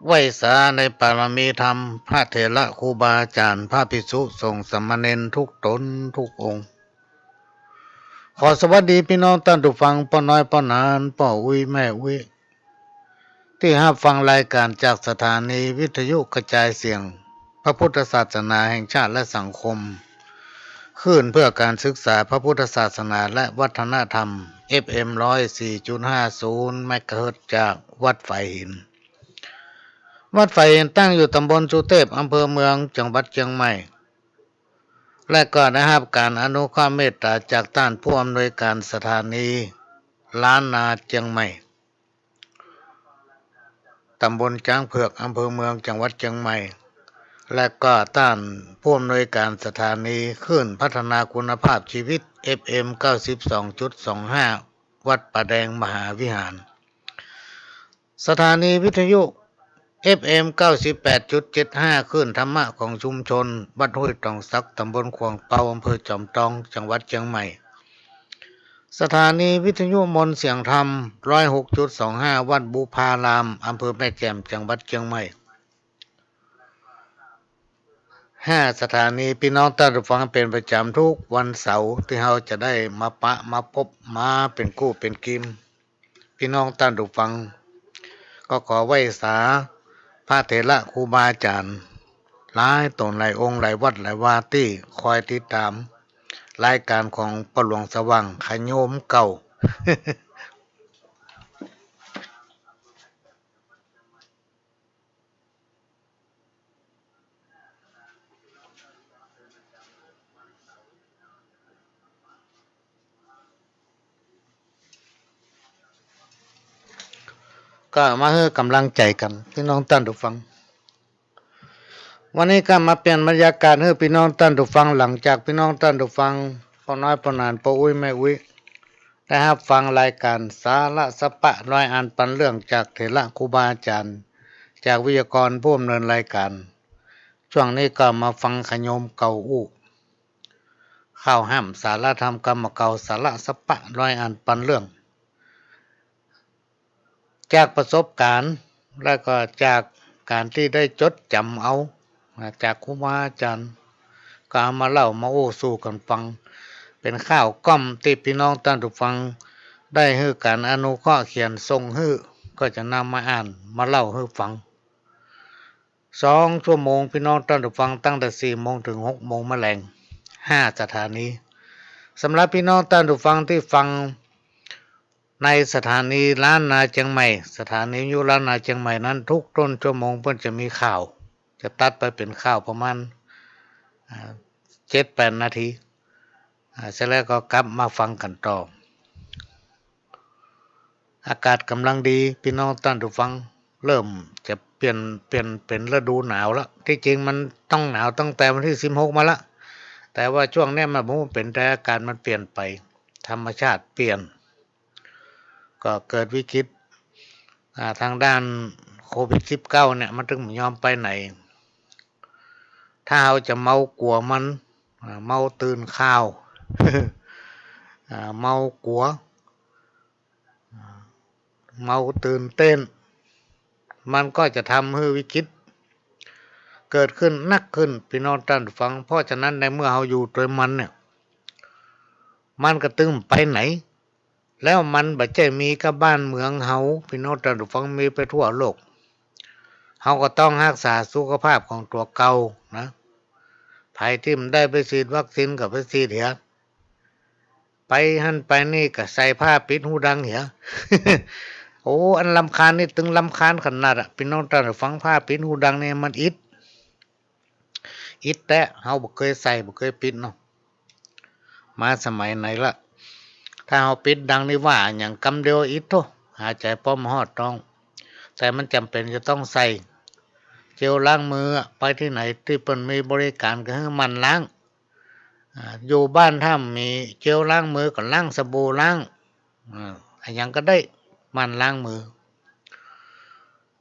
ไหว้สาในปารมีธรรมพระเถระครูบาอาจารย์พระภิกษุสงฆ์สามเณรทุกตนทุกองค์ขอสวัสดีพี่น้องท่านผู้ฟังป้อน้อยป้อนานป้ออุ้ยแม่อุ้ยที่รับฟังรายการจากสถานีวิทยุกระจายเสียงพระพุทธศาสนาแห่งชาติและสังคมคลื่นเพื่อการศึกษาพระพุทธศาสนาและวัฒนธรรม FM 104.50 เมกะเฮิรตซ์จากวัดไฟหินวัดไฟหินตั้งอยู่ตำบลสุเทพอำเภอเมืองจังหวัดเชียงใหม่และก็ได้รับการอนุเคราะห์เมตตาจากท่านผู้อำนวยการสถานีล้านนาเชียงใหม่ตำบลช้างเผือกอำเภอเมืองจังหวัดเชียงใหม่และก็ต้านผู้อำนวยการสถานีคลื่นพัฒนาคุณภาพชีวิต FM 92.25 วัดป่าแดงมหาวิหารสถานีวิทยุ FM 98.75 คลื่นธรรมะของชุมชนบ้านห้วยตองสักตำบลขวางเปาอำเภอจอมทองจังหวัดเชียงใหม่สถานีวิทยุมนต์เสียงธรรม 106.25 วัดบูพารามอำเภอแม่แจ่มจังหวัดเชียงใหม่5 สถานีพี่น้องท่านผู้ฟังเป็นประจำทุกวันเสาร์ที่เราจะได้มาปะมาพบมาเป็นคู่เป็นกิมพี่น้องท่านผู้ฟังก็ขอไหว้สาพระเถระครูบาอาจารย์หลายตนหลายองค์หลายวัดหลายวาที่คอยติดตามรายการของปหลวงสว่างขโยมเก่า ก็มาให้กำลังใจกันพี่น้องท่านผู้ฟังวันนี้ก็มาเปลี่ยนบรรยากาศให้พี่น้องท่านผู้ฟังหลังจากพี่น้องท่านผู้ฟังพ่อน้อยพ่อนานพ่ออุ้ยแม่อุ้ยได้รับฟังรายการสาระสปะร้อยอันปันเรื่องจากเถระครูบาอาจารย์จากวิทยากรผู้ดำเนินรายการช่วงนี้ก็มาฟังขโยมเก่าอู้ข้าวห้ามสาระธรรมกรรมเก่าสาระสปะร้อยอันปันเรื่องจากประสบการณ์และก็จากการที่ได้จดจำเอาจากครูบาอาจารย์ก็เอามาเล่ามาโอ้สู่กันฟังเป็นข้าวกล้อมที่พี่น้องท่านผู้ฟังได้ให้การอนุเคราะห์เขียนส่งให้ก็จะนำมาอ่านมาเล่าให้ฟัง2 ชั่วโมงพี่น้องท่านผู้ฟังตั้งแต่4 โมงถึง6 โมงแมลง5 สถานีสำหรับพี่น้องท่านผู้ฟังที่ฟังในสถานีล้านนาเชียงใหม่สถานีอยู่ล้านนาเชียงใหม่นั้นทุกต้นชั่วโมงเพิ่นจะมีข่าวจะตัดไปเป็นข่าวประมาณ7-8 นาทีเสร็จแล้วก็กลับมาฟังกันต่ออากาศกำลังดีพี่น้องท่านผู้ฟังเริ่มจะเปลี่ยนเป็นฤดูหนาวแล้วที่จริงมันต้องหนาวตั้งแต่วันที่16มาละแต่ว่าช่วงนี้มันเป็นแต่อากาศมันเปลี่ยนไปธรรมชาติเปลี่ยนก็เกิดวิกฤตทางด้านโควิด19เนี่ยมันถึงไม่ยอมไปไหนถ้าเราจะเมากลัวมันเมาตื่นข้าว เมากลัวเมาตื่นเต้นมันก็จะทำให้วิกฤตเกิดขึ้นนักขึ้นพี่น้องท่านฟังเพราะฉะนั้นในเมื่อเราอยู่โดยมันเนี่ยมันก็ตึงไปไหนแล้วมันบ่ใช่มีกับบ้านเมืองเฮาพี่น้องท่านฟังมีไปทั่วโลกเฮาก็ต้องรักษาสุขภาพของตัวเก่านะไผที่มันได้ไปฉีดวัคซีนก็ไปฉีดเถอะไปหั่นไปนี่ก็ใส่ผ้าปิดหูดังเหีย โอ้อันรำคาญนี่ตึงรำคาญขนาดอ่ะพี่น้องท่านฟังผ้าปิดหูดังเนี่ยมันอิดแต่เฮาบ่เคยใส่บ่เคยปิดเนาะมาสมัยไหนละถ้าเฮาปิดดังนี่ว่าอย่างกำเดียวอิดโตหายใจพร้อมฮอดต้องแต่มันจำเป็นจะต้องใส่เจลล้างมือไปที่ไหนที่เปิ้นมีบริการก็ให้มันล้างอยู่บ้านถ้ามีเจลล้างมือก็ล้างสบู่ล้างอย่างก็ได้มันล้างมือ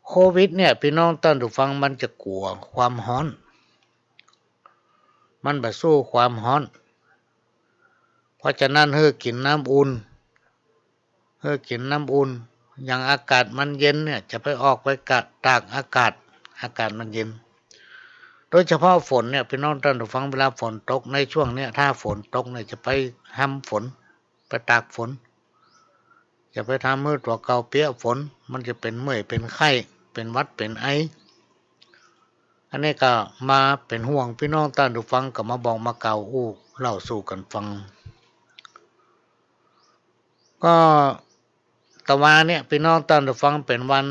โควิดเนี่ยพี่น้องท่านผู้ฟังมันจะกลัวความร้อนมันบ่สู้ความร้อนเพราะฉะนั้นกินน้ำอุ่นกินน้ำอุ่น อย่างอากาศมันเย็นเนี่ยจะไปออกไปตากอากาศมันเย็นโดยเฉพาะฝนเนี่ยพี่น้องท่านผู้ฟังเวลาฝนตกในช่วงเนี้ยถ้าฝนตกเนี่ยจะไปห้ำฝนไปตากฝนจะไปทำมือตัวเกาเปียฝนมันจะเป็นเมื่อยเป็นไข้เป็นวัดเป็นไออันนี้ก็มาเป็นห่วงพี่น้องท่านผู้ฟังก็มาบอกมาเก่าเล่าสู่กันฟังก็ตะวันเนี่ยพี่น้องท่านผู้ฟังเป็นวัน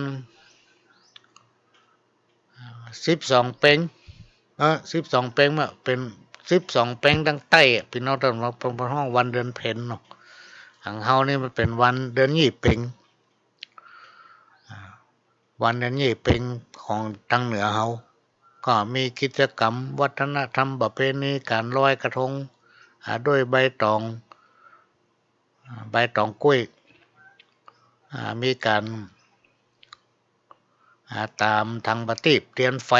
12 เพ็ง12 เพ็งมาเป็น12 เพ็งดังใต้พี่น้องท่านเราเป็นห้องวันเดือนเพ็ญเนาะหางเฮานี่มันเป็นวันเดือนยี่เพ็งวันเดือนยี่เพ็งของทางเหนือเฮาก็มีกิจกรรมวัฒนธรรมประเพณีการลอยกระทงด้วยใบตองกล้วยมีการตามทางปฏิบเทียนไฟ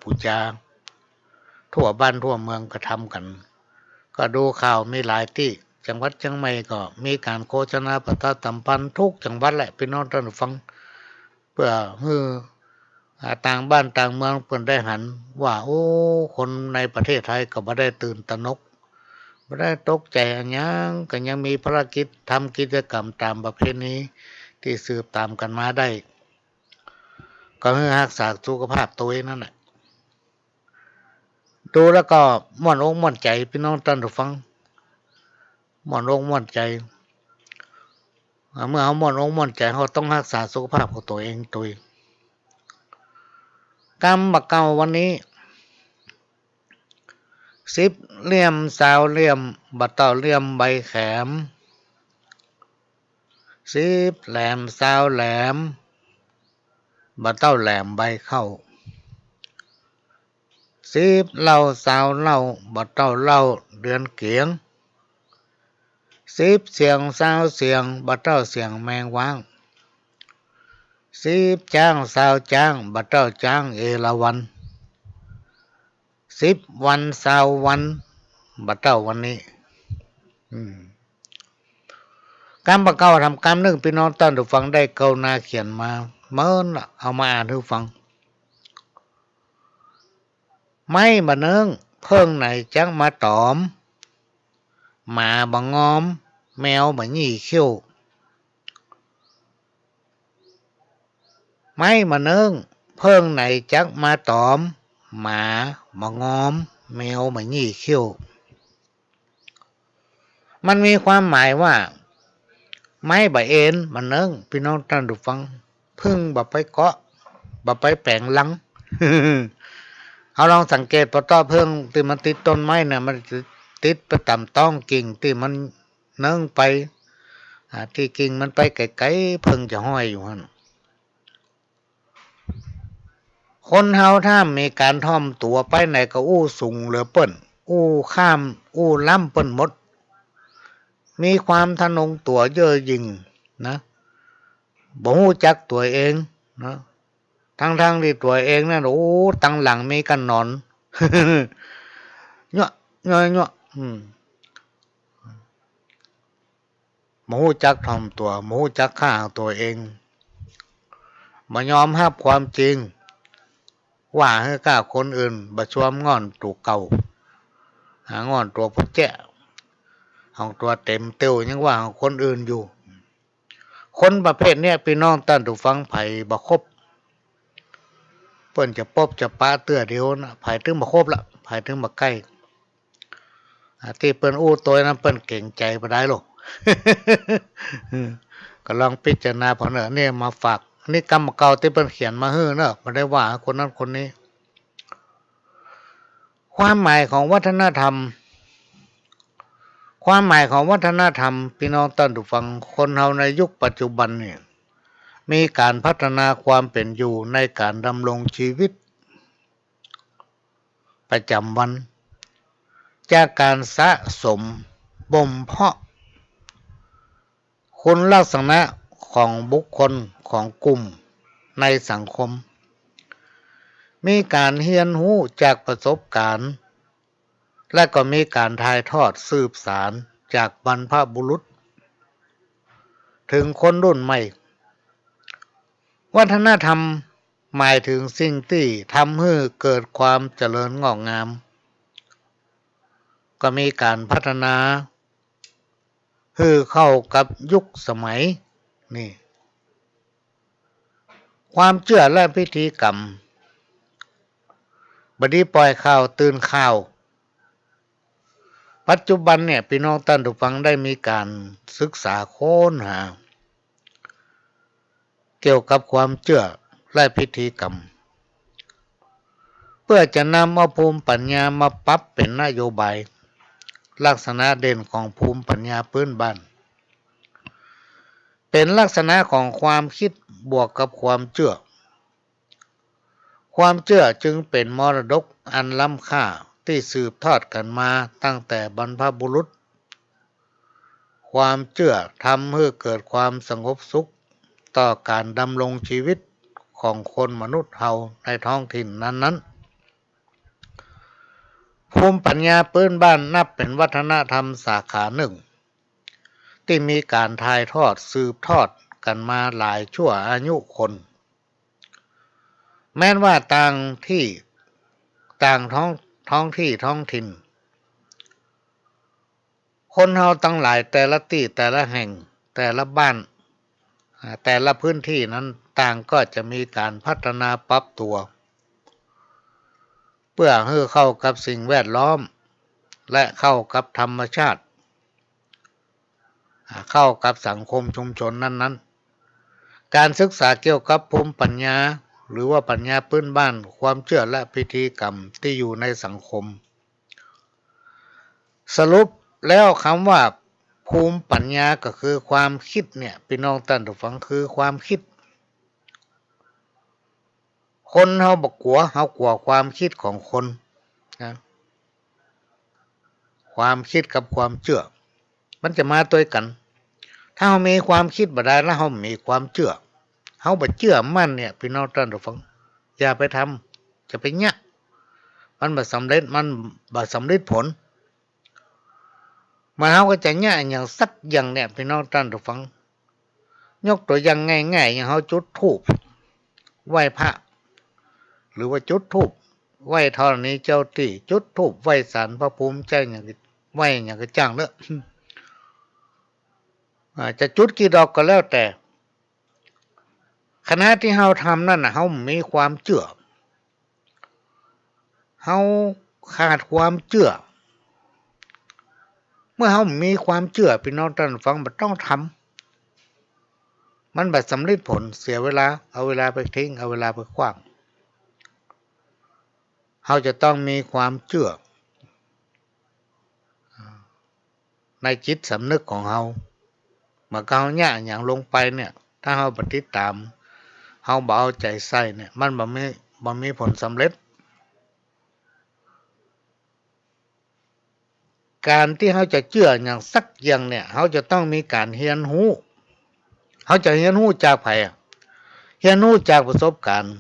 ปูจาทั่วบ้านทั่วเมืองก็ทำกันก็ดูข่าวมีหลายที่จังหวัดเชียงใหม่ก็มีการโฆษณาประชาสัมพันธ์ทุกจังหวัดแหละพี่น้องท่านฟังเพื่อให้ต่างบ้านต่างเมืองเพิ่นได้หันว่าคนในประเทศไทยก็บ่ได้ตื่นตระหนกบ่ได้ตกใจอันยังก็ยังมีภารกิจทำกิจกรรมตามประเพณีที่สืบตามกันมาได้ก็ให้รักษาสุขภาพตัวเองนั่นแหละดูแล้วก็ม่วนอกม่วนใจพี่น้องท่านผู้ฟังม่วนอกม่วนใจเมื่อเขาม่วนอกม่วนใจเขาต้องรักษาสุขภาพของตัวเองกรรมบักเก่าวันนี้10 เหลี่ยม20 เหลี่ยมบัดเต้าเหลี่ยมใบแขม10 แหลม20 แหลมบัดเต้าแหลมใบเข้า10 เหล้า20 เหล้าบัดเต้าเหล้าเดือนเกียง10 เสียง20 เสียงบัดเต้าเสียงแมงว้าง10 จ้าง20 จ้างบัดเต้าจ้างเอราวัณ10 วัน20 วันบัดเต้าวันนี้กรรมบักเก่าทำกรรมหนึ่งพี่น้องท่านผู้ฟังได้เกานาเขียนมาเมื่อเอามาอ่านให้ฟังไม่บะเนืองเพิ่งไหนจังมาตอมหมาบะงอมแมวบะหยี่เขี้ยวไม่บะเนืองเพิ่งไหนจักมาตอมหมาบะงอมแมวบะหยี่เขี้ยวมันมีความหมายว่าไม้บะเอ็นบะเนืองพี่น้องท่านผู้ฟังพึ่งบะไปเกาะบะไปแปลงลัง เอาลองสังเกตพอต้อเพิ่งที่มันติดต้นไม้เนี่ยมันติดไปต่ำต้องกิ่งที่มันเนื่องไปที่กิ่งมันไปไกลๆเพิ่งจะห้อยอยู่ฮะคนเฮาถ้ามีการท่อมตัวไปไหนก็สูงเหลือเปิ้นข้ามล้ำเปิ้นหมดมีความทะนงตัวเย่อหยิ่งนะบ่ฮู้จักตัวเองนะทั้งที่ตัวเองนั่นตั้งหลังมีกันนอน เนาะบ่ฮู้จักถ่อมตัวบ่ฮู้จักฆ่าตัวเองบ่ยอมรับความจริงว่าให้กล้าคนอื่นบ่ชวมงอนตัวเก่างอนตัวพ่อแจ้ของตัวเต็มเตียวยังว่าของคนอื่นอยู่คนประเภทเนี้ยพี่น้องท่านผู้ฟังไผบ่ครบเปิ้นจะปบจะปะเตื้อเดียวนะไผถึงบ่ครบละไผถึงบ่ใกล้ที่เปิ้นตัวนั้นเปิ้นเก่งใจบ่ได้หรอก ก็ลองพิจารณาพอเนอะเนี่ยมาฝากนี่กรรมเก่าที่เปิ้นเขียนมาเนอะบ่ได้ว่าคนนั้นคนนี้ความหมายของวัฒนธรรมพี่น้องท่านผู้ฟังคนเฮาในยุคปัจจุบันเนี่ยมีการพัฒนาความเป็นอยู่ในการดำรงชีวิตประจำวันจากการสะสมบ่มเพาะคุณลักษณะของบุคคลของกลุ่มในสังคมมีการเรียนรู้จากประสบการณ์และก็มีการถ่ายทอดสืบสานจากบรรพบุรุษถึงคนรุ่นใหม่ วัฒนธรรมหมายถึงสิ่งที่ทำให้เกิดความเจริญงอกงามก็มีการพัฒนาให้เข้ากับยุคสมัยนี่ความเชื่อและพิธีกรรมบัดนี้ปล่อยข่าวตื่นข่าวปัจจุบันเนี่ยพี่น้องท่านผู้ฟังได้มีการศึกษาค้นหาเกี่ยวกับความเชื่อและพิธีกรรมเพื่อจะนำเอาภูมิปัญญามาปรับเป็นนโยบายลักษณะเด่นของภูมิปัญญาพื้นบ้านเป็นลักษณะของความคิดบวกกับความเชื่อความเชื่อจึงเป็นมรดกอันล้ำค่าที่สืบทอดกันมาตั้งแต่บรรพบุรุษความเชื่อทำให้เกิดความสงบสุขต่อการดำรงชีวิตของคนมนุษย์เฮาในท้องถิ่นนั้นๆภูมิปัญญาพื้นบ้านนับเป็นวัฒนธรรมสาขาหนึ่งที่มีการถ่ายทอดสืบทอดกันมาหลายชั่วอายุคนแม้ว่าต่างที่ต่างท้องที่ท้องถิ่นคนเฮาตั้งหลายแต่ละที่แต่ละแห่งแต่ละบ้านแต่ละพื้นที่นั้นต่างก็จะมีการพัฒนาปรับตัวเพื่อให้เข้ากับสิ่งแวดล้อมและเข้ากับธรรมชาติเข้ากับสังคมชุมชนนั้นๆการศึกษาเกี่ยวกับภูมิปัญญาหรือว่าปัญญาพื้นบ้านความเชื่อและพิธีกรรมที่อยู่ในสังคมสรุปแล้วคำว่าภูมิปัญญาก็คือความคิดเนี่ยพี่น้องท่านผู้ฟังคือความคิดคนเฮาบ่กลัวเฮากลัวความคิดของคนนะความคิดกับความเชื่อมันจะมาด้วยกันถ้าเฮามีความคิดบ่ได้แล้วเฮามีความเชื่อเฮาบ่เชื่อมั่นเนี่ยพี่น้องท่านผู้ฟังอย่าไปทำจะไปยะมันบ่สำเร็จมันบ่สำเร็จผลมาเฮาก็จะยะอย่างสักอย่างเนี่ยพี่น้องท่านผู้ฟังยกตัวอย่างง่ายๆอย่างเฮาจุดธูปไหว้พระหรือว่าจุดธูปไหว้ธรณีเจ้าที่จุดธูปไหว้ศาลพระภูมิเจ้าอย่างไหว้อย่างก็จ้างเด้อจะจุดกี่ดอกก็แล้วแต่ขณะที่เฮาทำนั่นน่ะเฮามีความเชื่อเฮาขาดความเชื่อเมื่อเฮามีความเชื่อพี่น้องท่านฟังบ่ต้องทำมันบ่สำเร็จผลเสียเวลาเอาเวลาไปทิ้งเอาเวลาไปขว้างเฮาจะต้องมีความเชื่อในจิตสำนึกของเฮาเมื่อเฮาเนี่ยอย่างลงไปเนี่ยถ้าเฮาปฏิตามเฮาบ่เอาใจใส่เนี่ยมันบ่มีผลสำเร็จการที่เฮาจะเชื่ออย่างสักอย่างเนี่ยเฮาจะต้องมีการเรียนรู้เฮาจะเรียนรู้จากไผเรียนรู้จากประสบการณ์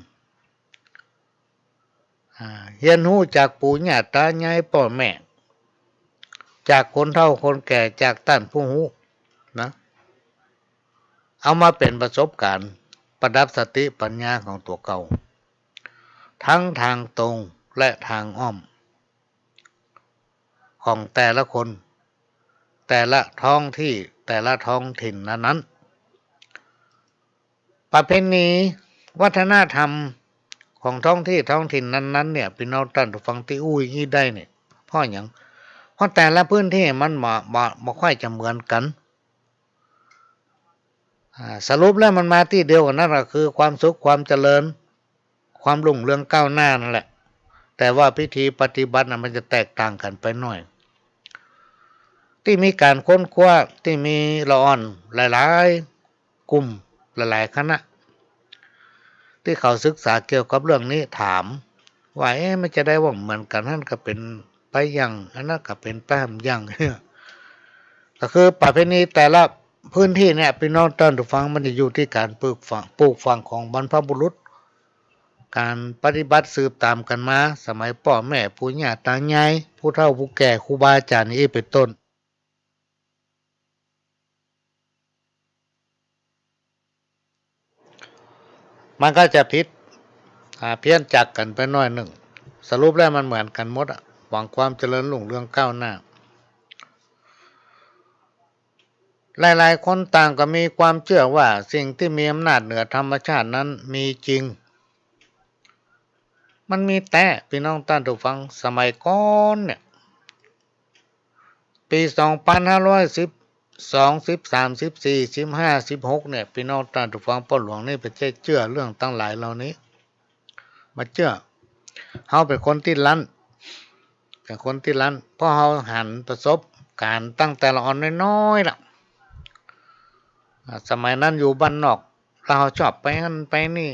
เรียนรู้จากปู่ย่าตายายพ่อแม่จากคนเฒ่าคนแก่จากท่านผู้รู้นะเอามาเป็นประสบการณ์ประดับสติปัญญาของตัวเก่าทั้งทางตรงและทางอ้อมของแต่ละคนแต่ละท้องที่แต่ละท้องถิ่นนั้นประเพณีวัฒนธรรมของท้องที่ท้องถิ่นนั้นเนี่ยพี่น้องท่านผู้ฟังที่อู้ยี่ได้เนี่ยเพราะอย่างเพราะแต่ละพื้นที่มันบ่ค่อยจะเหมือนกันสรุปแล้วมันมาที่เดียวกันนั่นก็คือความสุขความเจริญความรุ่งเรืองก้าวหน้านั่นแหละแต่ว่าพิธีปฏิบัติมันจะแตกต่างกันไปหน่อยที่มีการค้นคว้าที่มีละอ่อนหลายๆกลุ่มหลายๆคณะที่เขาศึกษาเกี่ยวกับเรื่องนี้ถามว่ามันจะได้ว่าเหมือนกันนั่นก็เป็นไปอย่างอันนั้นก็เป็นแป้มอย่างก็คือประเพณีแต่ละพื้นที่เนี่ยพี่น้องท่านผู้ฟังมันจะอยู่ที่การปลูกฝังของบรรพบุรุษการปฏิบัติสืบตามกันมาสมัยพ่อแม่ปู่ย่าตายายผู้เฒ่าผู้แก่ครูบาอาจารย์นี่เป็นต้น มันก็จะผิดเพี้ยนจากกันไปหน่อยหนึ่งสรุปแล้วมันเหมือนกันหมดหวังความเจริญรุ่งเรืองก้าวหน้าหลายๆคนต่างก็มีความเชื่อว่าสิ่งที่มีอำนาจเหนือธรรมชาตินั้นมีจริงมันมีแต่พี่น้องท่านผู้ฟังสมัยก่อนเนี่ยปี2510 20 34 15 16เนี่ยพี่น้องท่านผู้ฟังพ่อหลวงนี่ไปเชื่อเรื่องตั้งหลายเหล่านี้มาเชื่อเฮาเป็นคนที่รั้นเป็นคนที่รั้นเพราะเฮาหันประสบการณ์ตั้งแต่ละอ่อนน้อยๆล่ะสมัยนั้นอยู่บ้านนอกเราชอบไปนั่นไปนี่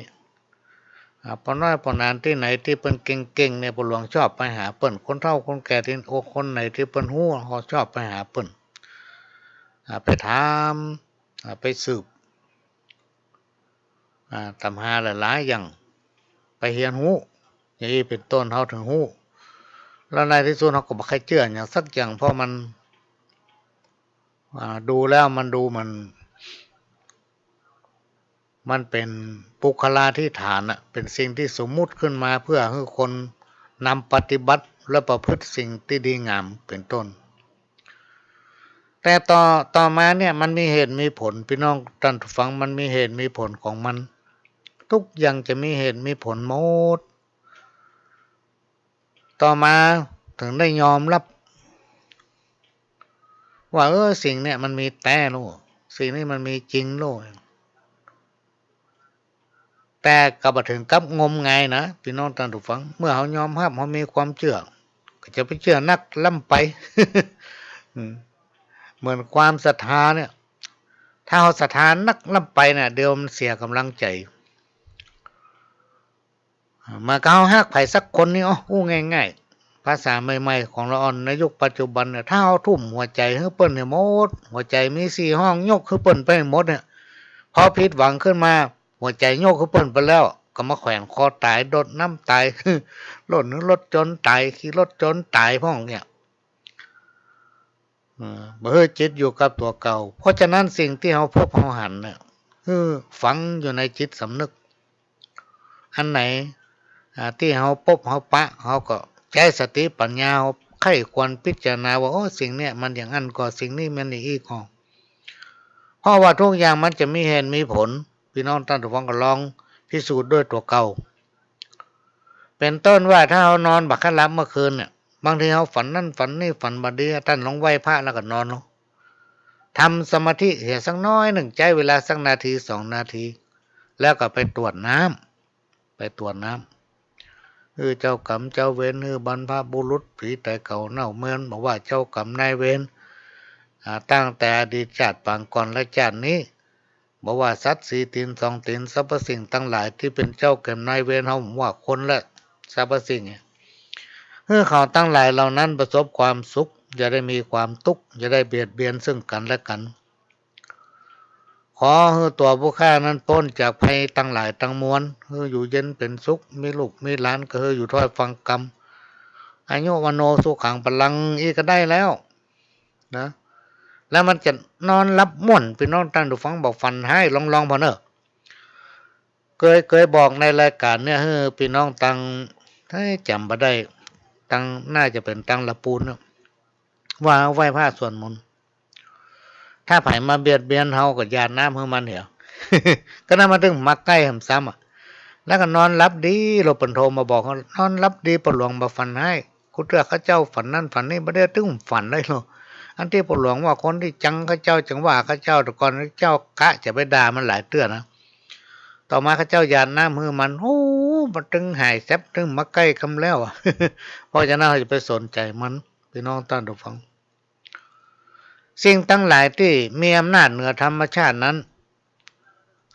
พอน้อยพอนานที่ไหนที่เปิ้นเก่งๆเนี่ยพ่อหลวงชอบไปหาเปิ้นคนเฒ่าคนแก่ที่โอ้คนไหนที่เปิ้นฮู้เขาชอบไปหาเปิ้นไปถามไปสืบตำหาหลายๆอย่างไปเรียนรู้อย่างนี้เป็นต้นเฮาถึงฮู้แล้วในที่สุดเฮาก็บ่เคยเชื่ออย่างสักอย่างเพราะมันดูแล้วมันเป็นปุคลาธิฐานเป็นสิ่งที่สมมุติขึ้นมาเพื่อให้คนนำปฏิบัติและประพฤติสิ่งที่ดีงามเป็นต้นแต่ต่อมาเนี่ยมันมีเหตุมีผลพี่น้องท่านฟังมันมีเหตุมีผลของมันทุกอย่างจะมีเหตุมีผลหมดต่อมาถึงได้ยอมรับว่าสิ่งเนี่ยมันมีแต่โลกสิ่งนี้มันมีจริงโลกแต่ก็บ่ถึงกับงมงายนะพี่น้องท่านผู้ฟังเมื่อเฮายอมรับเฮามีความเชื่อก็จะไปเชื่อนักล้ำไป เหมือนความศรัทธาเนี่ยถ้าเฮาศรัทธานักล้ำไปเนี่ยเดี๋ยวมันเสียกำลังใจมาก็เฮาฮักไผสักคนนี่อู้ง่ายๆภาษาใหม่ๆของละอ่อนในยุคปัจจุบันเนี่ยถ้าเฮาทุ่มหัวใจให้เปิ้นให้หมดหัวใจมี4ห้องยกให้เปิ้นไปให้หมดเนี่ยพอผิดหวังขึ้นมาหัวใจโยกเขาเปิ้นไปแล้วก็มาแขวนคอตายโดดน้ำตาย รถจนตายขี่รถจนตายพ่องเนี่ยเบื่อจิตอยู่กับตัวเก่าเพราะฉะนั้นสิ่งที่เราพบเราหันเนี่ยฝังอยู่ในจิตสำนึกอันไหนที่เราพบเราปะเราก็ใช้สติปัญญาไข้ควรพิจารณาว่าสิ่งเนี้ยมันอย่างนั้นก็สิ่งนี้มันอย่างนี้ก็เพราะว่าทุกอย่างมันจะมีเหตุมีผลพี่น้องท่านทุกท่านก็ลองพิสูจน์ด้วยตัวเก่าเป็นต้นว่าถ้าเรานอนบักขลับเมื่อคืนเนี่ยบางทีเราฝันนั่นฝันนี่ฝันบัดนี้ท่านลองไหว้พระแล้วก็นอนลงทำสมาธิเสียสักน้อยหนึ่งใจเวลาสักนาที2 นาทีแล้วก็ไปตรวจน้ำเจ้ากรรมเจ้าเวรบรรพบุรุษผีแต่เก่าเน่าเมือนบอกว่าเจ้ากรรมนายเวรตั้งแต่อดีตชาติปางก่อนและชาตินี้บอกว่าสัตว์4 ตีน2 ตีนสรรพสิ่งทั้งหลายที่เป็นเจ้าแก่นายเวรเขาว่าคนและสรรพสิ่งเขาทั้งหลายเหล่านั้นประสบความสุขจะได้มีความทุกข์จะได้เบียดเบียนซึ่งกันและกันขอให้ตัวผู้ฆ่านั้นพ้นจากภัยทั้งหลายทั้งมวลอยู่เย็นเป็นสุขมีลูกมีหลานก็อยู่ถ้อยฟังกรรมอายุวโนสุขังพลังอีกก็ได้แล้วนะแล้วมันจะนอนรับม่วนพี่น้องท่านผู้ฟังบอกฟันให้ลองพอเนอะเคยบอกในรายการเนี่ยพี่น้องตังให้จำบ่ได้ตังน่าจะเป็นตังละปูนนะว่าไหว้พระสวดมนต์ถ้าไผมาเบียดเบียนเฮาก็ญาติน้ำให้มันเหี่ยว ก็น่ามาถึงมักใกล้หำซ้ำแล้วก็นอนรับดีเราเปิ่นโทรมาบอกเขานอนรับดีปหลวงบ่ฟันให้คุณเตือข้าเจ้าฝันนั่นฝันนี้บ่ได้ถึงฝันได้หรอกอันที่ปหลวงว่าคนที่จังข้าเจ้าจังว่าข้าเจ้าแต่ก่อนข้าเจ้ากะจะไปด่ามันหลายเตื้อนะต่อมาข้าเจ้าญาติน้ำให้มันมันตึงหายแซบตึงมาใกล้คำแล้วเพราะฉะนั้นเราจะไปสนใจมันพี่น้องท่านผู้ฟังสิ่งทั้งหลายที่มีอำนาจเหนือธรรมชาตินั้น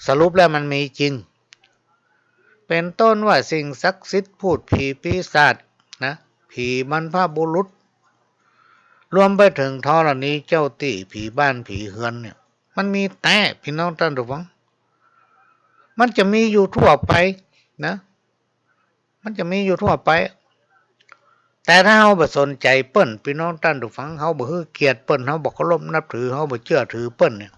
สรุปแล้วมันมีจริงเป็นต้นว่าสิ่งศักดิ์สิทธิ์พูดผีปีศาจนะผีบรรพบุรุษรวมไปถึงธรณีเจ้าตี้ผีบ้านผีเฮือนเนี่ยมันมีแต่พี่น้องท่านผู้ฟังมันจะมีอยู่ทั่วไปนะมันจะมีอยู่ทั่วไปแต่ถ้าเฮาบ่สนใจเปิ้นพี่น้องท่านผู้ฟังเฮาบ่ฮือเกียรติเปิ้นเฮาบ่เคารพนับถือเฮาบ่เชื่อถือเปิ้นเนี่ย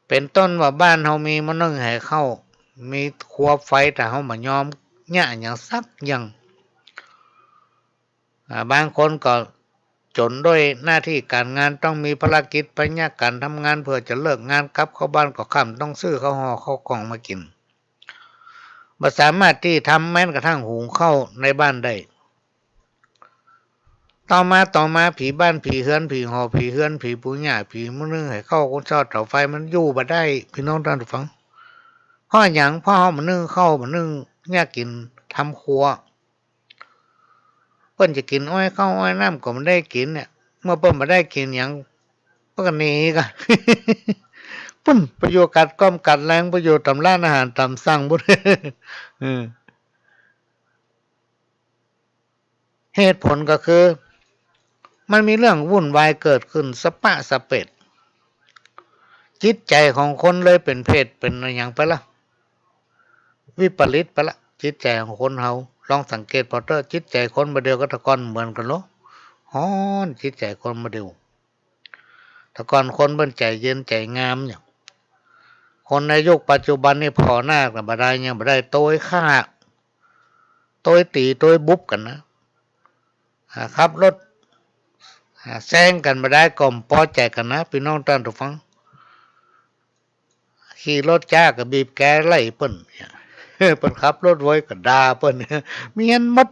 เป็นต้นว่าบ้านเฮามีมันนึงให้เข้า มีครัวไฟแต่เขามายอมเนี่ยอย่างสักอย่างบางคนก็จนด้วยหน้าที่การงานต้องมีภารกิจไปเนี่ยการทำงานเพื่อจะเลิกงานกลับเข้าบ้านก็ค่ำต้องซื้อข้าวห่อข้าวกล่องมากินบ่สามารถที่ทำแม้กระทั่งหุงข้าวในบ้านได้ต่อมาผีบ้านผีเฮือนผีหอผีเฮือนผีปูหญ้าผีมื้อนึงให้เข้าคนชอดเสาไฟมันอยู่บ่ได้พี่น้องท่านผู้ฟังเพราะหยังเพราะเฮามันนึ่งข้าวมันนึ่งเนี่ยกินทำครัวเปิ้นจะกินอ้อยข้าวอ้อยน้ำก็มันได้กินเนี่ยเมื่อเปิ้นบ่ได้กินหยังเปิ้นก็หนีกัน ปุ้นประโยชน์กัดก้อมกัดแรงประโยชน์ตำร้านอาหารตำสั่งบุญ เหตุผลก็คือมันมีเรื่องวุ่นวายเกิดขึ้นสปะสะเปดจิตใจของคนเลยเป็นเพศเป็นอย่างไปละวิปริตไปละจิตใจของคนเฮาลองสังเกตพอเตอร์จิตใจคนมาเดียวกับตะกอนเหมือนกันเนาะฮ้อนจิตใจคนมาเดียวตะกอนคนเป็นใจเย็นใจงามเนี่ยคนในยุคปัจจุบันนี่พอหน้ากับบ่ได้ยังบ่ได้โต้ยฆ่าโต้ยตีโต้ยบุบกันนะครับรถแซงกันบ่ได้ก็พอใจกันนะพี่น้องท่านผู้ฟังขี่รถจ้าก็บีบแกไล่เปิ้นเปิ้นขับรถไว้ก็ด่าเปิ้นเมียนหมด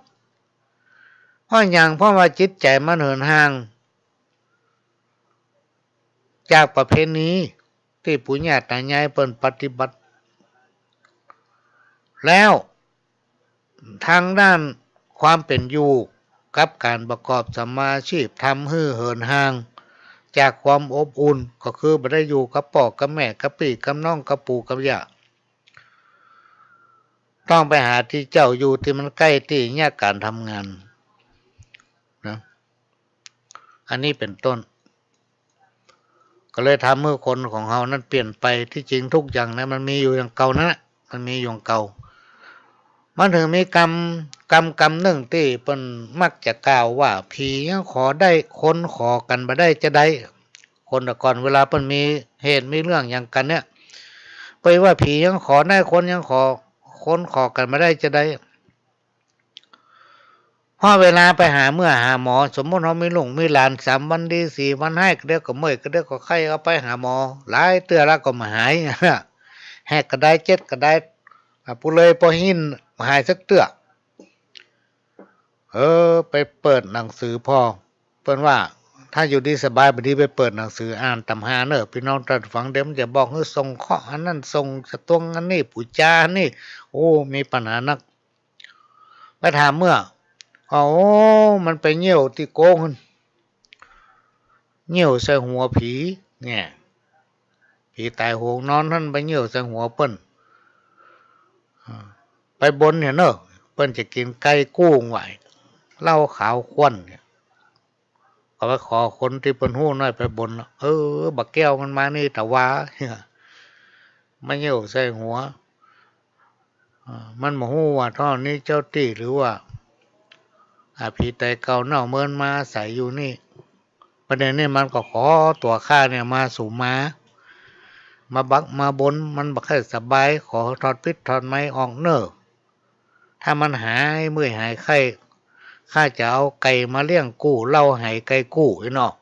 เพราะหยังเพราะว่าจิตใจมันเหินห่างจากประเพณีที่ปู่ย่าตายายเปิ้นปฏิบัติแล้วทางด้านความเป็นอยู่กับการประกอบสัมมาอาชีพทำให้เหินห่างจากความอบอุ่นก็คือบ่ได้อยู่กับพ่อกับแม่กับพี่กับน้องกับปู่กับย่าต้องไปหาที่เจ้าอยู่ที่มันใกล้ที่เนี่ยการทำงานนะอันนี้เป็นต้นก็เลยทำให้คนของเรานั้นเปลี่ยนไปที่จริงทุกอย่างนะมันมีอยู่อย่างเก่านั่นแหละมันมีอยู่อย่างเก่ามันถึงมีกรรมหนึ่งที่เปิ้นมักจะกล่าวว่าผียังขอได้คนขอกันบ่ได้จะได้คนแต่ก่อนเวลาเปิ้นมีเหตุมีเรื่องอย่างกันเนี่ยไปว่าผียังขอได้คนยังขอคนขอกันบ่ได้จะได้พอเวลาไปหาเมื่อหาหมอสมมติเรามีลูกมีหลาน3 วันดี4 วันให้ก็เดี๋ยวก็เมื่อยก็เดี๋ยวก็ไข้เอาไปหาหมอหลายเตื้อแล้วก็มาหาย แหกก็ได้เจ็ดก็ได้ผู้เลยพอหินหายสักเตื้อไปเปิดหนังสือพ่อเปิ้นว่าถ้าอยู่ดีสบายบ่ดีไปเปิดหนังสืออ่านตำหาเนอะพี่น้องท่านฟังเดี๋ยวมันจะบอกให้ส่งเคราะห์อันนั้นส่งสตวงอันนี้ปู่จานี่โอ้มีปัญหานักไปถามเมื่อมันไปเหี่ยวที่โกงเหี่ยวใส่หัวผีเนี่ยผีตายโหงนอนท่านไปเหี่ยวใส่หัวเปิ้นไปบนเนี่ยเนอะเปิ้นจะกินไก่กุ้งไหวเหล้าขาวควันเนี่ยก็ไปขอคนที่เปิ้นฮู้น้อยไปบนบักแก้วมันมานี่แต่ว่ามันเหี่ยวใส่หัวมันบ่ฮู้ว่าท่อนี้เจ้าตี้หรือว่าผีตายเก่าเน่าเมินมาใส่อยู่นี่ประเด็นนี้มันก็ขอตัวข้าเนี่ยมาสู่มาบักมาบนมันบักให้สบายขอถอดพิษถอดไม้ออกเนอถ้ามันหายเมื่อยหายไข้ข้าจะเอาไก่มาเลี้ยงกู้เล่าหายไก่กู้ไอ้เนาะ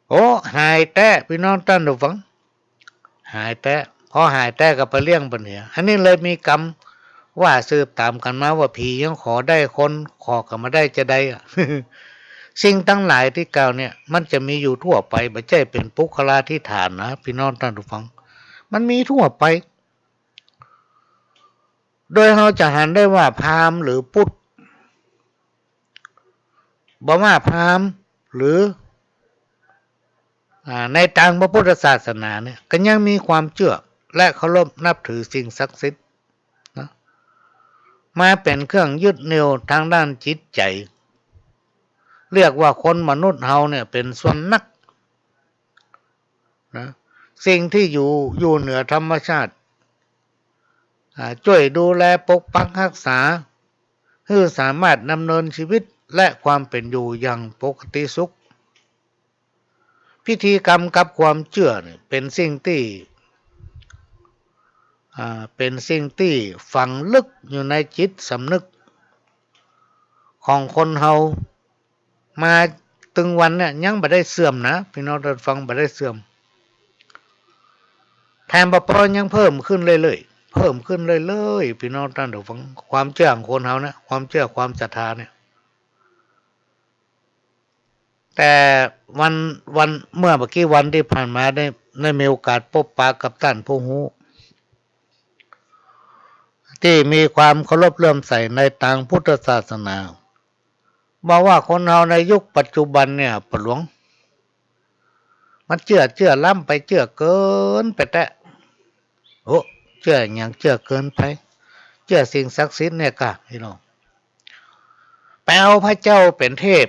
โอ้หายแต้พี่น้องท่านผู้ฟังหายแต้พอหายแต้ก็ไปเลี้ยงปัญหาอันนี้เลยมีกรรมว่าสืบตามกันมาว่าผียังขอได้คนขอกันมาได้จะได้ สิ่งทั้งหลายที่กล่าวเนี่ยมันจะมีอยู่ทั่วไปไม่ใช่เป็นปุคลาธิฐานนะพี่น้องท่านผู้ฟังมันมีทั่วไปโดยเราจะหันได้ว่าพราหมณ์หรือพุทธบ่ว่าพราหมณ์หรือในทางพระพุทธศาสนาเนี่ยก็ยังมีความเชื่อและเคารพนับถือสิ่งศักดิ์สิทธิ์นะมาเป็นเครื่องยึดเหนี่ยวทางด้านจิตใจเรียกว่าคนมนุษย์เฮาเนี่ยเป็นส่วนนักนะสิ่งที่อยู่เหนือธรรมชาติช่วยดูแลปกปักรักษาให้สามารถดำเนินชีวิตและความเป็นอยู่อย่างปกติสุขพิธีกรรมกับความเชื่อเนี่ยเป็นสิ่งที่ เป็นสิ่งที่ฝังลึกอยู่ในจิตสำนึกของคนเฮามาตึงวันเนี่ยยังบ่ได้เสื่อมนะพี่น้องท่านฟังบ่ได้เสื่อมแถมบ่พอยังเพิ่มขึ้นเรื่อยๆเพิ่มขึ้นเรื่อยๆพี่น้องท่านฟังความเชื่อของคนเฮานะความเชื่อความศรัทธาเนี่ยแต่วันเมื่อกี้วันที่ผ่านมาได้มีโอกาสพบปะกับท่านผู้ฮู้ที่มีความเคารพเลื่อมใสในทางพุทธศาสนาบอกว่าคนเฮาในยุคปัจจุบันเนี่ยปะหลวงมันเชื่อล้ำไปเชื่อเกินไปแต่โอ้เชื่ออย่างเชื่อเกินไปเชื่อสิ่งศักดิ์สิทธิ์เนี่ยกะพี่น้องไปเอาพระเจ้าเป็นเทพ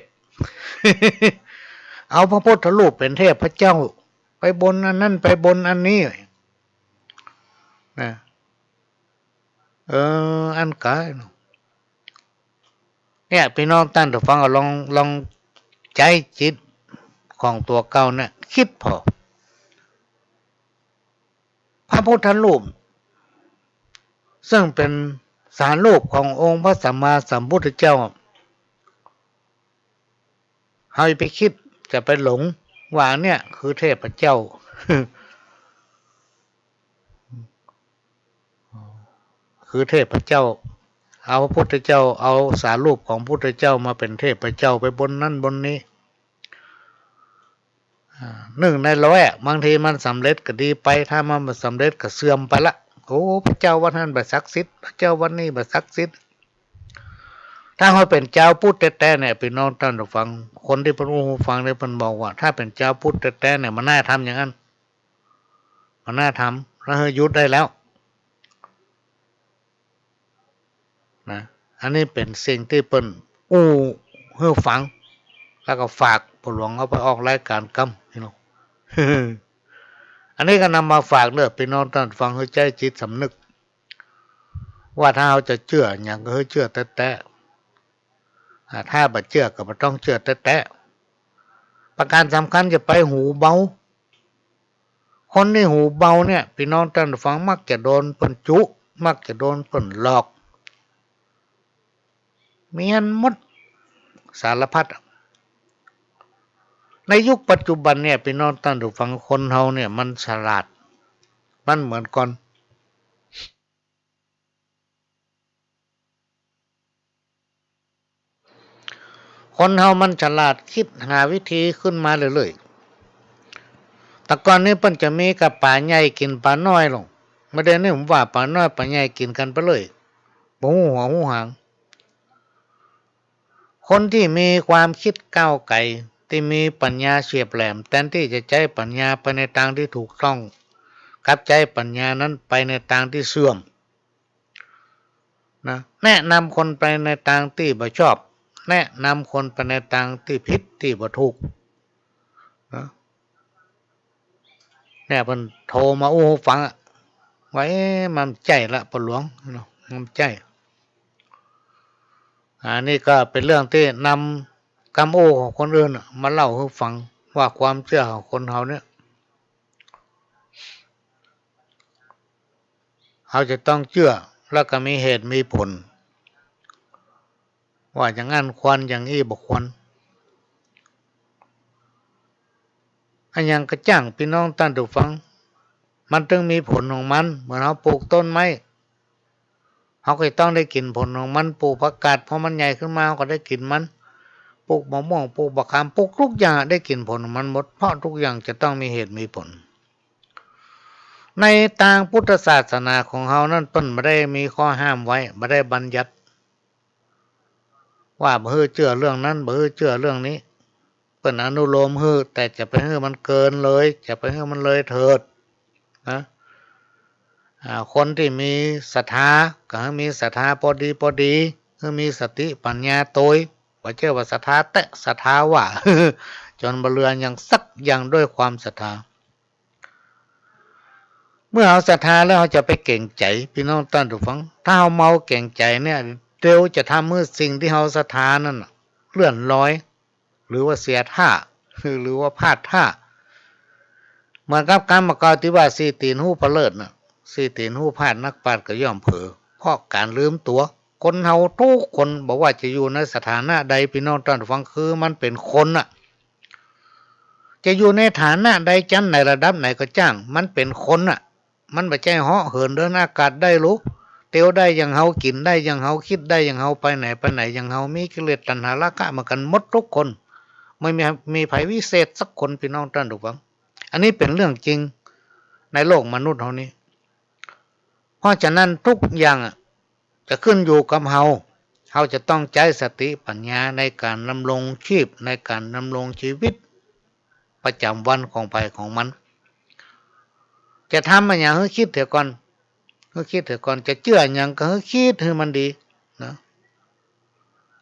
เอาพระพุทธรูปเป็นเทพพระเจ้าไปบนอันนั้นไปบนอันนี้นะอันกายเนี่ยพี่น้องตั้งแต่ฟังลองใจจิตของตัวเก่าเนี่ยคิดพอพระพุทธรูปซึ่งเป็นสารรูปขององค์พระสัมมาสัมพุทธเจ้าให้ไปคิดจะไปหลงว่าเนี่ยคือเทพเจ้า คือเทพเจ้าเอาพระพุทธเจ้าเอาสารรูปของพระพุทธเจ้ามาเป็นเทพเจ้าไปบนนั่นบนนี้1 ใน 100บางทีมันสำเร็จก็ดีไปถ้ามันไม่สำเร็จก็เสื่อมไปละโอ้พระเจ้าวันนั้นบ่ศักดิ์สิทธิ์พระเจ้าวันนี้บ่ศักดิ์สิทธิ์ถ้าเขาเป็นเจ้าพุทธแท้ๆเนี่ยพี่น้องท่านฟังคนที่เพิ่นฟังได้เพิ่นบอกว่าถ้าเป็นเจ้าพุทธแท้ๆเนี่ยมันน่าทำอย่างนั้นมันน่าทำแล้วหยุดได้แล้วนะอันนี้เป็นสิ่งที่เปิ้นให้ฟังแล้วก็ฝากผู้หลวงเอาไปออกรายการกำพี่น้อง อันนี้ก็นำมาฝากเด้อพี่น้องท่านฟังให้ใจจิตสำนึกว่าถ้าเราจะเชื่ออย่างก็ให้เชื่อแท้ๆถ้าบ่เชื่อก็บ่ต้องเชื่อแท้ๆประการสำคัญจะไปหูเบาคนที่หูเบาเนี่ยพี่น้องท่านฟังมักจะโดนเปิ้นจุมักจะโดนเปิ้นหลอกเมียนหมดสารพัดในยุคปัจจุบันเนี่ยพี่น้องท่านผู้ฟังคนเฮาเนี่ยมันฉลาดมันเหมือนก่อนคนเฮามันฉลาดคิดหาวิธีขึ้นมาเรื่อยๆแต่ก่อนนี้เพิ่นจะมีกับป่าใหญ่กินป่าน้อยลงไม่ได้นี่ผมว่าป่าน้อยป่าใหญ่กินกันไปเลยบ่ฮู้หัวฮู้หางคนที่มีความคิดก้าวไกลที่มีปัญญาเฉียบแหลมแทนที่จะใช้ปัญญาไปในทางที่ถูกต้องกลับใช้ปัญญานั้นไปในทางที่เสื่อมนะแนะนำคนไปในทางที่บ่ชอบแนะนำคนไปในทางที่ผิดที่บ่ถูกนะเนี่ยเพิ่นโทรมาฟังไว้มันใจละปะหลวงมันใจอันนี้ก็เป็นเรื่องที่นำคำของคนอื่นมาเล่าให้ฟังว่าความเชื่อของคนเฮาเนี่ยเขาจะต้องเชื่อแล้วก็มีเหตุมีผลว่าอย่างนั้นควรอย่างนี้บ่ควรอันยังกระจ่างพี่น้องท่านผู้ฟังมันต้องมีผลของมันเหมือนเราปลูกต้นไม้เขาก็ต้องได้กินผลของมันปลูกผักกาดพอมันใหญ่ขึ้นมาก็ได้กินมันปลูกมะม่วงปลูกมะขามปลูกทุกอย่างได้กินผลของมันหมดเพราะทุกอย่างจะต้องมีเหตุมีผลในทางพุทธศาสนาของเฮานั้นเปิ้นไม่ได้มีข้อห้ามไว้ไม่ได้บัญญัติว่าบ่ให้เชื่อเรื่องนั้นบ่ให้เชื่อเรื่องนี้เปิ้นอนุโลมให้แต่จะไปให้มันเกินเลยจะไปให้มันเลยเถิดนะคนที่มีศรัทธาก็ให้มีศรัทธาพอดีให้มีสติปัญญาโตยบ่เชื่อว่าศรัทธาแต่ศรัทธาว่า จนบ่เหลืออย่างสักอย่างด้วยความศรัทธาเมื่อเอาศรัทธาแล้วเราจะไปเก่งใจพี่น้องท่านผู้ฟังถ้าเราเมาเก่งใจเนี่ยเร็วจะทำให้สิ่งที่เราศรัทธานั่นเลื่อนลอยหรือว่าเสียท่าหรือว่าพลาดท่าเหมือนกับการมากล่าวที่ว่าสี่ตีนหูพเลิศน่ะ สี่ตีนหูพาดนักปราชญ์ก็ย่อมเผลอเพราะการลืมตัวคนเฮาทุกคนบอกว่าจะอยู่ในสถานะใดพี่น้องท่านฟังคือมันเป็นคนน่ะจะอยู่ในฐานะใดจันในระดับไหนก็จ้างมันเป็นคนน่ะมันไม่ใช่เหาะเหินเดินอากาศได้รู้เตียวได้อย่างเฮากินได้อย่างเฮาคิดได้อย่างเฮาไปไหนอย่างเฮามีกิเลสตัณหาราคะมากันหมดทุกคนไม่มีภัยวิเศษสักคนพี่น้องท่านทุกฟังอันนี้เป็นเรื่องจริงในโลกมนุษย์เฮานี้เพราะฉะนั้นทุกอย่างจะขึ้นอยู่กับเฮาจะต้องใช้สติปัญญาในการดำรงชีพในการดำรงชีวิตประจำวันของไปของมันจะทำมันอย่างให้คิดเถอะก่อนจะเชื่ออย่างก็ให้คิดให้มันดีนะ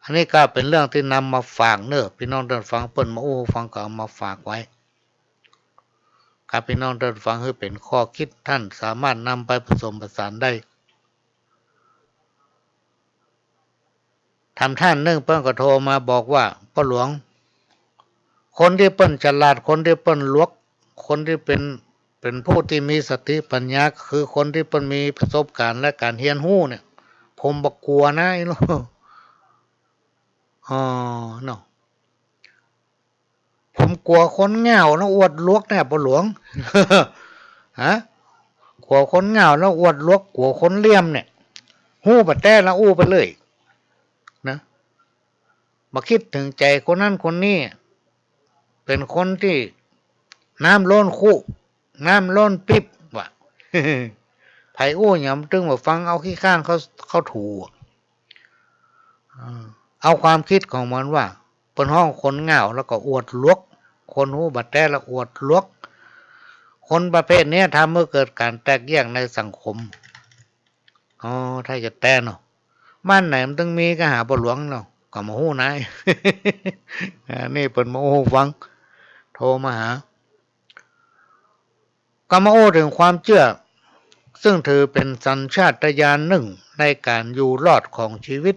อันนี้ก็เป็นเรื่องที่นำมาฝากเนอะพี่น้องท่านฟังเปิ้นมาฟังก็เอามาฝากไว้กับพี่น้องท่านฟังให้เป็นข้อคิดท่านสามารถนำไปผสมผสานได้ทำท่านนึ่งเปิ้นก็โทรมาบอกว่าพ่อหลวงคนที่เปิ้นฉลาดคนที่เปิ้นลวกคนที่เป็นผู้ที่มีสติปัญญาคือคนที่เปิ้นมีประสบการณ์และการเรียนรู้เนี่ยผมบ่กลัวนะไอ้ลูกเนาะผมกลัวคนเหงาแล้วอวดลวกเนี่ยพ่อหลวง ฮะกลัวคนเหงาแล้วอวดลวกกลัวคนเลี่ยมเนี่ยฮู้บ่แต่ละอู้ไปเลยนะมาคิดถึงใจคนนั้นคนนี้เป็นคนที่น้ำล้นคู่น้ำล้นปิ๊บว่ะ ไผอู้หยำตึงมาฟังเอาขี้ข้างเขาถูเอาความคิดของมันว่าเป็นห้องคนเหงาแล้วก็อวดลวกคนหูบัดแต่ละอวดลวกคนประเภทนี้ทำเมื่อเกิดการแตกแยกในสังคมถ้าจะแต่เนาะบ้านไหนมันต้องมีก็หาบ่หลวงเนาะก็มาหู้นาย นี่เปิดมาหู้ฟังโทรมาหาก็มาโอ้ถึงความเชื่อซึ่งถือเป็นสัญชาตญาณหนึ่งในการอยู่รอดของชีวิต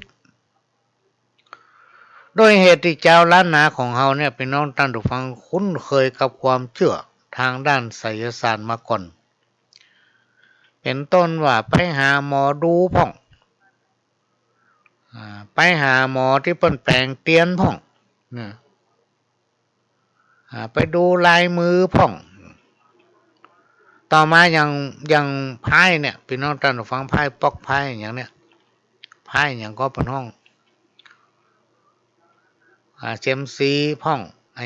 โดยเหตุที่เจ้าล้านนาของเฮาเนี่ยเป็นน้องท่านผู้ฟังคุ้นเคยกับความเชื่อทางด้านไสยศาสตร์มาก่อนเป็นต้นว่าไปหาหมอดูพ่องไปหาหมอที่เปิ้นแปลงเตียนพ่องไปดูลายมือพ่องต่อมาอย่างไพ่เนี่ยพี่น้องท่านฟังไพ่ปอกไพ่อย่างเนี้ยไพ่อย่างก็เป็นห้องเจมซีพ่อง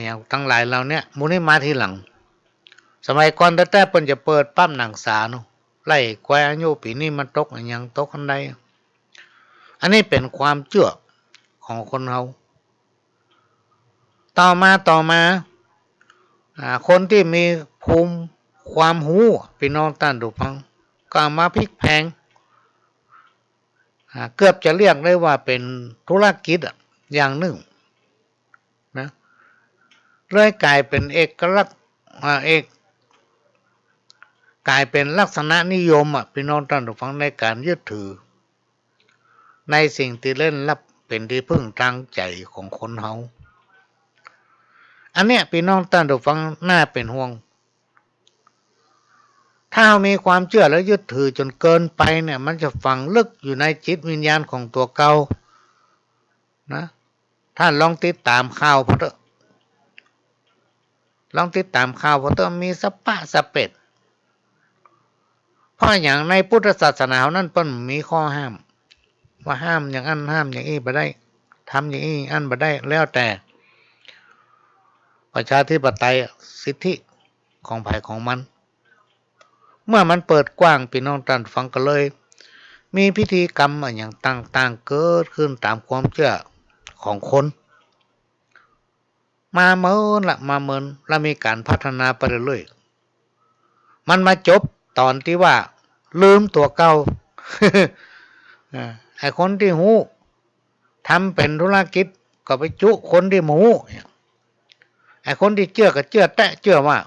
อย่างทั้งหลายเราเนี่ยมูนี่มาทีหลังสมัยก่อนแต่เปิ้นจะเปิดปั๊มหนังสาเนาะไล่แควอายุปีนี้มันตกอย่างตกอันใดอันนี้เป็นความเชื่อของคนเราต่อมาคนที่มีภูมิความหูพี่น้องท่านผู้ฟังก็มาพลิกแพงเกือบจะเรียกได้ว่าเป็นธุรกิจอย่างหนึ่งนะเลยกลายเป็นเอกลักษณ์กลายเป็นลักษณะนิยมพี่น้องท่านผู้ฟังในการยึดถือในสิ่งที่เล่นลับเป็นที่พึ่งทางใจของคนเฮาอันเนี้ยพี่น้องท่านผู้ฟังน่าเป็นห่วงถ้ามีความเชื่อแล้วยึดถือจนเกินไปเนี่ยมันจะฝังลึกอยู่ในจิตวิญญาณของตัวเก่านะท่านลองติดตามข่าวพอเถอะมีสปะสะเป็ดเพราะอย่างในพุทธศาสนานั้นเปิ้นมีข้อห้ามว่าห้ามอย่างอันห้ามอย่างนี้บ่ได้ทำอย่างนี้อันบ่ได้แล้วแต่ประชาธิปไตยสิทธิของไผของมันเมื่อมันเปิดกว้างพี่น้องท่านฟังกันเลยมีพิธีกรรมอย่างต่างๆเกิดขึ้นตามความเชื่อของคนมาเมินแล้วมีการพัฒนาไปเรื่อยๆมันมาจบตอนที่ว่าลืมตัวเก่า ไอ้คนที่หูทำเป็นธุรกิจก็ไปจุคนที่หมูไอ้คนที่เชื่อก็เชื่อแตะเชื่อว่า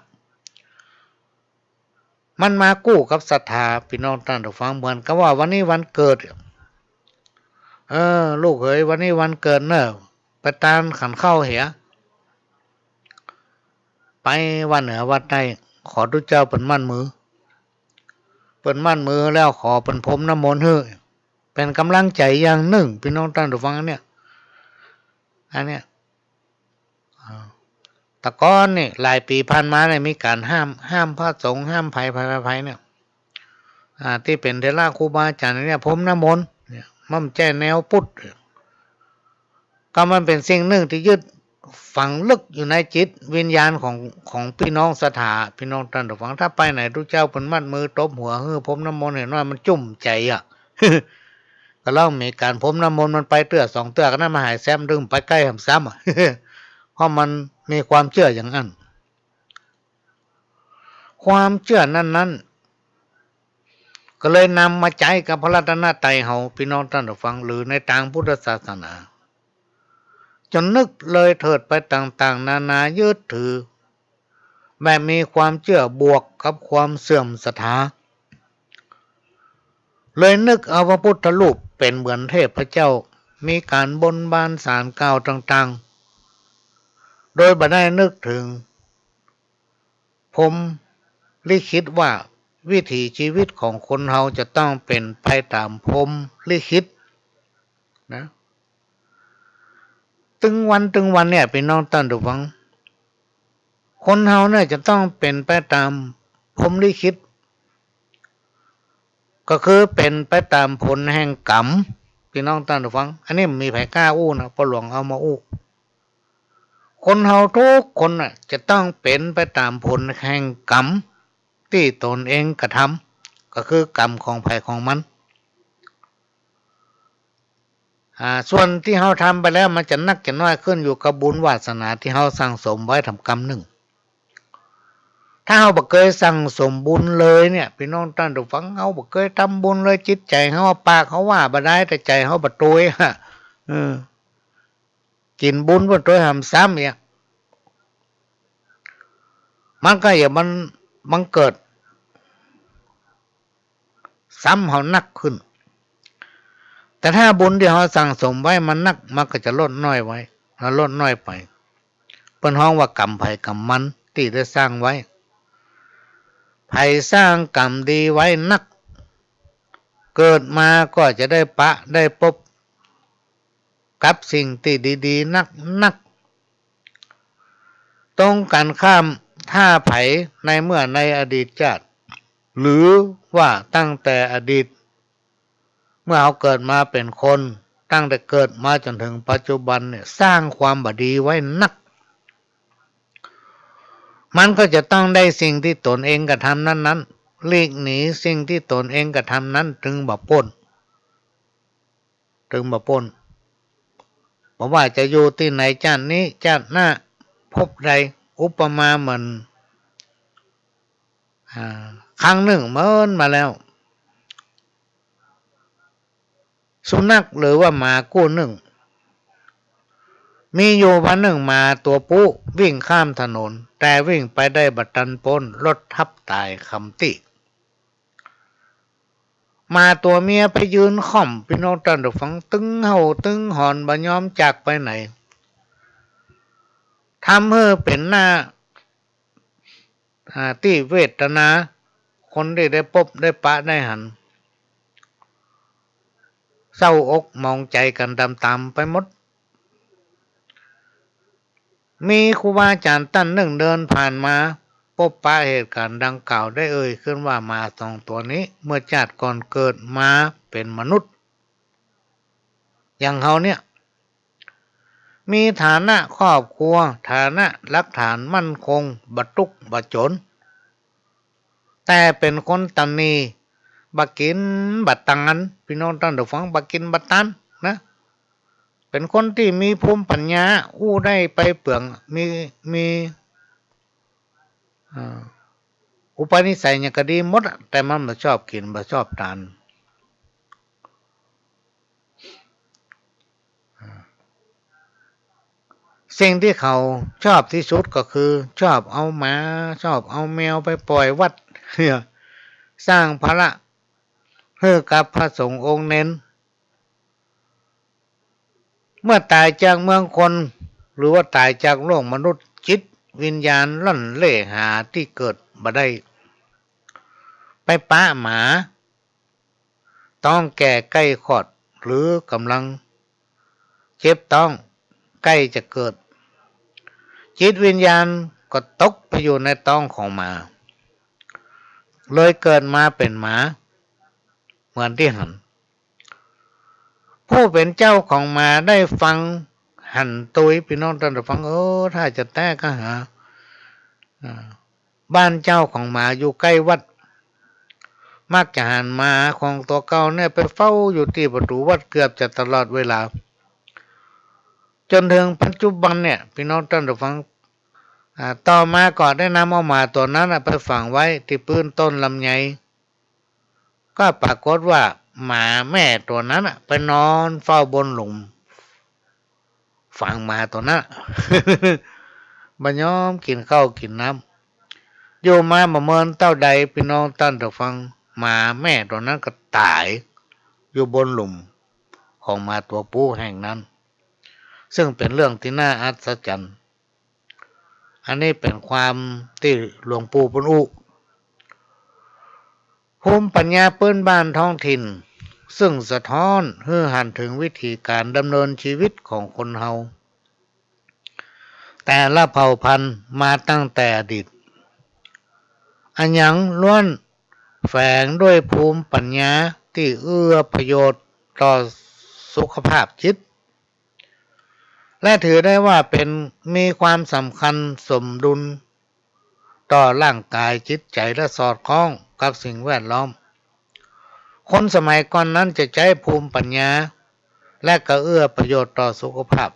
มันมากู้กับศรัทธาพี่น้องท่านผู้ฟังเหมือนกับว่าวันนี้วันเกิดลูกเอ๋ยวันนี้วันเกิดเนอะไปตามขันเข้าเหียไปวันเหนือวัดใต้ขอทุกเจ้าเป็นมั่นมือไป ปิดมั่นมือแล้วขอเป็นพรมน้ำมนต์ให้เป็นกำลังใจอย่างหนึ่งพี่น้องท่านผู้ฟังอันเนี้ยแต่ก่อนนี่หลายปีผ่านมาเนี่ยมีการห้ามพระสงฆ์ห้ามภัยเนี่ยที่เป็นเทระครูบาอาจารย์เนี่ยพรมน้ำมนต์เนี่ยมั่มแจ้แนวพุทธก็มันเป็นสิ่งหนึ่งที่ยึดฝังลึกอยู่ในจิตวิญญาณของพี่น้องศรัทธาพี่น้องท่านผู้ฟังถ้าไปไหนทุกเจ้าเป็นมัดมือตบหัวพรมน้ำมนต์เห็นว่ามันจุ่มใจก็เล่ามีการพรมน้ำมนต์มันไปเตื้อ2 เตื้อก็น่ามาหายแซมดึงไปใกล้ซ้ำเพราะมันมีความเชื่ออย่างนั้นความเชื่อนั้นก็เลยนำมาใจกับพระรัตนตรัยเฮาพี่น้องท่านผู้ฟังหรือในทางพุทธศาสนาจนนึกเลยเถิดไปต่างๆนานายึดถือแบบมีความเชื่อบวกกับความเสื่อมศรัทธาเลยนึกเอาพระพุทธรูปเป็นเหมือนเทพเจ้ามีการบนบานศาลกล่าวต่างๆโดยบ่ได้นึกถึงผมลิขิตว่าวิถีชีวิตของคนเฮาจะต้องเป็นไปตามพรหมลิขิตนะตึงวันเนี่ยพี่น้องท่านผู้ฟังคนเฮาเนี่ยจะต้องเป็นไปตามพรหมลิขิตก็คือเป็นไปตามผลแห่งกรรมพี่น้องท่านผู้ฟังอันนี้มีไผกล้าอู้นะพอหลวงเอามาอู้คนเฮาทุกคนน่ะจะต้องเป็นไปตามผลแห่งกรรมที่ตนเองกระทำก็คือกรรมของไผของมันส่วนที่เฮาทำไปแล้วมันจะนักจะน้อยขึ้นอยู่กับบุญวาสนาที่เฮาสั่งสมไว้ทำกรรมหนึ่งถ้าเฮาบ่เคยสั่งสมบุญเลยเนี่ยพี่น้องท่านผู้ฟังเฮาบ่เคยทำบุญเลยจิตใจเฮาปากเฮาว่าบ่ได้แต่ใจเฮาบ่ตุยกินบุญบ่ตุยหำซ้ำเนี่ยมันก็อย่ามันเกิดซ้ำเฮานักขึ้นแต่ถ้าบุญที่เฮาสั่งสมไว้มันนักมันก็จะลดน้อยไว้ลดน้อยไปเพิ่นฮ้องว่ากรรมไผกรรมมันที่ได้สร้างไว้ไผสร้างกรรมดีไว้นักเกิดมาก็จะได้ได้พบกับสิ่งที่ดีๆนักตรงกันข้ามถ้าไผในเมื่อในอดีตชาติหรือว่าตั้งแต่อดีตเมื่อเขาเกิดมาเป็นคนตั้งแต่เกิดมาจนถึงปัจจุบันเนี่ยสร้างความบดีไว้นักมันก็จะต้องได้สิ่งที่ตนเองกระทำนั้นหลีกหนีสิ่งที่ตนเองกระทำนั้นถึงบ่พ้นเพราะว่าจะอยู่ที่ไหนชาตินี้ชาติหน้าพบใดอุปมาเหมือนครั้งหนึ่งเมื่อมาแล้วสุนัขหรือว่าหมากู้หนึ่งมีอยู่วันหนึ่งมาตัวผู้วิ่งข้ามถนนแต่วิ่งไปได้บัดทันพ้นรถทับตายคำติมาตัวเมียไปยืนค่อมพี่น้องท่านผู้ฟังตึงเห่าตึงหอนบ่ยอมจากไปไหนทำให้เป็นหน้าที่เวทนาคนที่ได้พบได้ปะได้หันเศร้าอกมองใจกันตามๆไปหมดมีครูบาอาจารย์ท่านหนึ่งเดินผ่านมาพบปะเหตุการณ์ดังกล่าวได้ขึ้นว่ามา2 ตัวนี้เมื่อชาติก่อนเกิดมาเป็นมนุษย์อย่างเขาเนี่ยมีฐานะครอบครัวฐานะหลักฐานมั่นคงบัตุกบัจนแต่เป็นคนตำหนิบักกินบัตตังอันพี่น้องท่านผู้ฟังบักกินบัตตันนะเป็นคนที่มีภูมิปัญญาอู้ได้ไปเปลืองมีอุปนิสัยเนี่ยก็ดีหมดแต่มันไม่ชอบกินไม่ชอบทานสิ่งที่เขาชอบที่สุดก็คือชอบเอาหมาชอบเอาแมวไปปล่อยวัดสร้างภาระให้กับพระสงฆ์องค์เน้นเมื่อตายจากเมืองคนหรือว่าตายจากโลกมนุษย์จิตวิญญาณล่อนเล่หาที่เกิดบ่ได้ ไปป้าหมาต้องแก่ใกล้คลอดหรือกำลังเจ็บต้องใกล้จะเกิดจิตวิญญาณก็ตกไปอยู่ในท้องของหมาเลยเกิดมาเป็นหมาเหมือนที่หันผู้เป็นเจ้าของหมาได้ฟังหันตุยพี่น้องท่านฟังถ้าจะแต้ก็หาบ้านเจ้าของหมาอยู่ใกล้วัดมักจะหันหมาของตัวเก่าเนี่ยไปเฝ้าอยู่ที่ประตูวัดเกือบจะตลอดเวลาจนถึงปัจจุบันเนี่ยพี่น้องท่านฟังต่อมาก็ได้นำเอาหมาตัวนั้นไปฝังไว้ที่พื้นต้นลำไยก็ปรากฏว่าหมาแม่ตัวนั้นไปนอนเฝ้าบนหลุมฝังหมาตัวนั้น บัญยอมกินข้าวกินน้ำอยู่มาเมินเต้าใดพี่น้องท่านฟังหมาแม่ตัวนั้นก็ตายอยู่บนหลุมของหมาตัวผู้แห่งนั้นซึ่งเป็นเรื่องที่น่าอัศจรรย์อันนี้เป็นความที่หลวงปู่ปุณอุภูมิปัญญาพื้นบ้านท้องถิ่นซึ่งสะท้อนให้หันถึงวิธีการดำเนินชีวิตของคนเฮาแต่ละเผ่าพันธุ์มาตั้งแต่อดีตอันยังล้วนแฝงด้วยภูมิปัญญาที่เอื้อประโยชน์ต่อสุขภาพจิตและถือได้ว่าเป็นมีความสำคัญสมดุลต่อร่างกายจิตใจและสอดคล้องกับสิ่งแวดล้อมคนสมัยก่อนนั้นจะใช้ภูมิปัญญาและก็เอื้อประโยชน์ต่อสุขภาพ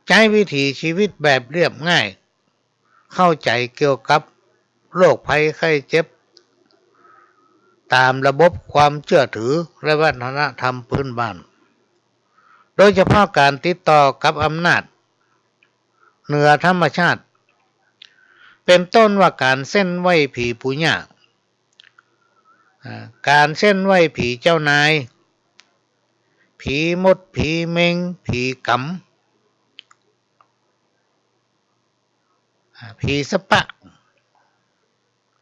ใช้วิถีชีวิตแบบเรียบง่ายเข้าใจเกี่ยวกับโรคภัยไข้เจ็บตามระบบความเชื่อถือและวัฒนธรรมพื้นบ้านโดยเฉพาะการติดต่อกับอำนาจเหนือธรรมชาติเป็นต้นว่าการเส้นไหว้ผีปู่ย่าการเส้นไหว้ผีเจ้านายผีมดผีเมงผีกำผีสปะ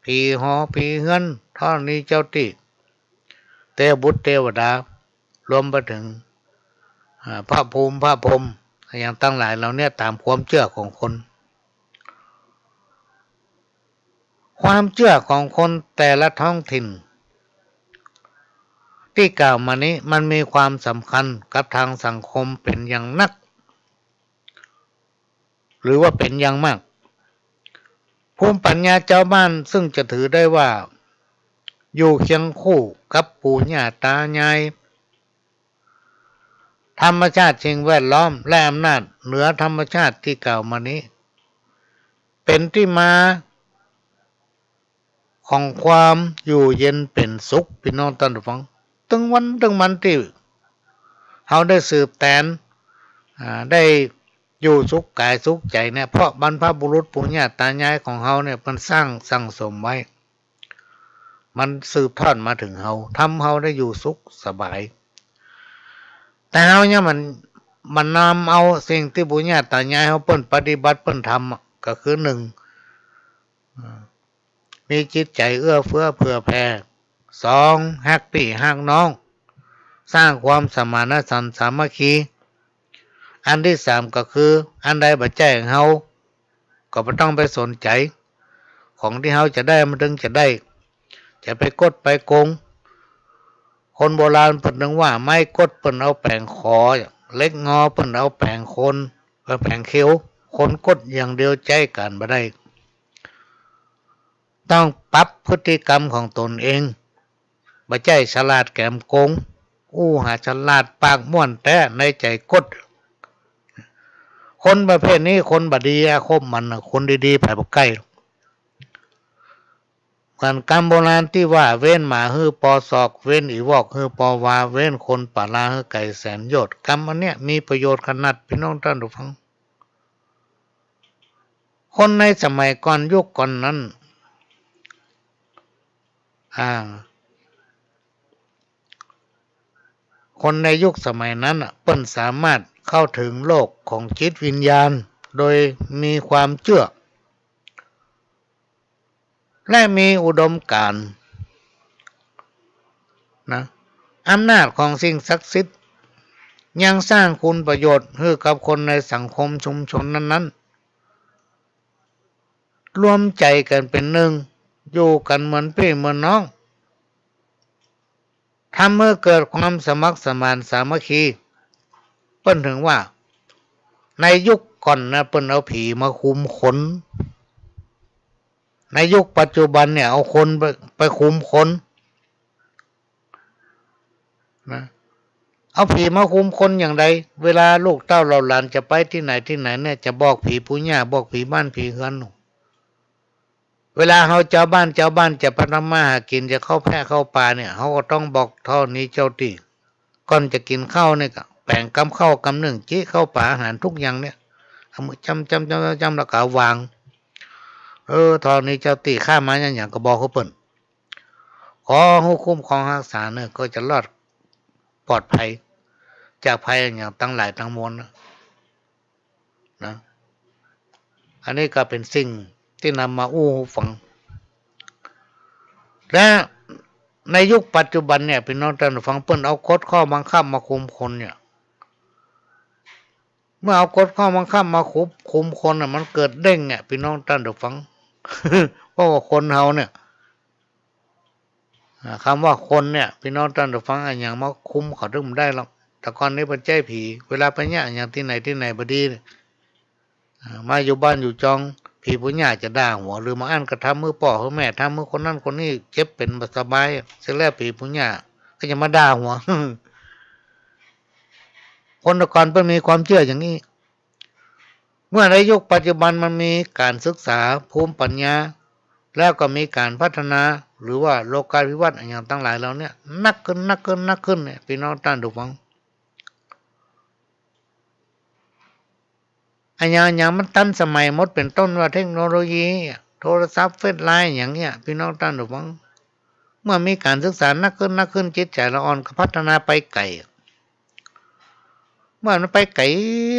ผีหอผีเฮือนท่อนี้เจ้าติเทวบุตรเทวดารวมไปถึงพระภูมิพระพรหมอย่างตั้งหลายเราเนี่ยตามความเชื่อของคนความเชื่อของคนแต่ละท้องถิ่นที่กล่าวมานี้มันมีความสำคัญกับทางสังคมเป็นอย่างนักหรือว่าเป็นอย่างมากภูมิปัญญาเจ้าบ้านซึ่งจะถือได้ว่าอยู่เคียงคู่กับปู่ย่าตายายธรรมชาติสิ่งแวดล้อมและอำนาจเหนือธรรมชาติที่กล่าวมานี้เป็นที่มาของความอยู่เย็นเป็นสุขพี่น้องท่านผู้ฟังถึงวันถึงมันที่เขาได้สืบแตนได้อยู่สุขกายสุขใจเนี่ยเพราะบรรพบุรุษปู่ย่าตายายของเขาเนี่ยมันสั่งสมไว้มันสืบทอดมาถึงเขาทำเขาได้อยู่สุขสบายแต่เขาเนี่ยมันนำเอาสิ่งที่ปู่ย่าตายายเขาเปิ้นปฏิบัติเปิ้นทำก็คือหนึ่งมีจิตใจเอื้อเฟื้อเผื่อแผ่สองฮักพี่ฮักน้องสร้างความสมานฉันท์สามัคคีอันที่สามก็คืออันใดบ่แจ้งเฮาก็ไม่ต้องไปสนใจของที่เฮาจะได้มันถึงจะได้จะไปกดไปโกงคนโบราณเพิ่นนึกว่าไม้กดเพิ่นเอาแปลงคอเล็กงอเพิ่นเอาแปลงคนแปลงเขียวคนกดอย่างเดียวใจกันบ่ได้ต้องปรับพฤติกรรมของตนเองบ่ใช่ฉลาดแกมโกงหาฉลาดปากม่วนแต่ในใจกดคนประเภทนี้คนบดีอาคมมันคนดีๆไผบ่ใกล้การกรรมโบราณที่ว่าเว้นหมาฮื้อปอศอกเว้นอีวอกฮื้อปอวาเว้นคนป่าลาฮื้อไก่แสนโยชน์กรรมอันเนี้ยมีประโยชน์ขนาดพี่น้องท่านผู้ฟังคนในสมัยก่อนยุคก่อนนั้นคนในยุคสมัยนั้นเปิ้นสามารถเข้าถึงโลกของจิตวิญญาณโดยมีความเชื่อ และมีอุดมการณ์นะอำนาจของสิ่งศักดิ์สิทธิ์ยังสร้างคุณประโยชน์ให้กับคนในสังคมชุมชนนั้นๆรวมใจกันเป็นหนึ่งอยู่กันเหมือนพี่เหมือนน้องทำให้เกิดความสมัครสมานสามัคคีเปิ้นถึงว่าในยุคก่อนนะเปิ้นเอาผีมาคุมคนในยุคปัจจุบันเนี่ยเอาคนไปคุมคนนะเอาผีมาคุมคนอย่างไรเวลาลูกเต้าเราหลานจะไปที่ไหนเนี่ยจะบอกผีผู้ย่าบอกผีบ้านผีเฮือนเวลาเขาเจ้าบ้านจะพนมาหากินจะเข้าแพะเข้าป่าเนี่ยเขาก็ต้องบอกเท่านี้เจ้าตีก่อนจะกินข้าวเนี่ยก็แบ่งกำข้าวกำหนึ่งจี้เข้าป่าอาหารทุกอย่างเนี่ยเอามือจำแล้วก็วางทอนี้เจ้าตีข้ามาอย่างก็บอกเขาเปิ่นขอให้คุ้มครองรักษาเนี่ยก็จะรอดปลอดภัยจากภัยอย่างตั้งหลายตั้งมวลนะอันนี้ก็เป็นสิ่งที่นำมาอู้ฟังและในยุคปัจจุบันเนี่ยพี่น้องท่านฟังเปิ้นเอากฎข้อบังคับมาคุมคนเนี่ยเมื่อเอากฎข้อบังคับมาคุมคนมันเกิดเด้งเนี่ยพี่น้องท่านฟัง เพราะว่าคนเฮาเนี่ยคำว่าคนเนี่ยพี่น้องท่านฟังอย่างมาคุมเขาถึงได้หรอกแต่ก่อนนี้เป็นใจผีเวลาไปเนี่ยอย่างที่ไหนบดีมาอยู่บ้านอยู่จองผีผู้ใหญ่จะด่าหัวหรือมาอ่านกระทำมือป่อมือแม่ทำมือคนนั้นคนนี้เจ็บเป็นสบายเสร็จแล้วผีผู้ใหญ่ก็จะมาด่าหัว คนแต่ก่อนเป็นมีความเชื่ออย่างนี้เมื่อในยุคปัจจุบันมันมีการศึกษาภูมิปัญญาแล้วก็มีการพัฒนาหรือว่าโลกาภิวัตน์อย่างตั้งหลายเราเนี่ยนักขึ้นเนี่ยพี่น้องท่านดูฟังอย่างมันทันสมัยหมดเป็นต้นว่าเทคโนโลยีโทรศัพท์เฟซไลน์อย่างเงี้ยพี่น้องท่านดูฟังเมื่อมีการศึกษานักขึ้นจิตใจละอ่อนก็พัฒนาไปไกลเมื่อมันไปไกล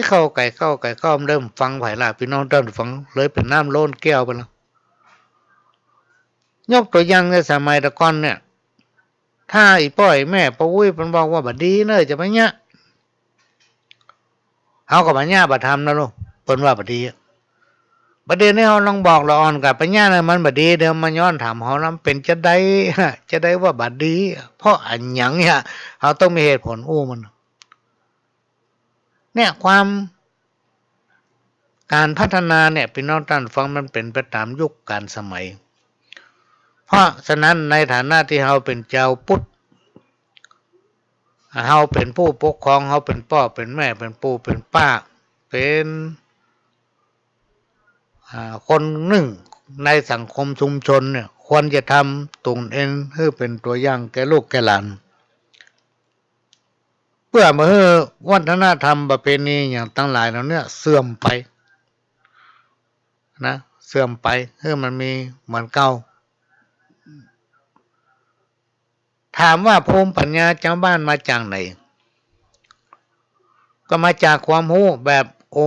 เข้าเริ่มฟังไหวละพี่น้องท่านฟังเลยเป็นน้ำโล้นแก้วไปแล้วยกตัวอย่างในสมัยตะก่อนเนี่ยถ้าอีป้อยแม่ป้าอุ้ยมันบอกว่าบัดดีเนอะจะไปเนี้ยเขากับปัญญาบัดทำนะลูกเปิ้นว่าบัดดีประเด็นนี้เขาลองบอกละอ่อนกับปัญญาเนี่ยมันบัดดีเดี๋ยวมันย้อนถามเขาแล้วเป็นจะได้ว่าบัดดีเพราะอันหยังเนี่ยเขาต้องมีเหตุผลมันเนี่ยความการพัฒนาเนี่ยพี่น้องท่านฟังมันเป็นไปตามยุคการสมัยเพราะฉะนั้นในฐานะที่เราเป็นเจ้าพุทธเราเป็นผู้ปกครองเราเป็นพ่อเป็นแม่เป็นปู่เป็นป้าเป็นคนหนึ่งในสังคมชุมชนเนี่ยควรจะทำตนเองให้เป็นตัวอย่างแก่ลูกแก่หลานเพื่อมาให้วัฒนธรรมประเพณีอย่างตั้งหลายเราเนี่ยเสื่อมไปนะเสื่อมไปให้มันมีเหมือนเก่าถามว่าภูมิปัญญาชาวบ้านมาจากไหนก็มาจากความรู้แบบอ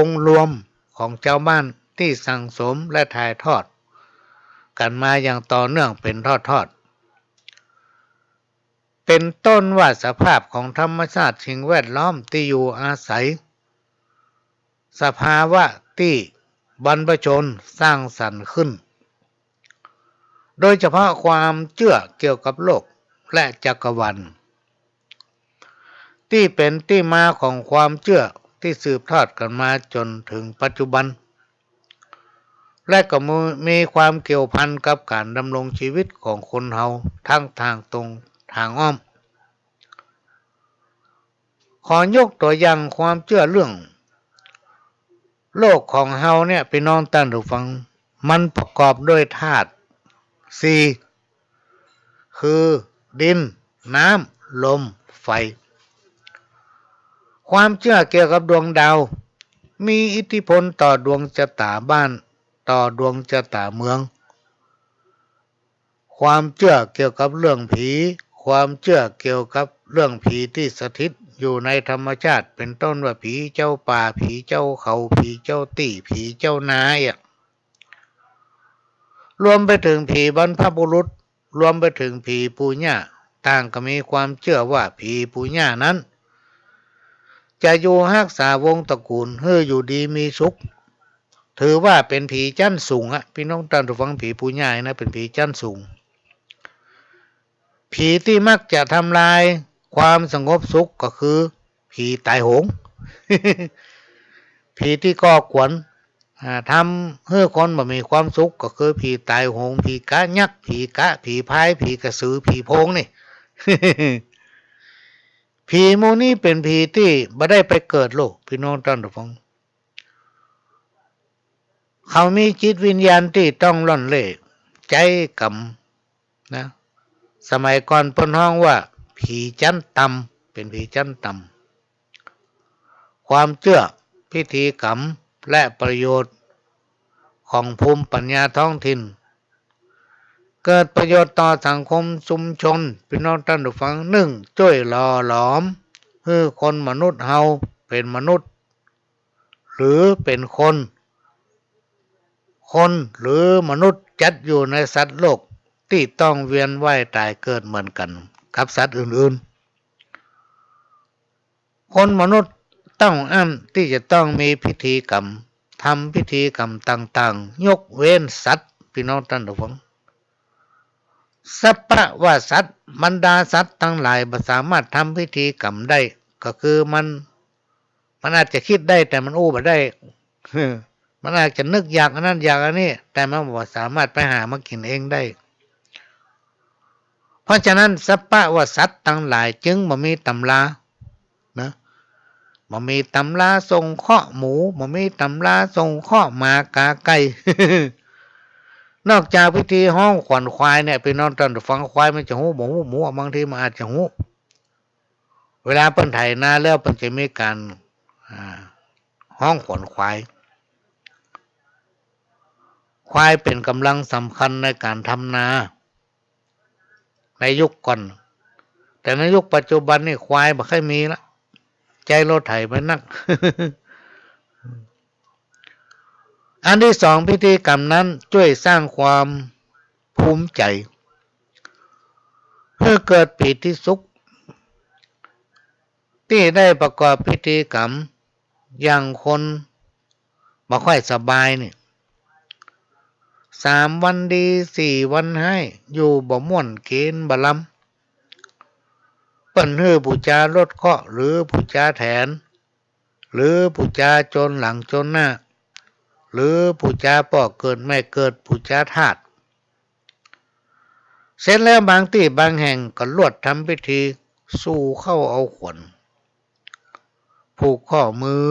งค์รวมของชาวบ้านที่สั่งสมและถ่ายทอดกันมาอย่างต่อเนื่องเป็นทอดเป็นต้นว่าสภาพของธรรมชาติสิ่งแวดล้อมที่อยู่อาศัยสภาวะที่บรรพชนสร้างสรรค์ขึ้นโดยเฉพาะความเชื่อเกี่ยวกับโลกและจักรวาลที่เป็นที่มาของความเชื่อที่สืบทอดกันมาจนถึงปัจจุบันและก็มีความเกี่ยวพันกับการดำรงชีวิตของคนเฮาทั้งทางตรงทางอ้อมขอยกตัวอย่างความเชื่อเรื่องโลกของเฮาเนี่ยพี่น้องท่านผู้ฟังมันประกอบด้วยธาตุสี่คือดินน้ำลมไฟความเชื่อเกี่ยวกับดวงดาวมีอิทธิพลต่อดวงชะตาบ้านต่อดวงชะตาเมืองความเชื่อเกี่ยวกับเรื่องผีความเชื่อเกี่ยวกับเรื่องผีที่สถิตอยู่ในธรรมชาติเป็นต้นว่าผีเจ้าป่าผีเจ้าเขาผีเจ้าตี้ผีเจ้านาย รวมไปถึงผีบรรพบุรุษรวมไปถึงผีปู่ย่าต่างก็มีความเชื่อว่าผีปู่ย่านั้นจะอยู่รักษาวงตระกูลให้อยู่ดีมีสุขถือว่าเป็นผีชั้นสูงพี่น้องท่านผู้ฟังผีปู่ย่านะเป็นผีชั้นสูงผีที่มักจะทำลายความสงบสุขก็คือผีตายโหง ผีที่ก่อกวนทำให้คนบ่มีความสุขก็คือผีตายโหงผีกะยักษ์ผีกะผีพายผีกระสือผีโพงนี่ ผีหมู่นี้เป็นผีที่บ่ได้ไปเกิดโลกพี่น้องท่านผู้ฟังเขามีจิตวิญญาณที่ต้องล่อนเล่ใจกำนะสมัยก่อนเพิ่นฮ้องว่าผีจันต่ำเป็นผีจันต่ำความเชื่อพิธีกรรมและประโยชน์ของภูมิปัญญาท้องถิ่นเกิดประโยชน์ต่อสังคมชุมชนพี่น้องท่านผู้ฟังหนึ่งช่วยหล่อหลอมให้คนมนุษย์เฮาเป็นมนุษย์หรือเป็นคนหรือมนุษย์จัดอยู่ในสัตว์โลกที่ต้องเวียนว่ายตายเกิดเหมือนกันกับสัตว์อื่นๆคนมนุษย์ต้องที่จะต้องมีพิธีกรรมทำพิธีกรรมต่างๆยกเว้นสัตว์พี่น้องท่านผู้ฟังสัพพะว่าสัตว์บรรดาสัตว์ทั้งหลายบ่สามารถทำพิธีกรรมได้ก็คือมันอาจจะคิดได้แต่มันอู้บ่ได้ มันอาจจะนึกอยากอันนั้นอยากอันนี้แต่มันบ่สามารถไปหามากินเองได้เพราะฉะนั้นสัพพะว่าสัตว์ทั้งหลายจึงบ่มีตำรานะบ่มีตำราส่งเคราะห์หมูบ่มีตำราส่งเคราะห์หมากาไก่ นอกจากพิธีห้องขวัญควายเนี่ยพี่น้องท่านฟังควายมันจะหูหมูบางทีมันอาจจะหูเวลาเปิ้นไถนาแล้วเปิ้นจะมีการห้องขวัญควายเป็นกำลังสำคัญในการทำนาในยุคก่อนแต่ในยุคปัจจุบันนี่ควายบ่ค่อยมีละใจรถไถไปนัก อันที่สองพิธีกรรมนั้นช่วยสร้างความภูมิใจเพื่อเกิดปีติสุขที่ได้ประกอบพิธีกรรมอย่างคนบ่ค่อยสบายนี่3 วันดี4 วันให้อยู่บ่ม่วนเกณฑ์บ่ลำเปิ้นฮื้อผู้จาลดเคราะห์หรือผู้จาแถนหรือผู้จาจนหลังจนหน้าหรือผู้จาป่อเกิดไม่เกิดผู้จาธาตุเสร็จแล้วบางที่บางแห่งก็ลวดทำพิธีสู่เข้าเอาขวัญผูกข้อมือ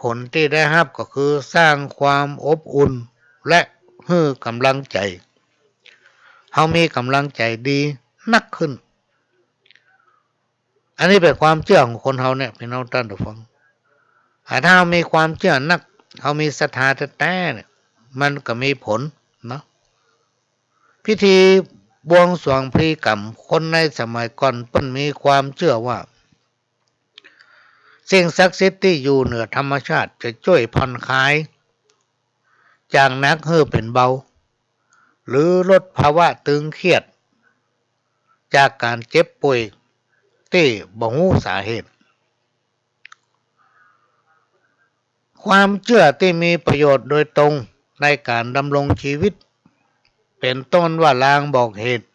ผลที่ได้รับก็คือสร้างความอบอุ่นและให้กำลังใจเฮามีกำลังใจดีนักขึ้นอันนี้เป็นความเชื่อของคนเฮาเนี่ยพี่น้องท่านผู้ฟังถ้าเฮามีความเชื่อนักเฮามีศรัทธาแท้ๆเนี่ยมันก็มีผลเนาะพิธีบวงสรวงพลีกรรมคนในสมัยก่อนเพิ่นมีความเชื่อว่าสิ่งศักดิ์สิทธิ์ที่อยู่เหนือธรรมชาติจะช่วยผ่อนคลายจากหนักให้เป็นเบาหรือลดภาวะตึงเครียดจากการเจ็บป่วยที่บ่ฮู้สาเหตุความเชื่อที่มีประโยชน์โดยตรงในการดำรงชีวิตเป็นต้นว่าลางบอกเหตุ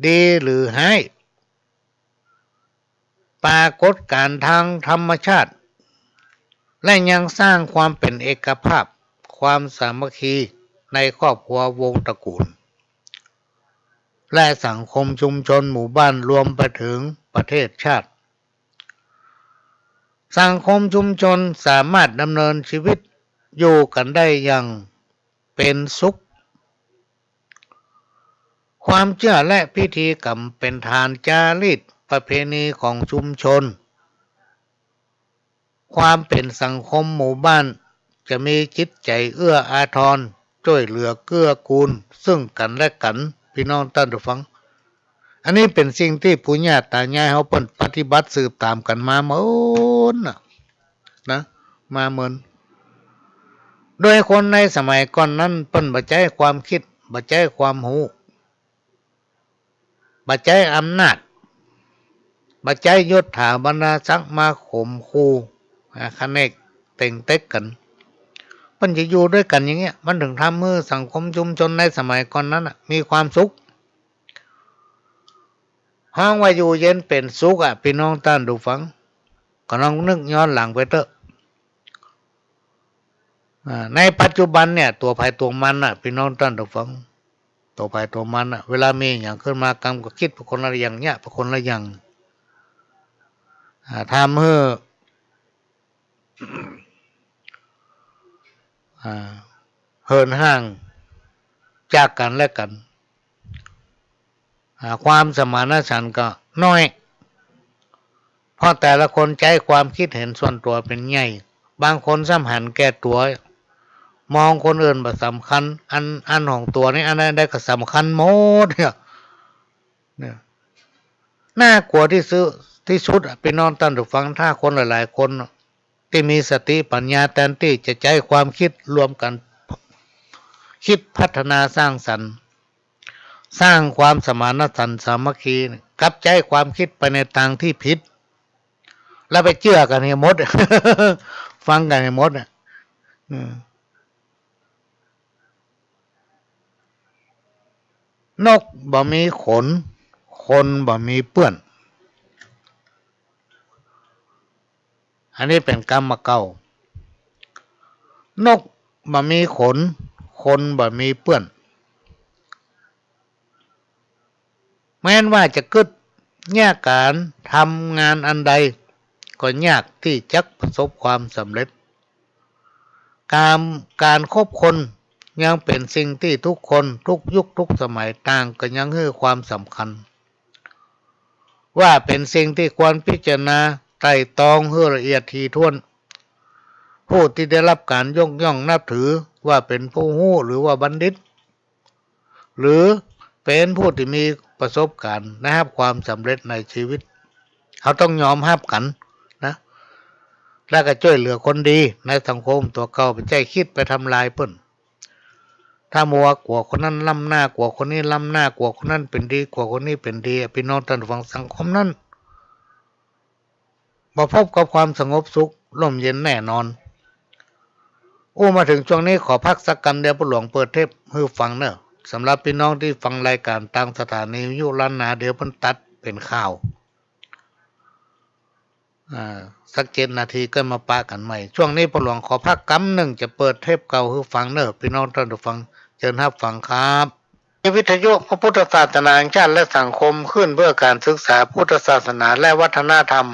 ดีหรือร้ายปรากฏการณ์ทางธรรมชาติและยังสร้างความเป็นเอกภาพความสามัคคีในครอบครัววงตระกูลและสังคมชุมชนหมู่บ้านรวมไปถึงประเทศชาติสังคมชุมชนสามารถดำเนินชีวิตอยู่กันได้อย่างเป็นสุขความเชื่อและพิธีกรรมเป็นฐานจารีตประเพณีของชุมชนความเป็นสังคมหมู่บ้านจะมีจิตใจเอื้ออาทรช่วยเหลือเกื้อกูลซึ่งกันและกันพี่น้องท่านผู้ฟังอันนี้เป็นสิ่งที่ปู่ย่าตายายเฮาเพิ่นปฏิบัติสืบตามกันมาเหมือนนะมาเหมือน โดยคนในสมัยก่อนนั้นเปิ้นบ่ใจความคิดบ่ใจความรู้บ่ใจอำนาจบ่ใจยศถาบรรดาศักดิ์มาข่มขู่คะแนนเต็งเต็กกันมันจะอยู่ด้วยกันอย่างเงี้ยมันถึงทำให้สังคมชุมชนในสมัยก่อนนั้นมีความสุขห้องว่าอยู่เย็นเป็นสุขพี่น้องท่านดูฟังก็ลองนึกย้อนหลังไปเถอะในปัจจุบันเนี่ยตัวภัยตัวมันพี่น้องท่านดูฟังตัวภัยตัวมันเวลามีอย่างขึ้นมากรรมก็คิดเป็นคนละอย่างเนี่ยเป็นคนละอย่างทำให้เหินห่างจากกันและกันความสมานฉันท์ก็น้อยเพราะแต่ละคนใจความคิดเห็นส่วนตัวเป็นใหญ่บางคนสำหันแก่ตัวมองคนอื่นแบบสำคัญอันของตัวนี่อันนั้นได้ก็สำคัญหมดเนี่ยน่ากลัวที่สุดพี่น้องท่านผู้ฟังถ้าคนหลายๆคนที่มีสติปัญญาแทนที่จะใจความคิดรวมกันคิดพัฒนาสร้างสรรค์สร้างความสมานฉันท์สามัคคีกลับใจความคิดไปในทางที่ผิดแล้วไปเชื่อกันให้หมด ฟังกันให้หมดนกบ่มีขนคนบ่มีเปื้อนอันนี้เป็นกรรมเก่านกบ่มีขนคนบ่มีเปื้อนแม้นว่าจะกึดยากการทำงานอันใดก็ยากที่จะประสบความสำเร็จการคบคนยังเป็นสิ่งที่ทุกคนทุกยุคทุกสมัยต่างก็ยังให้ความสำคัญว่าเป็นสิ่งที่ควรพิจารณาไตร่ตรองให้ละเอียดถี่ถ้วนผู้ที่ได้รับการยกย่องนับถือว่าเป็นผู้รู้หรือว่าบัณฑิตหรือเป็นผู้ที่มีประสบการณ์นะครับความสำเร็จในชีวิตเขาต้องยอมรับกันนะแล้วก็ช่วยเหลือคนดีในสังคมตัวเก่าไปใจคิดไปทำลายเพิ่นถ้ามัวกลัวคนนั้นล้ำหน้ากลัวคนนี้ล้ำหน้ากลัวคนนั้นเป็นดีกลัวคนนี้เป็นดีพี่น้องท่านฟังสังคมนั้นมาพบกับความสงบสุขร่มเย็นแน่นอนมาถึงช่วงนี้ขอพักสักกันเดียวหลวงเปิดเทปให้ฟังเนอะสำหรับพี่น้องที่ฟังรายการทางสถานีวิทยุล้านนาเดี๋ยวเพิ่นตัดเป็นข่าวสัก7 นาทีก็มาปะกันใหม่ช่วงนี้หลวงขอพักกำหนึ่งจะเปิดเทปเก่าให้ฟังเนอะพี่น้องท่านผู้ฟังเชิญรับฟังครับวิทยุพระพุทธศาสนาแห่งชาติและสังคมขึ้นเพื่อการศึกษาพุทธศาสนาและวัฒนธรรม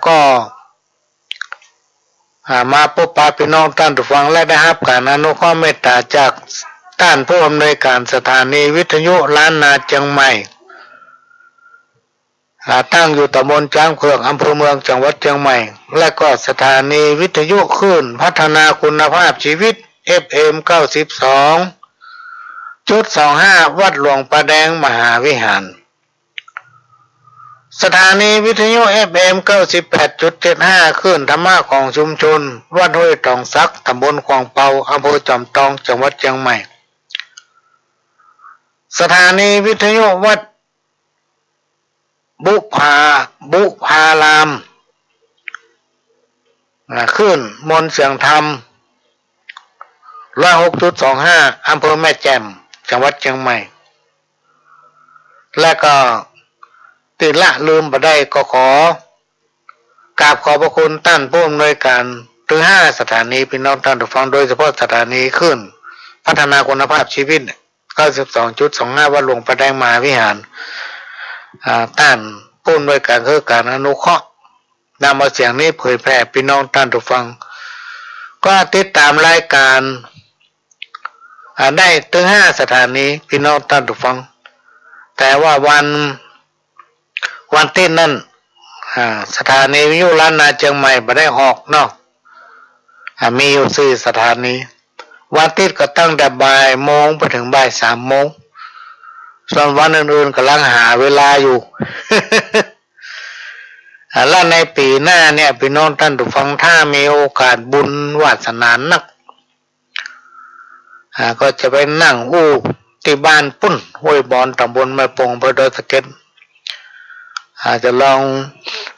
ก็มาพบปะพี่น้องท่านผู้ฟังและได้รับการอนุเคราะห์เมตตาจากท่านผู้อำนวยการสถานีวิทยุล้านนาเชียงใหม่ตั้งอยู่ตำบลช้างเผือกอำเภอเมืองจังหวัดเชียงใหม่และก็สถานีวิทยุคลื่นพัฒนาคุณภาพชีวิต FM 92.25 วัดหลวงประแดงมหาวิหารสถานีวิทยุ FM 98.75 คลื่นธรรมะของชุมชนวัดห้วยตองซักตำบลขวางเปาอำเภอจอมทองจังหวัดเชียงใหม่สถานีวิทยุวัดบุพารามคลื่นมนต์เสียงธรรม 106.25 อำเภอแม่แจ่มจังหวัดเชียงใหม่และก็ติดละลืมบ่ได้ก็ขอกราบขอบพระคุณท่านผู้อำนวยการถึง5สถานีพี่น้องท่านผู้ฟังโดยเฉพาะสถานีคลื่นพัฒนาคุณภาพชีวิต 92.25 วัดหลวงประแดงมหาวิหารท่านผู้อำนวยการคือการอนุเคราะห์นำเอาเสียงนี้เผยแพร่พี่น้องท่านผู้ฟังก็ติดตามรายการได้ถึง5สถานีพี่น้องท่านผู้ฟังแต่ว่าวันที่นั่นสถานีวิทยุล้านนาเชียงใหม่ไม่ได้ออกเนาะมีอยู่4สถานีวันที่ก็ตั้งแต่บ่ายโมงไปถึงบ่าย3 โมงส่วนวันอื่นๆกำลังหาเวลาอยู่ แล้วในปีหน้าเนี่ยพี่น้องท่านผู้ฟังถ้ามีโอกาสบุญวาสนานักก็จะไปนั่งอู้ที่บ้านปุ้นห้วยบอนตำบลแม่ปงอำเภอดอยสะเก็ดอาจจะลอง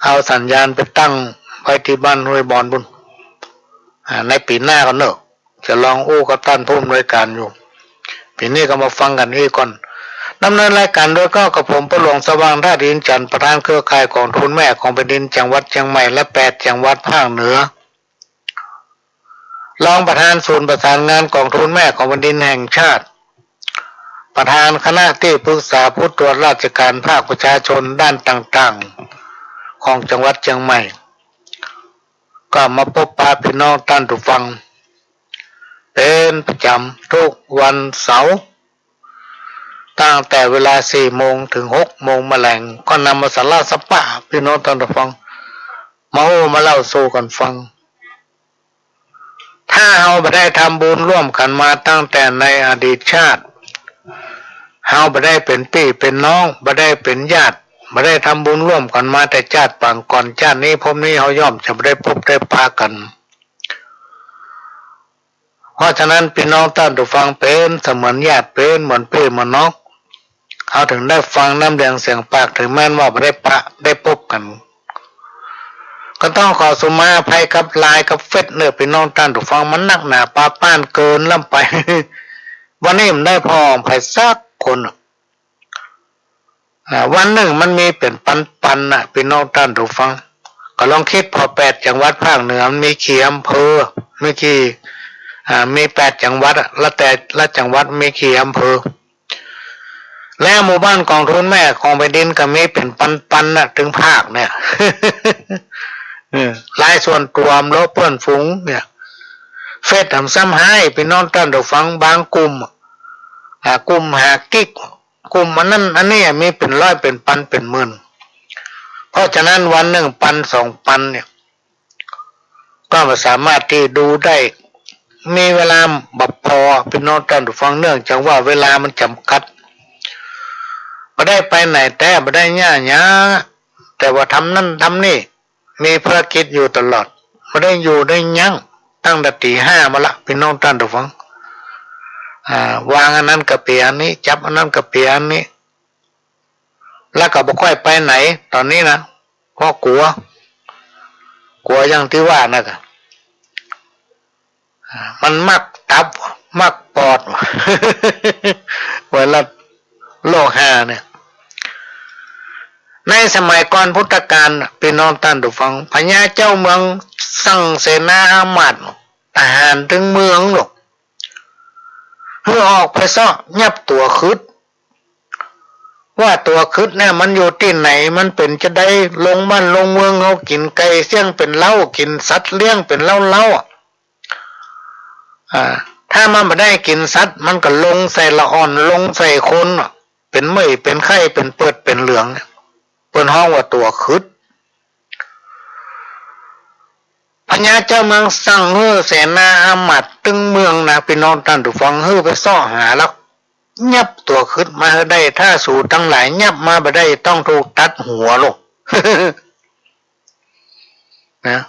เอาสัญญาณไปตั้งไว้ที่บ้านห้วยบอนปุ้นในปีหน้าก็เนอะจะลองอู้กับท่านผู้อำนวยการอยู่ปีนี้ก็มาฟังกันอีกก่อนดำเนินรายการโดยก็กับผมประหลวงสว่างท่าดินจันทร์ประธานเครือข่ายกองทุนแม่ของแผ่นดินจังหวัดเชียงใหม่และ8จังหวัดภาคเหนือรองประธานศูนย์ประสานงานกองทุนแม่ของแผ่นดินแห่งชาติประธานคณะที่ปรึกษาผู้ตรวจราชการภาคประชาชนด้านต่างๆของจังหวัดเชียงใหม่ก็มาพบปะพี่น้องท่านผู้ฟังเป็นประจำทุกวันเสาร์ตั้งแต่เวลา4 โมงถึง6 โมงแมลงก็นำมาสาระสัปปะพี่น้องท่านผู้ฟังมาโอ้มาเล่าสู่กันฟังถ้าเราไม่ได้ทำบุญร่วมกันมาตั้งแต่ในอดีตชาติเราไม่ได้เป็นพี่เป็นน้องไม่ได้เป็นญาติไม่ได้ทำบุญร่วมกันมาแต่ชาติปางก่อนชาตินี้พบนี้เราย่อมจะไม่ได้พบได้ปะกันเพราะฉะนั้นพี่น้องท่านผู้ฟังเป็นเสมือนญาติเป็นเหมือนพี่เหมือนน้องเขาถึงได้ฟังน้ำเสียงเสียงปากถึงแม้ว่าไม่ได้ปะได้พบกันก็ต้องขอสุมาภัยกับลายกับเฟซเนื้อพี่น้องท่านผู้ฟังมันนักหนาปาป้านเกินล่ำไป วันนี้มันได้พอไปสักคนวันหนึ่งมันมีเป็นปันน่ะพี่น้องท่านผู้ฟังก็ลองคิดพอ8จังหวัดภาคเหนือมีกี่อำเภอไม่กี่มี8จังหวัดละแต่ละจังหวัดมีกี่อำเภอและหมู่บ้านกองทุนแม่ของแผ่นดินก็มีเป็นปันน่ะถึงภาคเนี่ย รายส่วนตัวมลบเพื่อนฝูงเนี่ยเฟซทำซ้ำให้พี่น้องท่านผู้ฟังบางกลุ่มกลุ่มหากิ๊กกลุ่มอันนั้นอันนี้มีเป็นร้อยเป็นพันเป็นหมื่นเพราะฉะนั้นวันหนึ่ง1,000-2,000เนี่ยก็สามารถที่ดูได้มีเวลาบับพอพี่น้องท่านผู้ฟังเนื่องจากว่าเวลามันจำกัดไม่ได้ไปไหนแต่ไม่ได้ย่าแต่ว่าทำนั่นทำนี่มีภารกิจอยู่ตลอดไม่ได้อยู่ได้ยั้งตั้งแต่ตี 5มาละพี่น้องท่านผู้ฟังวางอันนั้นกับเปียนนี้จับอันนั้นกับเปียนนี้แล้วก็บ่ค่อยไปไหนตอนนี้นะเพราะกลัวอย่างที่ว่านะก็มันมักตับมักปอด เวลาโลก5เนี่ยในสมัยก่อนพุทธกาลพี่น้องท่านผู้ฟังพญาเจ้าเมืองสั่งเสนาอามาตย์ทหารถึงเมืองหรอกเพื่อออกไปซ่อยับตัวคืดว่าตัวคืดเนี่ยมันอยู่ที่ไหนมันเป็นจะได้ลงบ้านลงเมืองเขากินไก่เสี่ยงเป็นเหล้ากินสัตว์เลี้ยงเป็นเหล้าถ้ามันไม่ได้กินสัตว์มันก็ลงใส่ละอ่อนลงใส่คนเป็นเมื่อยเป็นไข้เป็นเปิดเป็นเหลืองเปิ้นห้องว่าตัวคืดพญาเจ้าเมืองสั่งเฮือเสนาอามาตย์ตึงเมืองนะพี่น้องท่านผู้ฟังเฮือไปซ่อหาแล้วยับตัวคืดมาได้ถ้าสู่ทั้งหลายยับมาบ่ได้ต้องถูกตัดหัวลง นะ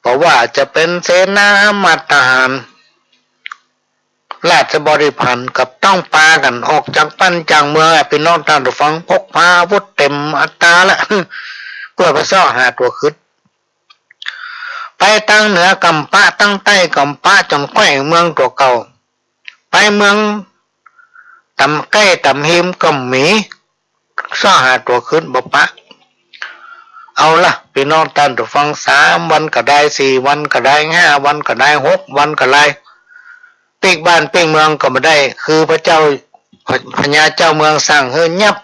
เพราะว่าจะเป็นเสนาอามาตย์ทหารราชบริพันธ์กับต้องปากันออกจากปั้นจากเมืองพี่น้องท่านผู้ฟังพกพาอาวุธเต็มอัตราละ เพื่อไปซ่อหาตัวคืดไปตั้งเหนือกำปะตั้งใต้กำปะจนแขวงเมืองตัวเก่าไปเมืองตำใกล้ตำหิมกำหมีซ่อหาตัวคืดบ่ปะเอาล่ะพี่น้องท่านผู้ฟัง3 วันก็ได้4 วันก็ได้5 วันก็ได้6 วันก็ได้ปีกบ้านปีกเมืองก็ไม่ได้คือพระเจ้าพญาเจ้าเมืองสั่งให้ยับ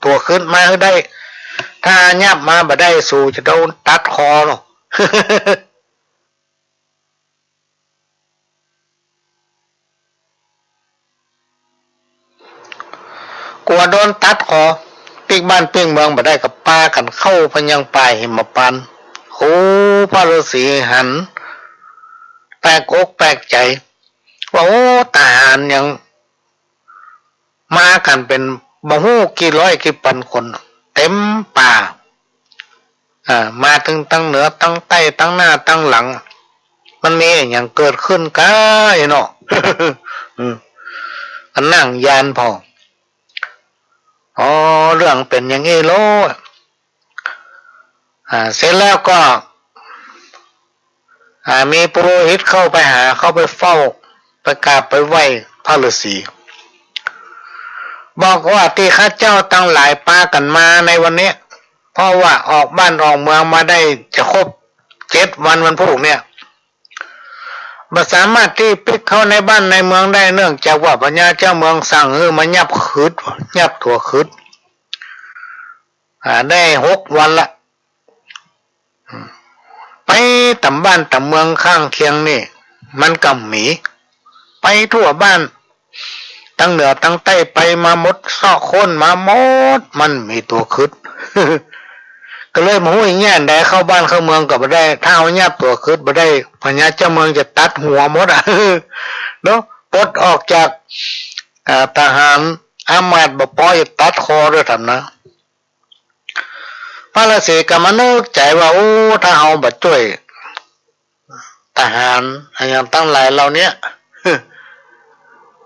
ตัวคืดมาให้ได้ถ้ายับมาบ่ได้สู่จะโดนตัดคอเนาะ กลัวโดนตัดคอปีกบ้านปีกเมืองบ่ได้กับปากันเข้าพยังป่าหิมพานต์โอ้พระฤาษีหันแปลกอกแปลกใจว่าโอ้ทหารยังมากันเป็นบ่ฮู้กี่ร้อยกี่พันคนเต็ ต็มป่ามาถึงตั้งเหนือตั้งใต้ตั้งหน้าตั้งหลังมันมีอย่างเกิดขึ้นก้าเนาะ อันนั่งยานพอเรื่องเป็นอย่างนี้โลเสร็จแล้วก็มีปุโรหิตเข้าไปหาเข้าไปเฝ้าไปกราบไปไหว้พระฤาษีบอกว่าที่ข้าเจ้าตั้งหลายปากันมาในวันนี้เพราะว่าออกบ้านออกเมืองมาได้จะครบ7 วันวันพุธเนี่ยบ่สามารถที่ปิดเข้าในบ้านในเมืองได้เนื่องจากว่าพญาเจ้าเมืองสั่งมายับขืดยับตัวขืดได้6 วันละไปตำบ้านตำเมืองข้างเคียงนี่มันกำหมีไปทั่วบ้านตั้งเหนือตั้งใต้ไปมาหมดซอกโค่นมาหมดมันมีตัวคืด ก็เลยมาหูอย่างเงี้ยได้เข้าบ้านเข้าเมืองก็บ่ได้ถ้าเอายับตัวคืดบ่ได้พญาเจ้าเมืองจะตัดหัวหมดเนาะปลดออกจากทหารอามาตย์บ่พอจะตัดคอด้วยทำนะพระฤาษีก็มานึกใจว่าโอ้ถ้าเฮาบ่ช่วยทหารอย่างตั้งหลายเหล่านี้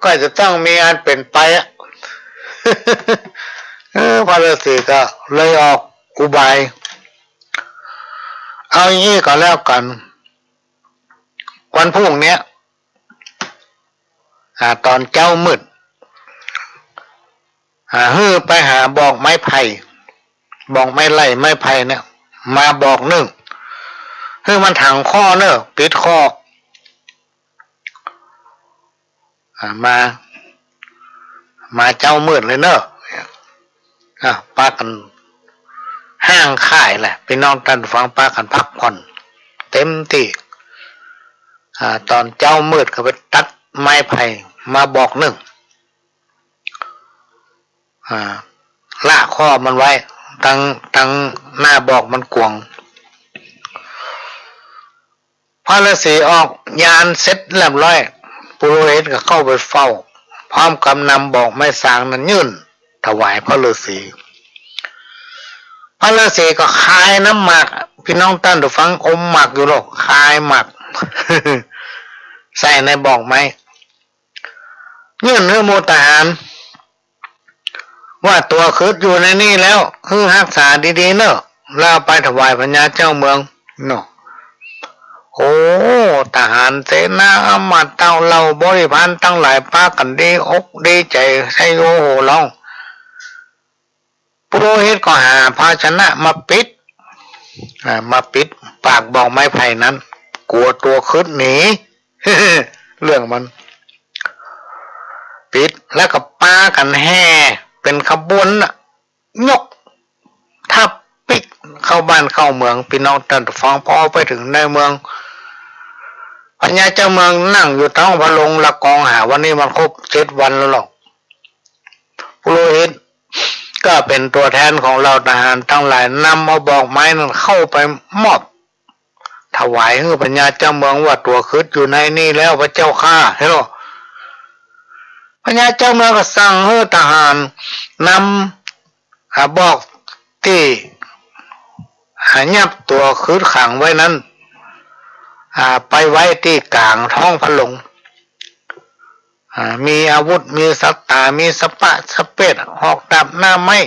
ก็จะต้องมีอันเป็นไปพระฤาษีก็เลยออกอุบายเอาอย่างนี้ก็แล้วกันวันพรุ่งนี้ตอนเจ้ามืดไปหาบอกไม้ไผ่บอกไม้ไล่ไม้ไผ่เนี่ยมาบอกหนึ่งมันถังข้อเนอะปิดข้อมาเจ้ามืดเลยเนอะปากันห้างค่ายแหละพี่น้องท่านฟังปากันพักผ่อนเต็มที่ตอนเจ้ามืดก็ไปตัดไม้ไผ่มาบอกหนึ่งละข้อมันไว้ตั้งหน้าบอกมันกวงพระฤาษีออกยานเสร็จเรียบร้อยปุโรหิตก็เข้าไปเฝ้าพร้อมกับนำบอกไม้สางนั้นยื่นถวายพระฤาษีพระฤาษีก็คายน้ำหมักพี่น้องท่านดูฟังอมหมักอยู่หรอกคายหมัก ใส่ในบอกไม้ยื่นเนื้อโมทหารว่าตัวคืดอยู่ในนี่แล้วรักษาดีๆเนอะแล้วไปถวายพญาเจ้าเมืองเนอะโอ้ทหารเสนาอมาตย์เต้าเหล่าบริพารตั้งหลายปากันดีอกดีใจใส่โอโหร้องปุโรหิตก็หาภาชนะมาปิดปากบอกไม้ไผ่นั้นกลัวตัวคืดหนี เรื่องมันปิดแล้วก็ปากันแห่เป็นขบวนยกทับปิกเข้าบ้านเข้าเมืองพี่น้องท่านฟังพอไปถึงในเมืองพญาเจ้าเมืองนั่งอยู่ท้องพระลงละกองหาวันนี้มันครบ7 วันแล้วหรอกปุโรหิตก็เป็นตัวแทนของเราทหารทั้งหลายนำเอาบอกไม้นั้นเข้าไปมอบถวายให้พญาเจ้าเมืองว่าตัวคืดอยู่ในนี่แล้วพระเจ้าข้าเห็นหรอพญาเจ้าเมืองก็สั่งให้ทหารนำบอกที่ยับตัวคืดขังไว้นั้นไปไว้ที่กลางท้องพระลงมีอาวุธมีสัตตามีสปะสเปดหอกดาบหน้าไม้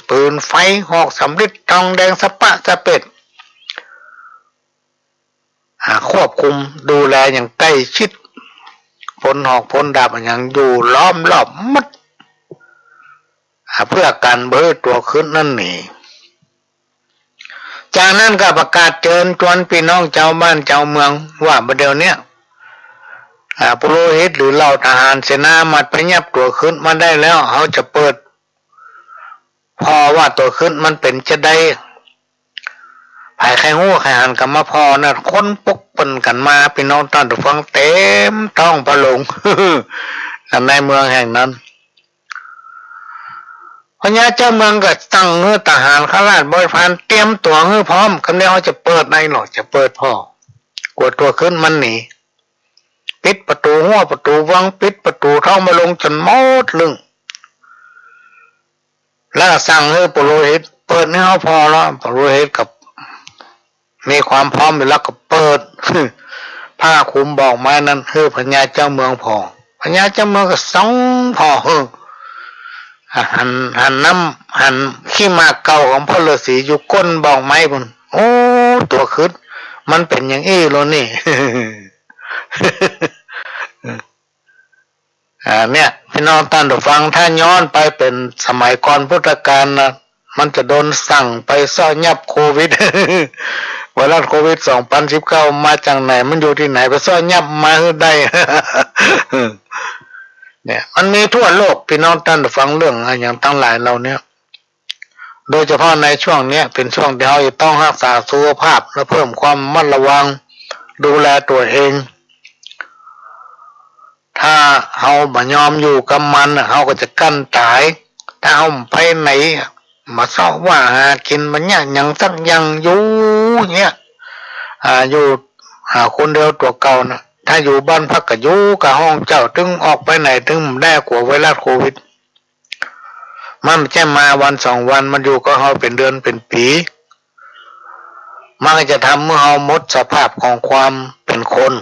ปืนไฟหอกสำริดทองแดงสปะสเปดควบคุมดูแลอย่างใกล้ชิดพลหอกพลดาบอย่างอยู่ล้อมรอบมัดเพื่อการเบอตัวขึ้นนั่นนี่จากนั้นก็ประกาศเชิญชวนพี่น้องเจ้าบ้านเจ้าเมืองว่าประเดี๋ยวนี้ปุโรหิตหรือเหล่าทหารเสนามัดไปยับตัวขึ้นมาได้แล้วเขาจะเปิดพอว่าตัวขึ้นมันเป็นจะได้ภายใครหู้ใครหันกันมาพอนะค้นปกปนกันมาพี่น้องท่านทุกฟังเต็มท้องพระลง ในเมืองแห่งนั้นพญาเจ้าเมืองก็ตั้งทหารข้าราชบริพารเตรียมตัวให้พร้อมคำเดียวเขาจะเปิดในหรอกจะเปิดพ่อกวดตัวขึ้นมันหนีปิดประตูหัวประตูวังปิดประตูท้องมาลงจนหมดลึงแล้วสั่งให้ปุโรหิต เปิดให้เขาพอแล้วพระรู้เหตุกับมีความพร้อมอยู่แล้วก็เปิด ผ้าคลุมบอกไม้นั้นคือพญาเจ้าเมืองพอพญาเจ้าเมืองก็สองพอหันน้ำหันขี้มากเก่าของพ่อฤาษีอยู่ก้นบอกไม้บนโอ้ตัวขึ้นมันเป็นอย่างอี้โลนี่ เนี่ยพี่น้องท่านผู้ฟังถ้าย้อนไปเป็นสมัยก่อนพุทธกาลนะมันจะโดนสั่งไปซ่อนยับโควิด ไวรัสโควิด2019มาจากไหนมันอยู่ที่ไหนไปซ่อนยับมาได้ เนี่ยมันมีทั่วโลกพี่น้องท่านผู้ฟังเรื่องอย่างทั้งหลายเราเนี่ยโดยเฉพาะในช่วงนี้เป็นช่วงที่เราจะต้องรักษาสุขภาพและเพิ่มความระมัดระวังดูแลตัวเองถ้าเราบ่ยอมอยู่กับมันเราก็จะกั้นตายถ้าเราไปไหนมาเศร้าว่าหากินมันเนี่ยยังสักยังอยู่เนี่ยอยู่คนเดียวตัวเก่านะถ้าอยู่บ้านพักก็อยู่กับห้องเจ้าถึงออกไปไหนถึงได้กว่าไวรัสโควิดมันไม่ใช่มาวัน2 วันมันอยู่กับเราเป็นเดือนเป็นปีมันจะทำเมื่อเราหมดสภาพของความเป็นคน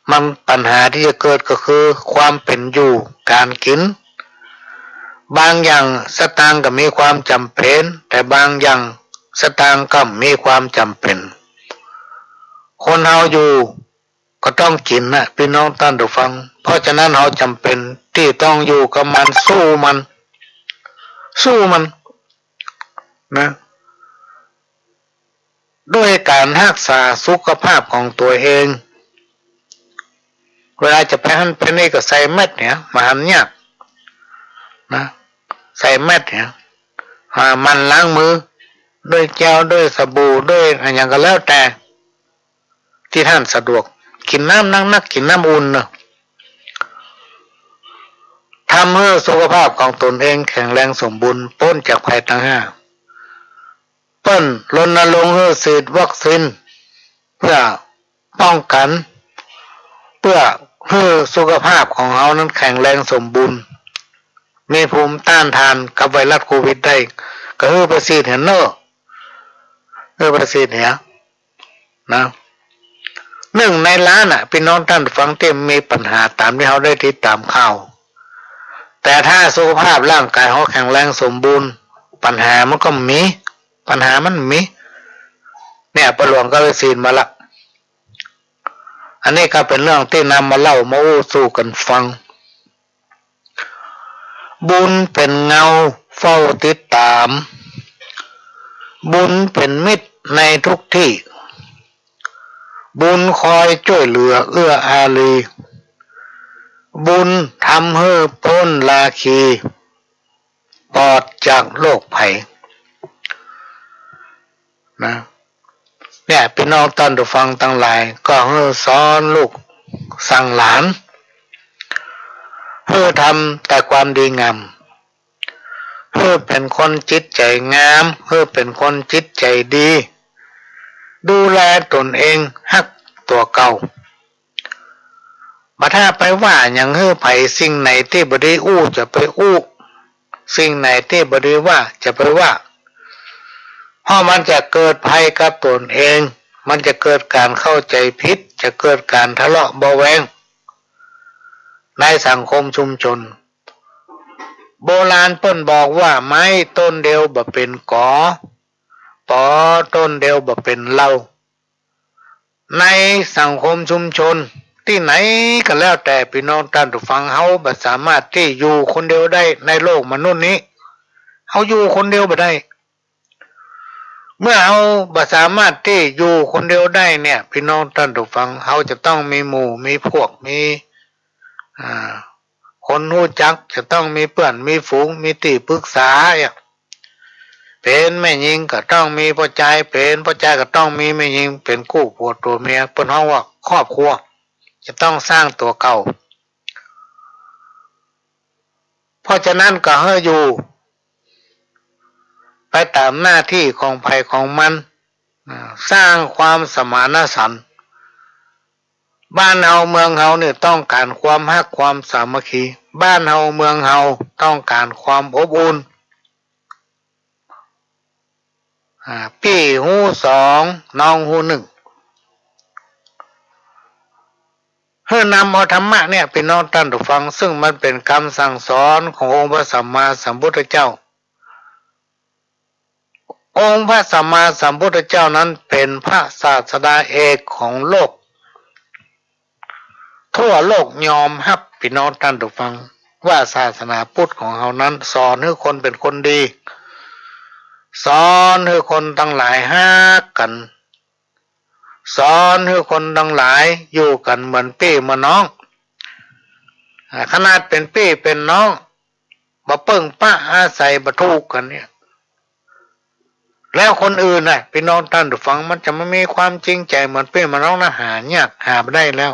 มันปัญหาที่จะเกิดก็คือความเป็นอยู่การกินบางอย่างสตางค์ก็มีความจำเป็นแต่บางอย่างสตางค์ก็มีความจำเป็นคนเราอยู่ก็ต้องกินนะพี่น้องท่านผู้ฟังเพราะฉะนั้นเราจำเป็นที่ต้องอยู่กับมันสู้มันนะด้วยการรักษาสุขภาพของตัวเองเวลาจะไปหันไปนี่ก็ใส่แมสเนี่ยมาหันเนี่ยนะใส่แมสเนี่ยมันล้างมือด้วยแก้วด้วยสบู่ด้วยอะไรอย่างก็แล้วแต่ที่ท่านสะดวกกินน้ำนักกินน้ำอุ่นนะทำให้สุขภาพของตนเองแข็งแรงสมบูรณ์พ้นจากภัยทั้ง5เปิ้นรณรงค์ให้ฉีดวัคซีนเพื่อป้องกันเพื่อให้สุขภาพของเรานั้นแข็งแรงสมบูรณ์มีภูมิต้านทานกับไวรัสโควิดได้ก็คือประสิทธิ์เห็นเนอะประสิทธิ์เนี่ยนะ1 ในล้านพี่น้องท่านฟังเต็มมีปัญหาตามที่เขาได้ติดตามข่าวแต่ถ้าสุขภาพร่างกายเขาแข็งแรงสมบูรณ์ปัญหามันก็มีเนี่ยประหลวงก็เลยซีนมาละอันนี้ก็เป็นเรื่องที่นำมาเล่ามาสู่กันฟังบุญเป็นเงาเฝ้าติดตามบุญเป็นมิตรในทุกที่บุญคอยช่วยเหลือเอื้ออารีบุญทำให้พ้นราคีปลอดจากโรคภัยนะเนี่ยพี่น้องท่านผู้ฟังทั้งหลายก็ให้สอนลูกสั่งหลานให้ทำแต่ความดีงามให้เป็นคนจิตใจงามให้เป็นคนจิตใจดีดูแลตนเองฮักตัวเก่ามาถ้าไปว่าอย่างให้ไผสิ่งไหนที่บ่ดีจะไปสิ่งไหนที่บ่ดีว่าจะไปว่าเพราะมันจะเกิดภัยกับตนเองมันจะเกิดการเข้าใจผิดจะเกิดการทะเลาะเบาแวงในสังคมชุมชนโบราณเปิ้นบอกว่าไม้ต้นเดียวบ่เป็นกอตอต้นเดียวบ่เป็นเหล้าในสังคมชุมชนที่ไหนก็แล้วแต่พี่น้องท่านผู้ฟังเฮาบ่สามารถที่อยู่คนเดียวได้ในโลกมนุษย์นี้เฮาอยู่คนเดียวบ่ได้เมื่อเฮาบ่สามารถที่อยู่คนเดียวได้เนี่ยพี่น้องท่านผู้ฟังเฮาจะต้องมีหมู่มีพวกมีคนรู้จักจะต้องมีเพื่อนมีฝูงมีที่ปรึกษาเป็นแม่หญิงก็ต้องมีพ่อใจเป็นพ่อใจก็ต้องมีแม่หญิงเป็นคู่ผัวตัวเมียเปิ้นเฮาว่าครอบครัวจะต้องสร้างตัวเก่าเพราะฉะนั้นก็ให้อยู่ไปตามหน้าที่ของภัยของมันสร้างความสมานฉันท์บ้านเฮาเมืองเฮาเนี่ยต้องการความรักความสามัคคีบ้านเฮาเมืองเฮาต้องการความอบอุ่น พี่หูสองน้องหูหนึ่งเพื่อนำเอาธรรมะเนี่ยพี่น้องท่านผู้ฟังซึ่งมันเป็นคำสั่งสอนขององค์พระสัมมาสัมพุทธเจ้าองค์พระสัมมาสัมพุทธเจ้านั้นเป็นพระศาสดาเอกของโลกทั่วโลกยอมรับพี่น้องท่านผู้ฟังว่าศาสนาพุทธของเรานั้นสอนให้คนเป็นคนดีสอนให้คนทั้งหลายฮักกันสอนให้คนทั้งหลายอยู่กันเหมือนพี่เหมือนน้องขนาดเป็นพี่เป็นน้องบ่เปิ้งป้าอาศัยบ่ถูกกันเนี่ยแล้วคนอื่นน่ะพี่น้องท่านผู้ฟังมันจะไม่มีความจริงใจเหมือนพี่เหมือนน้องนะหายากหาไม่ได้แล้ว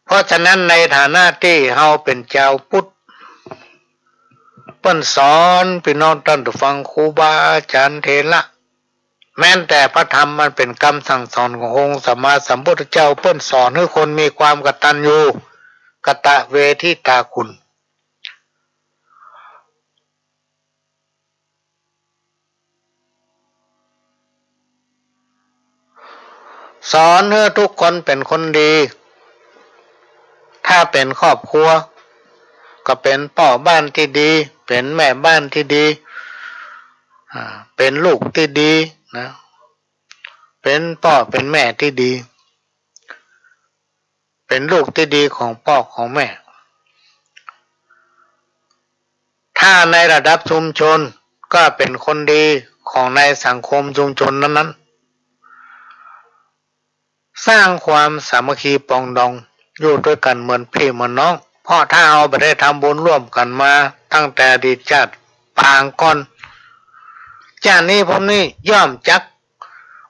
เพราะฉะนั้นในฐานะที่เฮาเป็นเจ้าพุทธเปิ้นสอนพี่น้องท่านผู้ฟังครูบาอาจารย์เถระแม้แต่พระธรรมมันเป็นคำสั่งสอนขององค์สัมมาสัมพุทธเจ้าเปิ้นสอนให้คนมีความกตัญญูกตเวทิตาคุณสอนให้ทุกคนเป็นคนดีถ้าเป็นครอบครัวก็เป็นพ่อบ้านที่ดีเป็นแม่บ้านที่ดีเป็นลูกที่ดีนะเป็นพ่อเป็นแม่ที่ดีเป็นลูกที่ดีของพ่อของแม่ถ้าในระดับชุมชนก็เป็นคนดีของในสังคมชุมชนนั้นๆสร้างความสามัคคีปรองดองอยู่ด้วยกันเหมือนพี่เหมือนน้องเพราะถ้าเราไม่ได้ทำบุญร่วมกันมาตั้งแต่อดีตชาติปางก่อนชาตินี้ผมนี่ย่อมจัก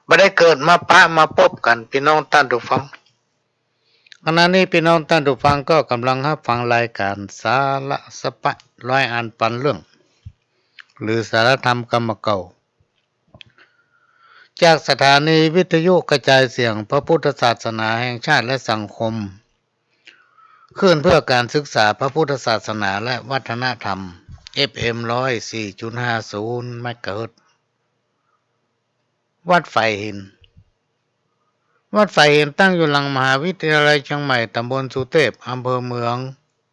ไม่ได้เกิดมาปะมาพบกันพี่น้องท่านผู้ฟังขณะนี้พี่น้องท่านผู้ฟังก็กำลังรับฟังรายการสาระสปะร้อยอันปันเรื่องหรือสารธรรมกรรมเก่าจากสถานีวิทยุกระจายเสียงพระพุทธศาสนาแห่งชาติและสังคมขึ้นเพื่อการศึกษาพระพุทธศาสนาและวัฒนธรรม FM 104.50 เมกะเฮิรตซ์วัดไฟหินวัดไฟหินตั้งอยู่หลังมหาวิทยาลัยเชียงใหม่ตำบลสุเทพอำเภอเมือง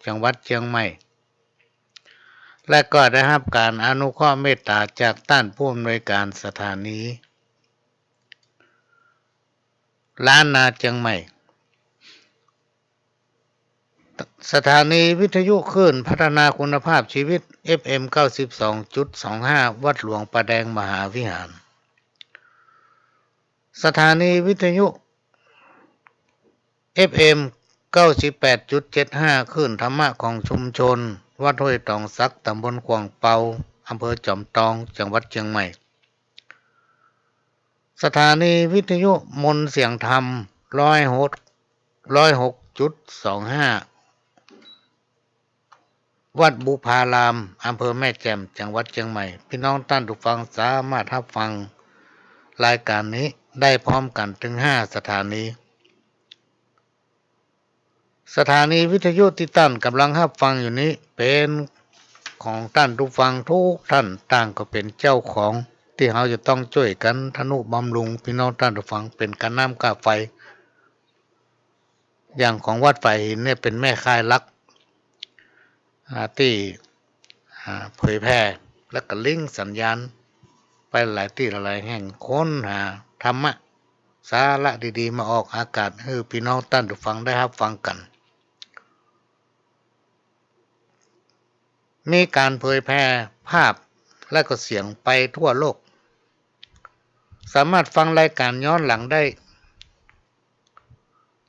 จังหวัดเชียงใหม่และก็ได้รับการอนุเคราะห์เมตตาจากท่านผู้อำนวยการสถานีล้านนาเชียงใหม่สถานีวิทยุคลื่นพัฒนาคุณภาพชีวิต FM 92.25 วัดหลวงประแดงมหาวิหารสถานีวิทยุ FM 98.75 คลื่นธรรมะของชุมชนวัดห้วยตองสักตำบลกวางเปาอำเภอจอมทองจังหวัดเชียงใหม่สถานีวิทยุมนต์เสียงธรรม106.25 วัดบุพารามอำเภอแม่แจ่มจังหวัดเชียงใหม่พี่น้องท่านผู้ฟังสามารถรับฟังรายการนี้ได้พร้อมกันถึง5สถานีสถานีวิทยุที่ท่านกำลังรับฟังอยู่นี้เป็นของท่านผู้ฟังทุกท่านต่างก็เป็นเจ้าของที่เราจะต้องช่วยกันทนุบำรุงพี่น้องท่านผู้ฟังเป็นการน้ำกาไฟอย่างของวัดไฟหินเนี่ยเป็นแม่ค่ายลักที่เผยแพร่และก็ลิงก์สัญญาณไปหลายที่หลายแห่งค้นหาธรรมะสาระดีๆมาออกอากาศให้พี่น้องท่านผู้ฟังได้รับฟังกันมีการเผยแพร่ภาพและก็เสียงไปทั่วโลกสามารถฟังรายการย้อนหลังได้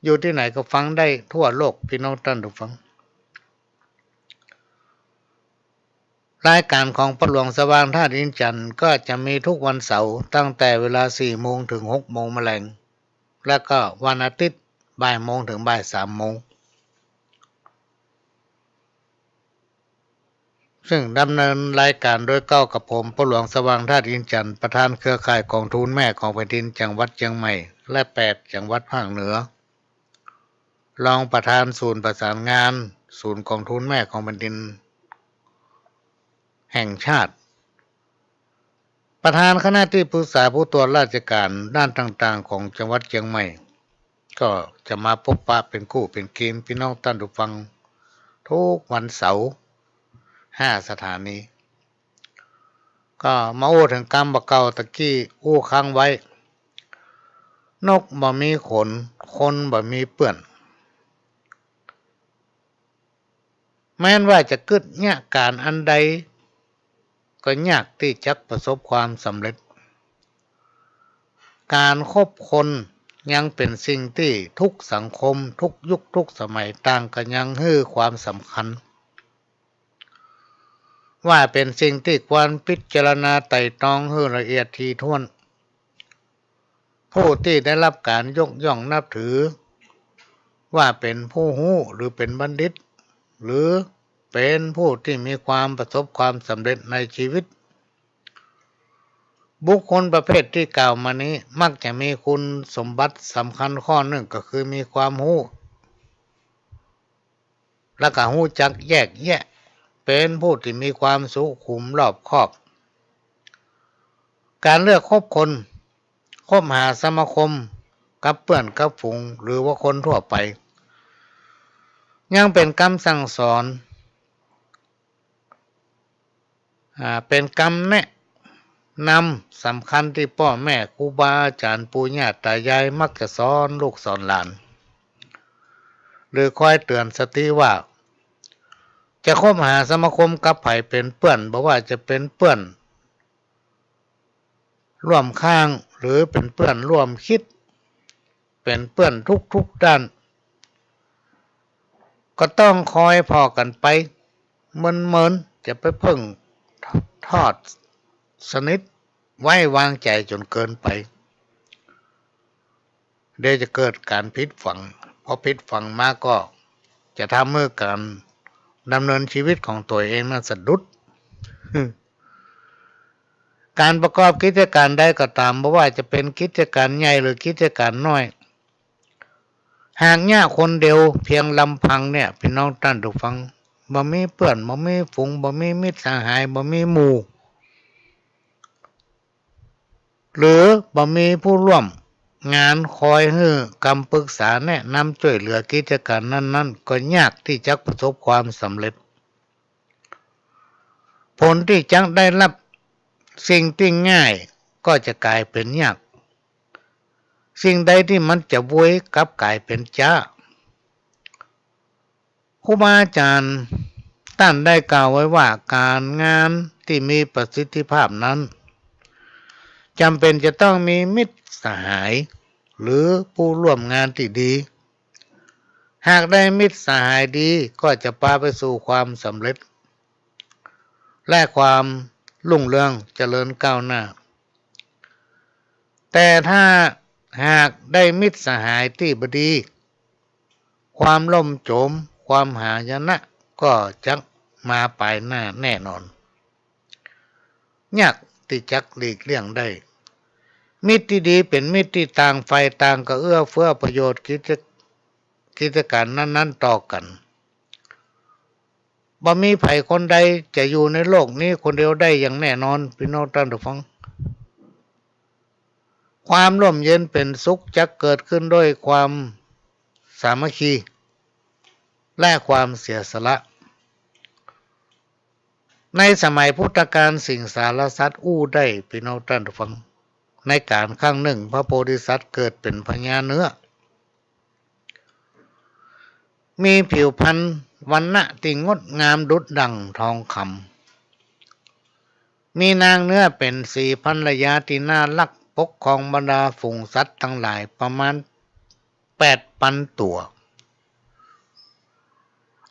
อยู่ที่ไหนก็ฟังได้ทั่วโลกพี่น้องท่านผู้ฟังรายการของพระหลวงสว่างธาตุอินทร์จันทร์ก็จะมีทุกวันเสาร์ตั้งแต่เวลา 4 โมงถึง 6 โมงแมลงและก็วันอาทิตย์บ่ายโมงถึงบ่าย 3 โมงซึ่งดำเนินรายการโดยเก้ากับผมพระหลวงสว่างธาตุอินทร์จันทร์ประธานเครือข่ายกองทุนแม่ของแผ่นดินจังหวัดเชียงใหม่และ8จังหวัดภาคเหนือรองประธานศูนย์ประสานงานศูนย์กองทุนแม่ของแผ่นดินแห่งชาติ ประธานคณะที่ปรึกษาผู้ตรวจราชการด้านต่างๆของจังหวัดเชียงใหม่ก็จะมาพบปะเป็นคู่เป็นเกมพี่น้องท่านผู้ฟังทุกวันเสาร์5 สถานีก็มาโอ้ถึงกรรมบะเก่าตะกี้อู้ค้างไว้นกบ่มีขนคนบ่มีเปื้อนแม้นว่าจะกึดเนี่ยการอันใดก็ยากที่จะประสบความสำเร็จการคบคนยังเป็นสิ่งที่ทุกสังคมทุกยุคทุกสมัยต่างกันยังให้ความสำคัญว่าเป็นสิ่งที่ควรพิจารณาไต่ตรองให้ละเอียดถี่ถ้วนผู้ที่ได้รับการยกย่องนับถือว่าเป็นผู้รู้หรือเป็นบัณฑิตหรือเป็นผู้ที่มีความประสบความสำเร็จในชีวิตบุคคลประเภทที่กล่าวมานี้มักจะมีคุณสมบัติสำคัญข้อหนึ่งก็คือมีความรู้และก็รู้จักแยกแยะเป็นผู้ที่มีความสุขุมรอบคอบการเลือกคบคนคบหาสมาคมกับเพื่อนกับฝูงหรือว่าคนทั่วไปยังเป็นคำสั่งสอนเป็นคำแนะนำสำคัญที่พ่อแม่ครูบาอาจารย์ปู่ย่าตายายมักจะสอนลูกสอนหลานหรือคอยเตือนสติว่าจะคบหาสมาคมกับไผเป็นเพื่อนบอกว่าจะเป็นเพื่อนร่วมข้างหรือเป็นเพื่อนร่วมคิดเป็นเพื่อนทุกด้านก็ต้องคอยพอกันไปเหมือนจะไปพึ่งทอดสนิทไว้วางใจจนเกินไปเดี๋ยวจะเกิดการผิดฝังพอผิดฝังมาก็จะทำให้การดำเนินชีวิตของตัวเองนั้นสะดุดการประกอบกิจการใดก็ตามไม่ว่าจะเป็นกิจการใหญ่หรือกิจการน้อยหากเนี่ยคนเดียวเพียงลำพังเนี่ยพี่น้องท่านผู้ฟังบ่มีเพื่อนบ่มีฝูงบ่มีมิตรสหายบ่มีหมู่หรือบ่มีผู้ร่วมงานคอยให้คำปรึกษาแนะนำช่วยเหลือกิจการนั้นๆก็ยากที่จะประสบความสำเร็จผลที่จะได้รับสิ่งที่ง่ายก็จะกลายเป็นยากสิ่งใดที่มันจะบวยกลับกลายเป็นจ้าครูบาอาจารย์ท่านได้กล่าวไว้ว่าการงานที่มีประสิทธิภาพนั้นจำเป็นจะต้องมีมิตรสหายหรือผู้ร่วมงานที่ดีหากได้มิตรสหายดีก็จะพาไปสู่ความสำเร็จและความรุ่งเรืองเจริญก้าวหน้าแต่ถ้าหากได้มิตรสหายที่บดีความล่มโจมความหายนะก็จะมาปลายหน้าแน่นอนยากที่จะหลีกเลี่ยงได้มิตรที่ดีเป็นมิตรที่ต่างฝ่ายต่างก็เอื้อเฟื้อประโยชน์กิจการนั้นๆต่อกันบ่มีไผคนใดจะอยู่ในโลกนี้คนเดียวได้อย่างแน่นอนพี่น้องท่านผู้ฟังความร่มเย็นเป็นสุขจะเกิดขึ้นด้วยความสามัคคีและความเสียสละในสมัยพุทธกาลสิงสารสัตว์อู้ได้พี่น้องท่านผู้ฟังในการครั้งหนึ่งพระโพธิสัตว์เกิดเป็นพญาเนื้อมีผิวพรรณวรรณะที่งดงามดุจดั่งทองคำมีนางเนื้อเป็นสีภรรยาที่น่ารักปกครองบรรดาฝูงสัตว์ทั้งหลายประมาณ8,000 ตัว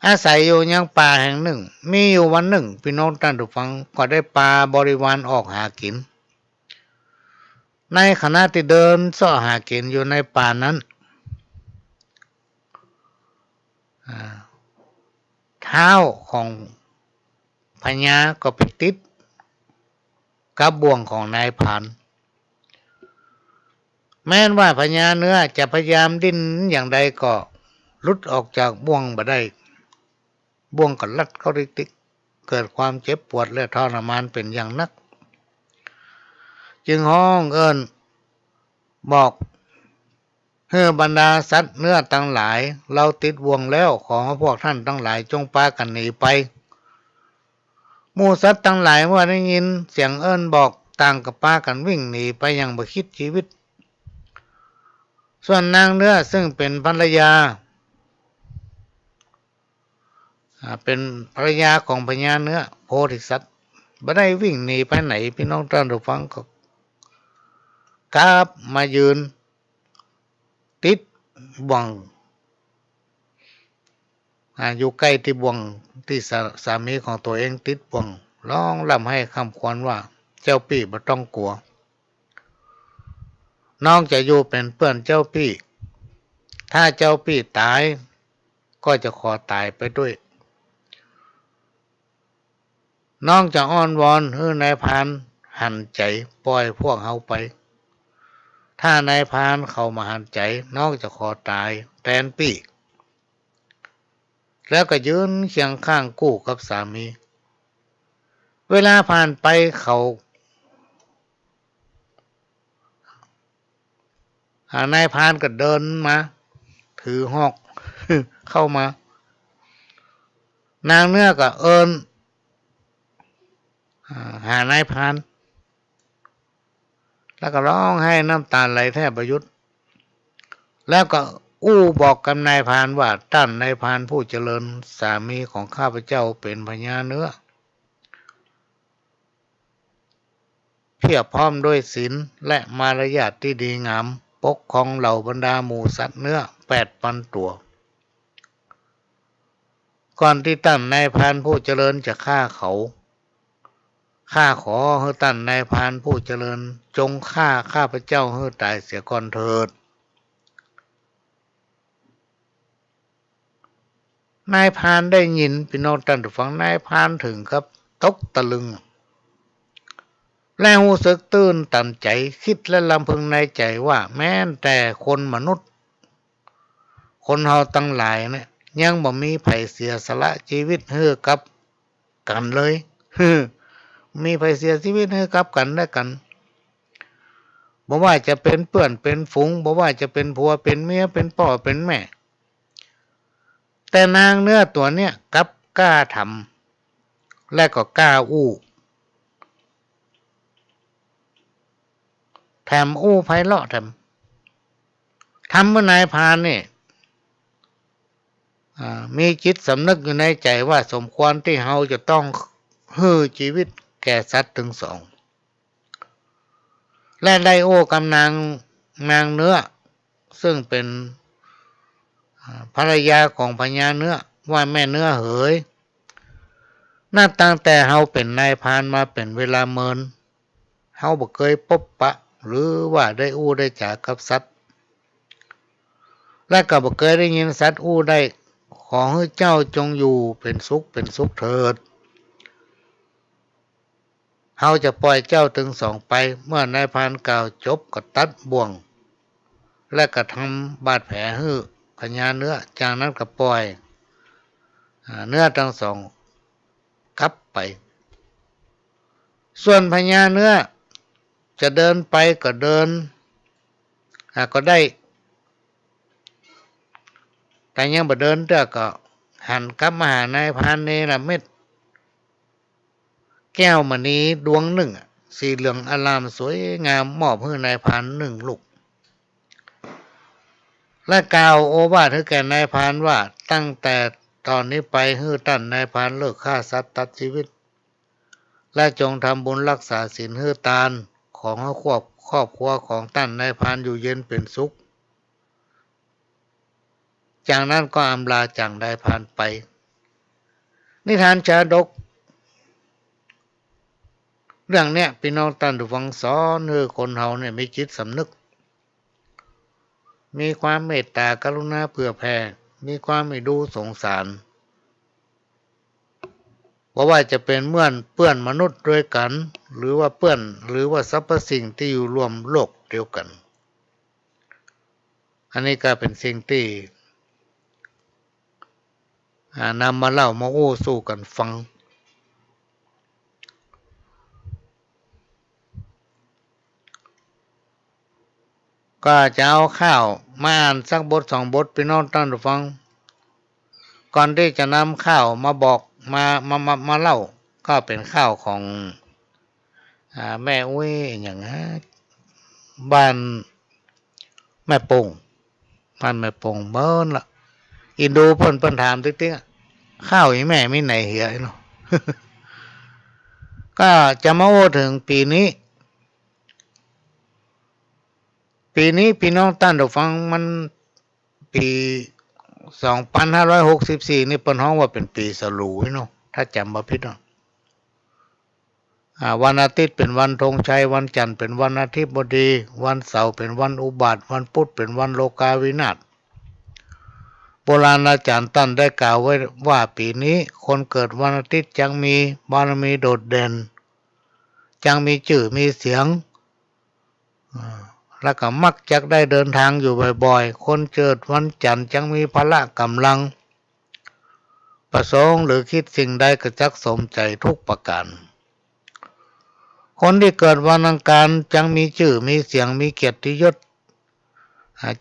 อาศัยอยู่ยังป่าแห่งหนึ่งมีอยู่วันหนึ่งพี่น้องท่านผู้ฟังก็ได้ปลาบริวารออกหากินในขณะที่เดินเสาะหากินอยู่ในป่านั้นเท้าของพญาก็ไปติดกับบ่วงของนายพรานแม้นว่าพญาเนื้อจะพยายามดิ้นอย่างใดก็หลุดออกจากบ่วงบ่ได้บ่วงก็ลัดเข้าติกเกิดความเจ็บปวดและทรมานเป็นอย่างนัก จึงห้องเอิ้นบอกเฮือบรรดาสัตว์เนื้อทั้งหลายเราติดบ่วงแล้วขอให้พวกท่านทั้งหลายจงพากันหนีไปหมู่สัตว์ทั้งหลายเมื่อได้ยินเสียงเอิ้นบอกต่างกับพากันวิ่งหนีไปอย่างบ่คิดชีวิตส่วนนางเนื้อซึ่งเป็นภรรยาเป็นภรรยาของพญาเนื้อโพธิสัตว์บ่ได้วิ่งหนีไปไหนพี่น้องท่านผู้ฟังก็กราบมายืนติดบ่วงอยู่ใกล้ที่บ่วงที่สามีของตัวเองติดบ่วงร้องร่ำให้คำควรว่าเจ้าพี่บ่ต้องกลัวน้องจะอยู่เป็นเพื่อนเจ้าพี่ถ้าเจ้าพี่ตายก็จะขอตายไปด้วยน้องจะอ้อนวอนให้นายพรานหันใจปล่อยพวกเขาไปถ้านายพรานเข้ามาหันใจน้องจะขอตายแทนพี่แล้วก็ยืนเคียงข้างกู้กับสามีเวลาผ่านไปเขานายพรานก็เดินมาถือหอกเข้ามานางเนื้อก็เอิ้นหานายพรานแล้วก็ร้องให้น้ำตาไหลแทบประยุทธ์แล้วก็บอกกับนายพรานว่าท่านนายพรานผู้เจริญสามีของข้าพเจ้าเป็นพญาเนื้อเพียบพร้อมด้วยศีลและมารยาทที่ดีงามปกครองเหล่าบรรดาหมู่สัตว์เนื้อ8,000 ตัวก่อนที่ท่านนายพรานผู้เจริญจะฆ่าเขาข้าขอให้ท่านนายพรานผู้เจริญจงฆ่าข้าพเจ้าให้ตายเสียก่อนเถิดนายพรานได้ยินพี่น้องท่านผู้ฟังนายพรานถึงกับตกตะลึงและรู้สึกตื่นตันใจคิดและลำพึงในใจว่าแม้แต่คนมนุษย์คนเฮาทั้งหลายเนี่ยยังบ่มีไผเสียสละชีวิตให้กับกันเลยมีไผเสียชีวิตให้กับกันและกันบ่ว่าจะเป็นเพื่อนเป็นฝูงบ่ว่าจะเป็นผัวเป็นเมียเป็นพ่อเป็นแม่แต่นางเนื้อตัวเนี้ยกลับกล้าทำและก็กล้าแถมไพเราะทำเมื่อนายพรานนี่มีจิตสำนึกอยู่ในใจว่าสมควรที่เฮาจะต้องให้ชีวิตแก่สัตว์ถึงสองและได้กำนางเนื้อซึ่งเป็นภรรยาของพญาเนื้อว่าแม่เนื้อเหยนับตั้งแต่เฮาเป็นนายพรานมาเป็นเวลาเมินเฮาบ่เคยพบปะหรือว่าได้ได้จากกับสัตว์และก็บ่เคยได้ยินสัตว์ได้ขอให้เจ้าจงอยู่เป็นสุขเถิดเฮาจะปล่อยเจ้าถึงสองไปเมื่อนายพรานกล่าวจบก็ตัดบ่วงและก็ทำบาดแผลให้พญาเนื้อจากนั้นก็ปล่อยเนื้อทั้งสองกลับไปส่วนพญาเนื้อจะเดินไปก็เดินก็ได้แต่ยังบ่เดินเด้อก็หันกลับมาหานายพรานเนรมิตแก้วมณีดวงหนึ่งสีเหลืองอลามสวยงามมอบให้นายพราน1 ลูกและกล่าวโอวาทให้แก่นายพรานว่าตั้งแต่ตอนนี้ไปให้ท่านนายพรานเลิกฆ่าสัตว์ตัดชีวิตและจงทำบุญรักษาศีลให้ทานของครอบครัวของท่านนายพรานอยู่เย็นเป็นสุขจากนั้นก็อำลาจากนายพรานไปนิทานชาดกเรื่องเนี้ยพี่น้องท่านผู้ฟังสอนให้คนเฮาเนี่ยมีจิตสำนึกมีความเมตตากรุณาเผื่อแผ่มีความไม่ดูสงสารเพราะว่าจะเป็นเพื่อนมนุษย์ด้วยกันหรือว่าสรรพสิ่งที่อยู่ร่วมโลกเดียวกันอันนี้ก็เป็นสิ่งที่นำมาเล่ามาสู่กันฟัง ก็จะเอาข้าวมาอ่านสักบทสองบทพี่น้องท่านผู้ฟังก่อนที่จะนำข้าวมาบอกมาเล่าก็เป็นข้าวของแม่อุ้ยอย่างนะบ้านแม่ปงบ้านแม่ปงเบิ้ลละอินดูเพิ่นถามติ๊กๆข้าวอีแม่ไม่ไหนเหียเนาะ ก็จะมาโอ้ถึงปีนี้พี่น้องท่านผู้ฟังมันปี2564นี่เปิ้นฮ้องว่าเป็นปีสลูเนาะถ้าจำบ่ผิดเนาะวันอาทิตย์เป็นวันธงชัยวันจันทร์เป็นวันอาทิตย์บดีวันเสาร์เป็นวันอุบาทวันพุธเป็นวันโลกาวินาศโบราณอาจารย์ตั้นได้กล่าวไว้ว่าปีนี้คนเกิดวันอาทิตย์จังมีบารมีโดดเด่นจังมีชื่อมีเสียงแล้วก็มักจะได้เดินทางอยู่บ่อยๆคนเกิดวันจันทร์จังมีพละกำลังประสงค์หรือคิดสิ่งใดก็จักสมใจทุกประการคนที่เกิดวันอังคารจังมีชื่อมีเสียงมีเกียรติยศ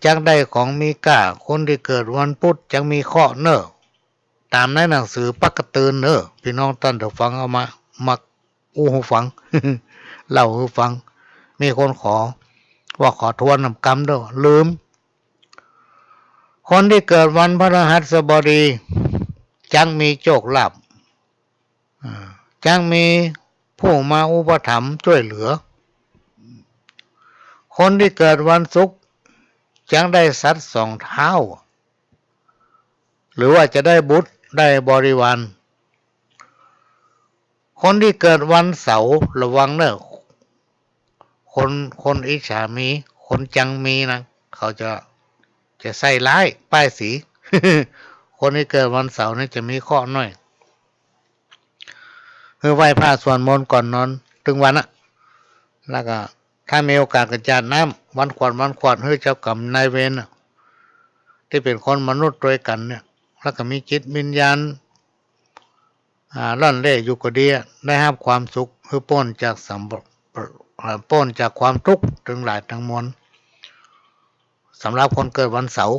จักได้ของมีค่าคนที่เกิดวันพุธจังมีข้อเน้อตามในหนังสือปักกระตือนเน้อพี่น้องท่านผู้ฟังเอามามักอู้หูฟัง เล่าให้ฟังมีคนขอว่าขอทวนนำกรรมด้วยลืมคนที่เกิดวันพฤหัสบดีจังมีโชคลาภจังมีผู้มาอุปถัมภ์ช่วยเหลือคนที่เกิดวันศุกร์จังได้สัตว์สองเท้าหรือว่าจะได้บุตรได้บริวารคนที่เกิดวันเสาร์ระวังเนอะคนอิจฉามีคนจังมีนะเขาจะใส่ร้ายป้ายสี คนที่เกิดวันเสาร์นี่จะมีข้อน้อยคือไหว้พระสวดมนต์ก่อนนอนถึงวันอะแล้วก็ถ้ามีโอกาสกระจาดน้ำวันขวัญให้เจ้ากรรมนายเวรที่เป็นคนมนุษย์ด้วยกันเนี่ยแล้วก็มีจิตวิญญาณร่อนเล่อยู่ก็ดีได้รับความสุขคือพ้นจากพ้นจากความทุกข์ทั้งหลายทั้งมวลสำหรับคนเกิดวันเสาร์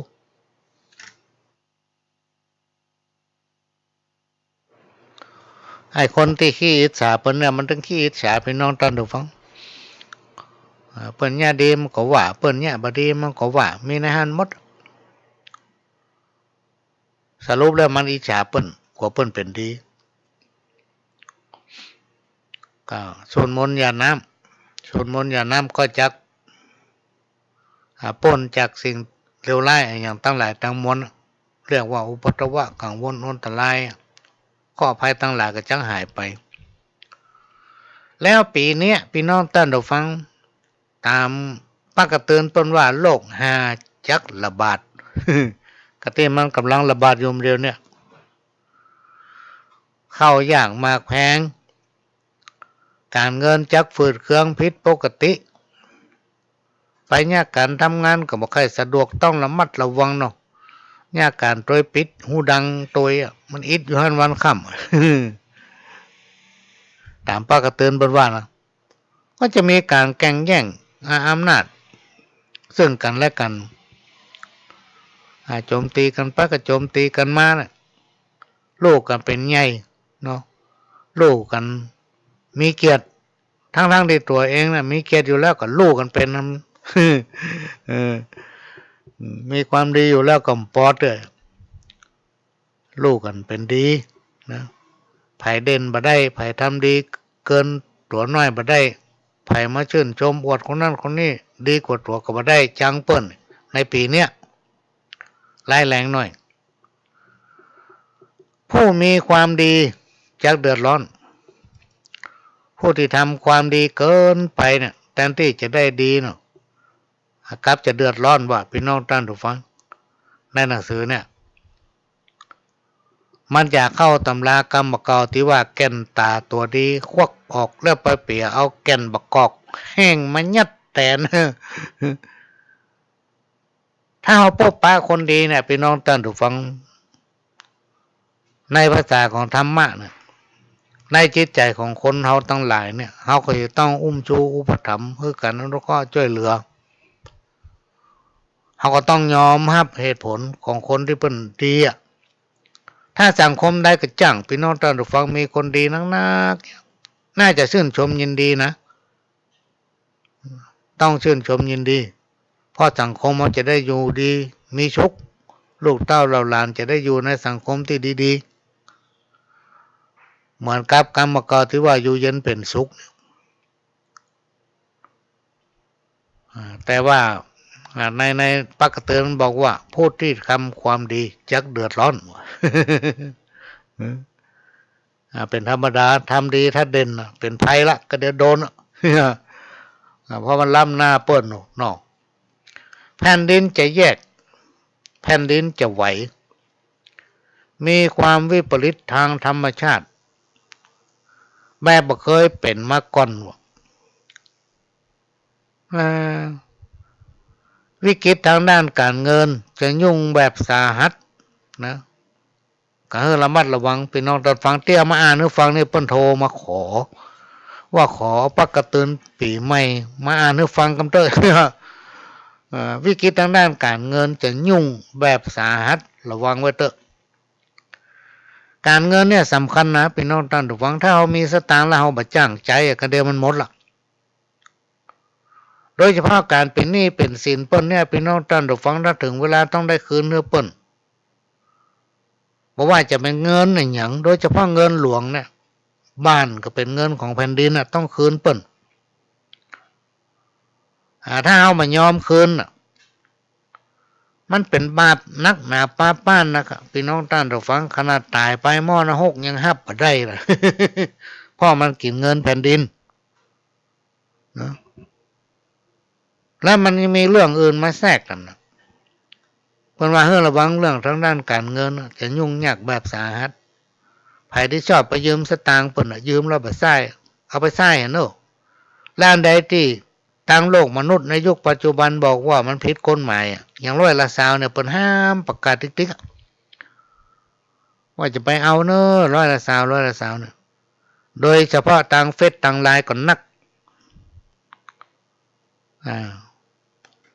ไอ้คนที่ขี้อิจฉาเปิ้นเนี่ยมันต้องขี้อิจฉาพี่น้องท่านผู้ฟังเปิ้นเนี่ยดีมันก็ว่าเปิ้นเนี่ยบ่ดีมันก็ว่ามีในหันหมดสรุปแล้วมันอิจฉาเปิ้นกว่าเปิ้นเป็นดีก็สวดมนต์อย่าน้ำก็จักพ้นจากสิ่งเลวร้ายอย่างตั้งหลายทั้งมวลเรียกว่าอุปัตตวะกังวลอันตรายข้อภัยทั้งหลายก็จังหายไปแล้วปีนี้พี่น้องท่านผู้ฟังตามปักกระเตือนต้นว่าโรคหาจักระบาด กระเตมันกำลังระบาดอยู่เดียวเนี่ยเข้าอย่างมากแพงการเงินจักฝืดเครื่องผิดปกติไปเนี่ยการทำงานก็บ่ค่อยสะดวกต้องระมัดระวังเนาะเนี่ยการตัวปิดหูดังตัวมันอิดอยู่หันวันค่ำตามป้ากระเตือนบนว่านะก็จะมีการแข่งแย่งอำนาจซึ่งกันและกันโจมตีกันไปก็โจมตีกันมานะลูกกันเป็นใหญ่เนาะลูกกันมีเกียรติทั้งที่ตัวเองนะมีเกียรติอยู่แล้วก็ลูกกันเป็น มีความดีอยู่แล้วก็ปอดเลยลูกกันเป็นดีนะไผเด่นบ่ได้ไผทำดีเกินตัวน้อยบ่ได้ไผมาชื่นชมอวดคนนั้นคนนี้ดีกว่าตัวก็บ่ได้จังเปิ้นในปีเนี้ยร้ายแรงหน่อยผู้มีความดีจักเดือดร้อนผู้ที่ทำความดีเกินไปเนี่ยแทนที่จะได้ดีเนาะกลับจะเดือดร้อนว่าพี่น้องท่านผู้ฟังในหนังสือเนี่ยมันจะเข้าตำรากรรมเก่าที่ว่าแก่นตาตัวดีควักออกแล้วไปเปียเอาแก่นบกอกแห้งมายัดแต่น ถ้าเอาพบป้าคนดีเนี่ยพี่น้องท่านผู้ฟังในภาษาของธรรมะเนี่ยในจิตใจของคนเฮาทั้งหลายเนี่ยเฮาก็จะต้องอุ้มชูอุปถัมภ์คือกันแล้วก็ช่วยเหลือ เขาก็ต้องยอมรับเหตุผลของคนที่เป็นดีอ่ะถ้าสังคมได้กระจ่างพี่น้องท่านผู้ฟังมีคนดีนักน่าจะชื่นชมยินดีนะต้องชื่นชมยินดีเพราะสังคมมันจะได้อยู่ดีมีสุขลูกเต้าเหล่าหลานจะได้อยู่ในสังคมที่ดีๆเหมือนกับกรรมกรที่ว่าอยู่เย็นเป็นสุขแต่ว่าในปักกระเตือนมันบอกว่าพูดที่ทำความดีจักเดือดร้อน เป็นธรรมดาทำดีถ้าเด่นเป็นภัยละก็เดี๋ยวโดน เพราะมันล้ำหน้าเปิ้นเนาะแผ่นดินจะแยกแผ่นดินจะไหวมีความวิปริตทางธรรมชาติแบบบ่เคยเป็นมาก่อนวิกฤตทางด้านการเงินจะยุ่งแบบสาหัสนะก็ให้ระมัดระวังพี่น้องตอนฟังเตี้ยมาอ่านหรือฟังนี่เปิ้นโทรมาขอว่าขอปักกระตือนปีใหม่มาอ่านให้ฟังกันเถอะ วิกฤตทางด้านการเงินจะยุ่งแบบสาหัสระวังไว้เถอะการเงินเนี่ยสำคัญนะพี่น้องท่านผู้ฟังถ้าเรามีสตางค์แล้วเราบ่จ้างใจก็เดี๋ยวมันหมดละโดยเฉพาะการเป็นหนี้เป็นสินเปิ้นเนี่ยพี่น้องท่านผู้ฟังถ้าถึงเวลาต้องได้คืนเนื้อเปิ้นบ่ว่าจะเป็นเงินอย่างโดยเฉพาะเงินหลวงเนี่ยบ้านก็เป็นเงินของแผ่นดินต้องคืนเปิ้นถ้าเอามายอมคืนมันเป็นบาปนักหนาป้านนะครับพี่น้องท่านผู้ฟังขนาดตายไปหม้อนะหกยังหับบ่ได้ล่ะ เพราะมันกินเงินแผ่นดินนะแล้วมันยังมีเรื่องอื่นมาแทรกกันนะเพิ่นว่าให้ระวังเรื่องทางด้านการเงินจะยุ่งยากแบบสาหัสไผที่ชอบไปยืมสตางค์เพิ่นยืมแล้วบ่ใช้เอาไปใช้เนาะแล้วอันใดที่ทางโลกมนุษย์ในยุคปัจจุบันบอกว่ามันผิดกฎหมายอย่างร้อยละ20เนี่ยเปิ้นห้ามประกาศติ๊กๆว่าจะไปเอาเนาะร้อยละ20เนี่ยโดยเฉพาะทางเฟซทางไลน์ก็นัก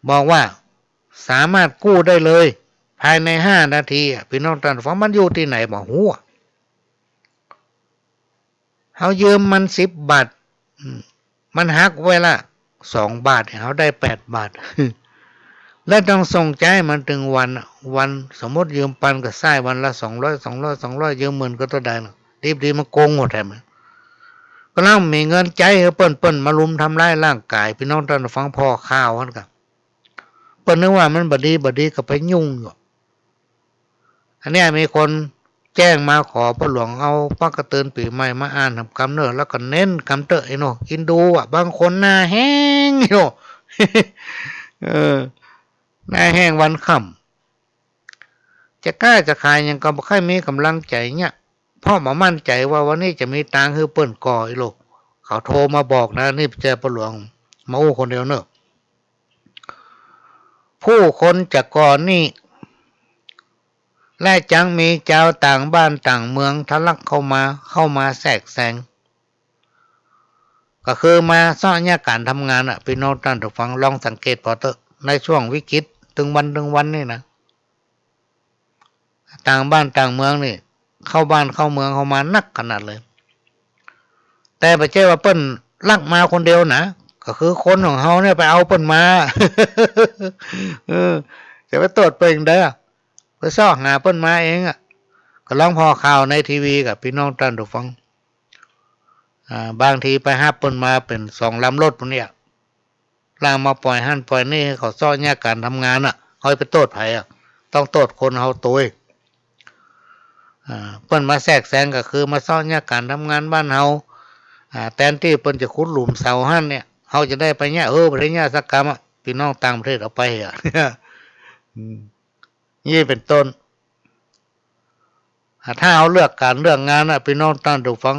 บอกว่าสามารถกู้ได้เลยภายใน5 นาทีพี่น้องท่านฟังมันอยู่ที่ไหนบ่ฮู้เฮายืมมัน10 บาทมันหักไว้ละ2 บาทเฮาได้8 บาท และต้องส่งใจมันถึงวันสมมติยืมปันก็ใช้วันละ200ยืมหมื่นก็ต้องได้นะดีๆมันโกงหมดแท้มั้ยก็แล้วมีเงินใจให้เปิ้นมาลุมทำร้ายร่างกายพี่น้องท่านฟังพ่อข้าวหั่นก็เปิ้นนึกว่ามันบ่ดีก็ไปยุ่งอยู่อันนี้มีคนแจ้งมาขอพระหลวงเอาปักกระตือนปีใหม่มาอ่านทำคำเนอะแล้วก็เน้นคำเตอะไอ้โน่อินดูบางคนหน้าแห้งโน่ หน้าแห้งวันค่ำจะกล้าจะขายยังก็บ่ค่อยมีกำลังใจเนี่ยเพราะบ่มั่นใจว่าวันนี้จะมีตังค์คือเปิ้นก่อไอ้โลกเขาโทรมาบอกนะนี่เจ้าพระหลวงมาอู้คนเดียวเนอะผู้คนจะก่อนี่และจังมีเจ้าต่างบ้านต่างเมืองทะลักเข้ามาแทรกแซงก็คือมาซ่อนแยกการทำงานพี่น้องท่านผู้ฟังลองสังเกตพอเถอะในช่วงวิกฤตถึงวันนี่นะต่างบ้านต่างเมืองนี่เข้าบ้านเข้าเมืองเข้ามานักขนาดเลยแต่ไม่ใช่ว่าเปิ้นลักมาคนเดียวนะก็คือคนของเฮาเนี่ยไปเอาเปิ้นมา จะไปตรวจเปิ้นได้ไปซ่อหาเปิ้นมาเองก็ลองพอข่าวในทีวีกับพี่น้องท่านผู้ฟังบางทีไปหาเปิ้นมาเป็น2 ลำรถพวกเนี้ยล่างมาปล่อยหั่นปล่อยนี่ให้เขาซ่อนแยกการทำงานเฮาไปโทษไผต้องโทษคนเฮาตัวเปิ้นมาแทรกแซงก็คือมาซ่อนแยกการทำงานบ้านเฮาแทนที่เปิ้นจะขุดหลุมเสาหั่นเนี่ยเฮาจะได้ไปเนี่ยบ่ได้เนี่ยสักกรรมพี่น้องต่างประเทศเอาไปนี่เป็นต้นถ้าเอาเลือกการเรื่องงานพี่น้องท่านผู้ฟัง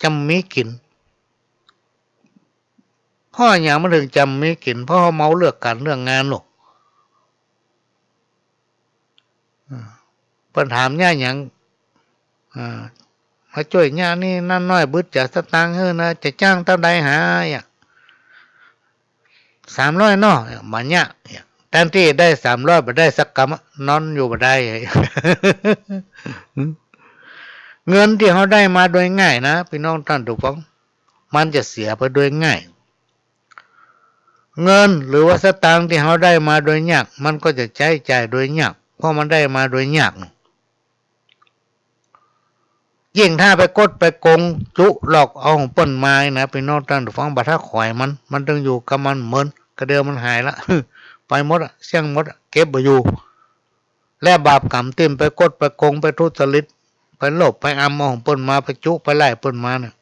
จำมีกินเพราะอย่างมันถึงจำมีกินเพราะเมาเลือกการเรื่องงานหรอกเพิ่นถามย่าหยังมาช่วยย่านี่นั่นน้อยบึดจะสตางค์เฮ้อนะจะจ้างเท่าใดหา300เนาะมันเนี่ย ทนที่ได้300บ่ได้สักกำนอนอยู่บ่ได้ เงินที่เขาได้มาโดยง่ายนะพี่น้องท่านทุกท่านมันจะเสียไปโดยง่ายเงินหรือว่าสตางค์ที่เขาได้มาโดยยากมันก็จะใช้จ่ายโดยยากเพราะมันได้มาโดยยากยิ่งถ้าไปกดไปโกงจุหลอกเอาของเปิ้นมานะพี่น้องท่านฟังบัดถ้าข่อยมันต้องอยู่กับมันเหมือนกระเดือมันหายละ ไปหมดเสี่ยงหมดเก็บบ่อยู่และบาปกรรมเต็มไปกดไปโกงไปทุจริตไปโลภไปเอาของเปิ้นมาไปจุไปไล่เปิ้นมาเนี่ย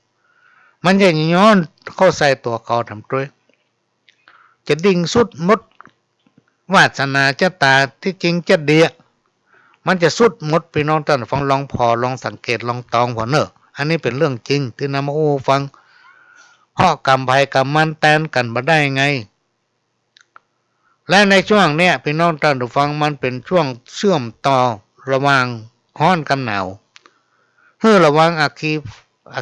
มันจะย้อนเข้าใส่ตัวเขาทำด้วยจะดิ่งสุดมดวาสนาชะตาที่จริงจะเดียมันจะสุดหมดพี่น้องท่านฟังลองพอลองสังเกตลองตองพอเนอะอันนี้เป็นเรื่องจริงที่นำมาฟังเพราะกรรมภัยกรรมมันแตนกันมาได้ไงและในช่วงเนี้ยพี่น้องท่านฟังมันเป็นช่วงเชื่อมต่อระหว่างร้อนกับหนาวระวังอัค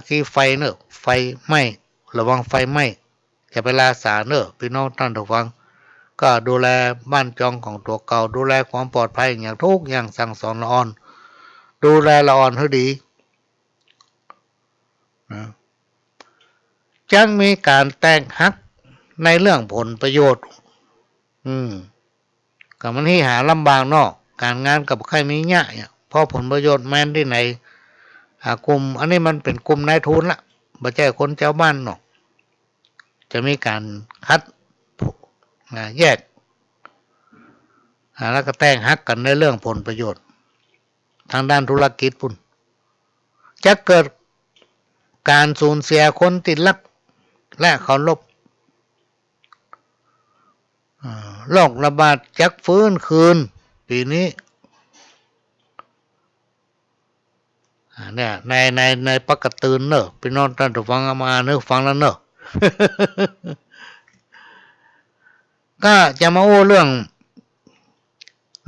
คีไฟเนอะไฟไหม้ระวังไฟไหม้อย่าไปลาสาเนอะพี่น้องท่านฟังก็ดูแลบ้านจองของตัวเก่าดูแลความปลอดภัยอย่างทุกอย่างสั่งสอนละอ่อนดูแลละอ่อนให้ดีนะจังมีการแต่งฮักในเรื่องผลประโยชน์กับมันที่หาลำบากเนาะการงานกับใครมีเงี้ยเพราะผลประโยชน์แม้นที่ไหนกลุ่มอันนี้มันเป็นกลุ่มนายทุนละบ่ใช่คนเจ้าบ้านเนาะจะมีการคัดแยกแล้วก็แต่งฮักกันในเรื่องผลประโยชน์ทางด้านธุรกิจปุ่นจะเกิดการสูญเสียคนติดลักและเคารพโรคระบาดจักฟื้นคืนปีนี้เนี่ยในปกติเนอะพี่น้องท่านฟังมาเนอะฟังแล้วเนอะ ก็จะมาเรื่อง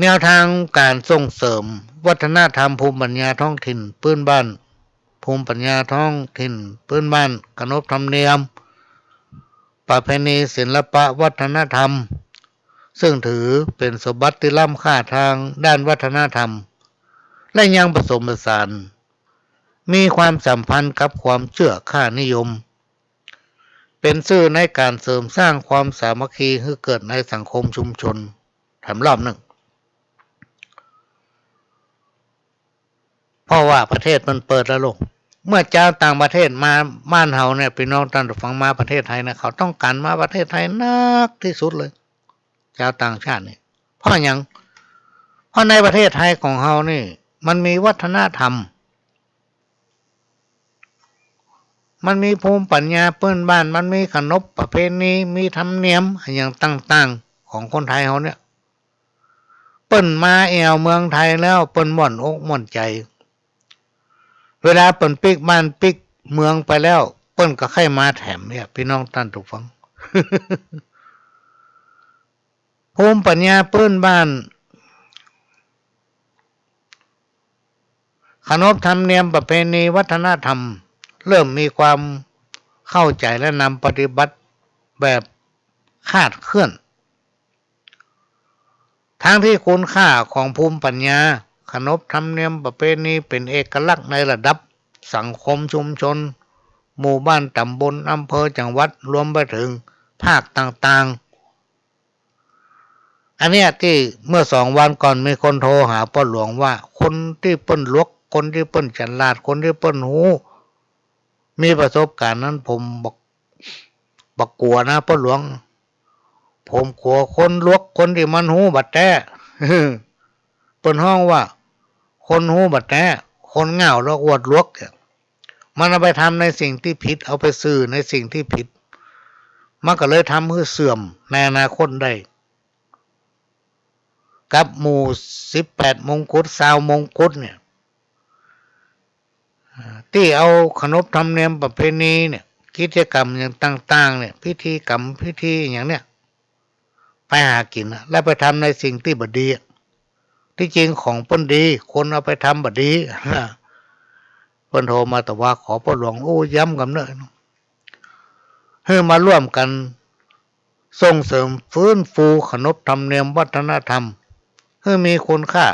แนวทางการส่งเสริมวัฒนธรรมภูมิปัญญาท้องถิ่นพื้นบ้านภูมิปัญญาท้องถิ่นพื้นบ้านขนบธรรมเนียมประเพณีศิลปะวัฒนธรรมซึ่งถือเป็นสมบัติที่ล้ำค่าทางด้านวัฒนธรรมและยังผสมผสานมีความสัมพันธ์กับความเชื่อค่านิยมเป็นสื่อในการเสริมสร้างความสามัคคีให้เกิดในสังคมชุมชนทำรอบหนึ่งเพราะว่าประเทศมันเปิดแล้วลูกเมื่อเจ้าต่างประเทศมาบ้านเฮาเนี่ยพี่น้องท่านฟังมาประเทศไทยนะเขาต้องการมาประเทศไทยนักที่สุดเลยชาวต่างชาตินี่เพราะอย่างเพราะในประเทศไทยของเฮานี่มันมีวัฒนธรรมมันมีภูมิปัญญาพื้นบ้านมันมีขนบประเพณีมีธรรมเนียมอย่างต่างๆของคนไทยเขาเนี่ยเปิ้นมาแอวเมืองไทยแล้วเปิ้นม่วนอกม่วนใจเวลาเปิ้นปิกบ้านปิกเมืองไปแล้วเปิ้นก็ค่อยมาแถมเนี่ยพี่น้องท่านทุกฟัง ภูมิปัญญาพื้นบ้านขนบธรรมเนียมประเพณีวัฒนธรรมเริ่มมีความเข้าใจและนำปฏิบัติแบบคาดเคลื่อนทั้งที่คุณค่าของภูมิปัญญาขนบธรรมเนียมประเพณีเป็นเอกลักษณ์ในระดับสังคมชุมชนหมู่บ้านตำบลอำเภอจังหวัดรวมไปถึงภาคต่างๆอันนี้ที่เมื่อ2 วันก่อนมีคนโทรหาพ่อหลวงว่าคนที่เปิ้นลวกคนที่เปิ้นฉลาดคนที่เปิ้นหูมีประสบการณ์นั้นผมบอกกลัวนะพ่อหลวงผมกลัวคนลวกคนที่มันหูบัดแต้ เปิ้นห้องว่าคนหูบัดแต้คนเหงาแล้วอวดลวกมันเอาไปทำในสิ่งที่ผิดเอาไปสื่อในสิ่งที่ผิดมันก็เลยทำให้เสื่อมในอนาคตได้กับหมู่18 มงกุฎ20 มงกุฎเนี่ยที่เอาขนบธรรมเนียมประเพณีเนี่ยกิจกรรมอย่างต่างๆเนี่ยพิธีกรรมพิธีอย่างเนี้ยไปหากินแล้วไปทำในสิ่งที่บดีที่จริงของเปิ้นดีคนเอาไปทำบดีเปิ้นโทรมาแต่ว่าขอพ่อหลวงย้ำกันเนอะให้มาร่วมกัน ส่งเสริมฟื้นฟูขนบธรรมเนียมวัฒนธรรมให้มีคุณค่า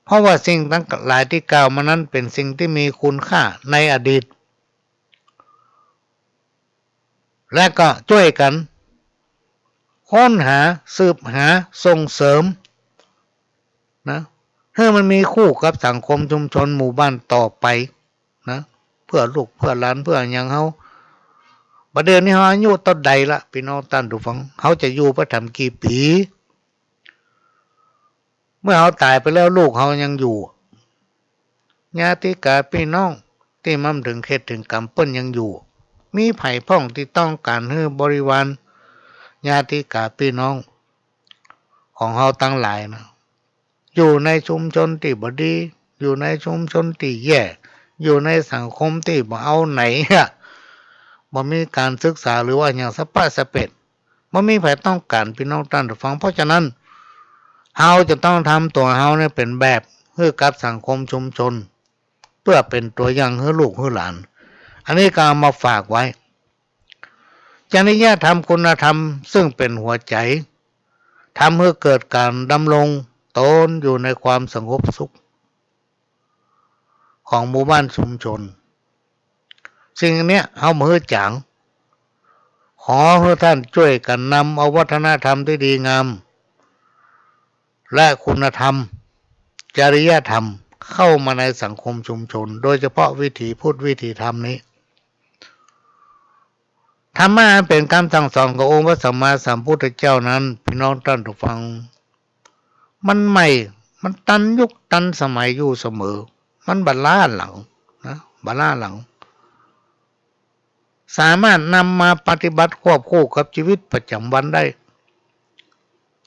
เพราะว่าสิ่งทั้งหลายที่กล่าวมานั้นเป็นสิ่งที่มีคุณค่าในอดีตและก็ช่วยกันค้นหาสืบหาส่งเสริมนะให้มันมีคู่กับสังคมชุมชนหมู่บ้านต่อไปนะเพื่อลูกเพื่อหลานเพื่ออย่างเขาประเดี๋ยวนี้เขาอายุต้นใดละพี่น้องท่านผู้ฟังเขาจะอยู่ไปทำกี่ปีเมื่อเขาตายไปแล้วลูกเขายังอยู่ญาติกาพี่น้องที่มั่มถึงเขตถึงกรรมเปิ้นยังอยู่มีไผ่พ่องที่ต้องการให้บริวารญาติกาพี่น้องของเขาตั้งหลายนะอยู่ในชุมชนที่บ่ดีอยู่ในชุมชนที่แย่อยู่ในสังคมที่บ่เอาไหนบ่มีการศึกษาหรือว่าอย่างสะปะสะเป็ดบ่มีไผต้องการพี่น้องท่านผู้ฟังเพราะฉะนั้นเฮาจะต้องทำตัวเฮาเนี่ยเป็นแบบเพื่อกับสังคมชุมชนเพื่อเป็นตัวอย่างให้ลูกให้หลานอันนี้ก็เอามาฝากไว้จริยธรรมคุณธรรมซึ่งเป็นหัวใจทำให้เกิดการดำรงตนอยู่ในความสงบสุขของหมู่บ้านชุมชนสิ่งนี้เอามือจังขอให้ท่านช่วยกันนำเอาวัฒนธรรมที่ดีงามและคุณธรรมจริยธรรมเข้ามาในสังคมชุมชนโดยเฉพาะวิถีพูดวิถีธรรมนี้ธรรมะเป็นคำสั่งสอนขององค์พระสัมมาสัมพุทธเจ้านั้นพี่น้องท่านผู้ฟังมันใหม่มันตันยุคตันสมัยอยู่เสมอมันบัลล่าหลังนะบัลล่าหลังสามารถนำมาปฏิบัติควบคู่กับชีวิตประจำวันได้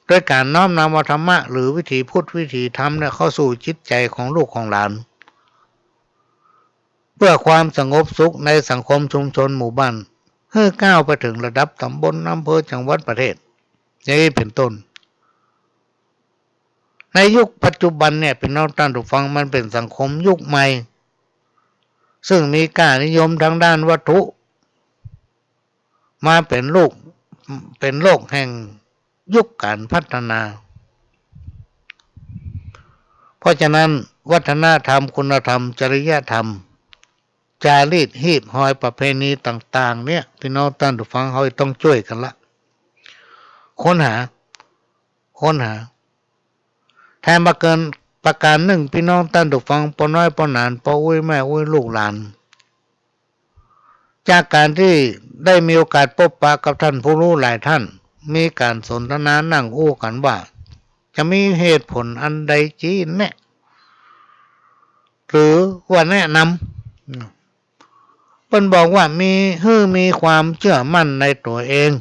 ด้วยการน้อมนำธรรมะหรือวิถีพุทธวิถีธรรมเนี่ยเข้าสู่จิตใจของลูกของหลานเพื่อความสงบสุขในสังคมชุมชนหมู่บ้านให้ก้าวไปถึงระดับตำบลอำเภอจังหวัดประเทศอย่างนี้เป็นต้นในยุคปัจจุบันเนี่ยเป็นน้องท่านผู้ฟังมันเป็นสังคมยุคใหม่ซึ่งมีการนิยมทางด้านวัตถุมาเป็นโลกแห่งยุคการพัฒนาเพราะฉะนั้นวัฒนธรรมคุณธรรมจริยธรรมจารีตหีบหอยประเพณีต่างๆเนี่ยพี่น้องท่านผู้ฟังเขาต้องช่วยกันละค้นหาแทนมาเกินประการหนึ่งพี่น้องท่านผู้ฟังปอน้อยปอหนานปออุ้ยแม่อุ้ยลูกหลานจากการที่ได้มีโอกาสพบปะกับท่านผู้รู้หลายท่านมีการสนทนานั่งอู้กันว่าจะมีเหตุผลอันใดจี้แนะหรือว่าแนะนำเพิ่นบอกว่ามีความเชื่อมั่นในตัวเอง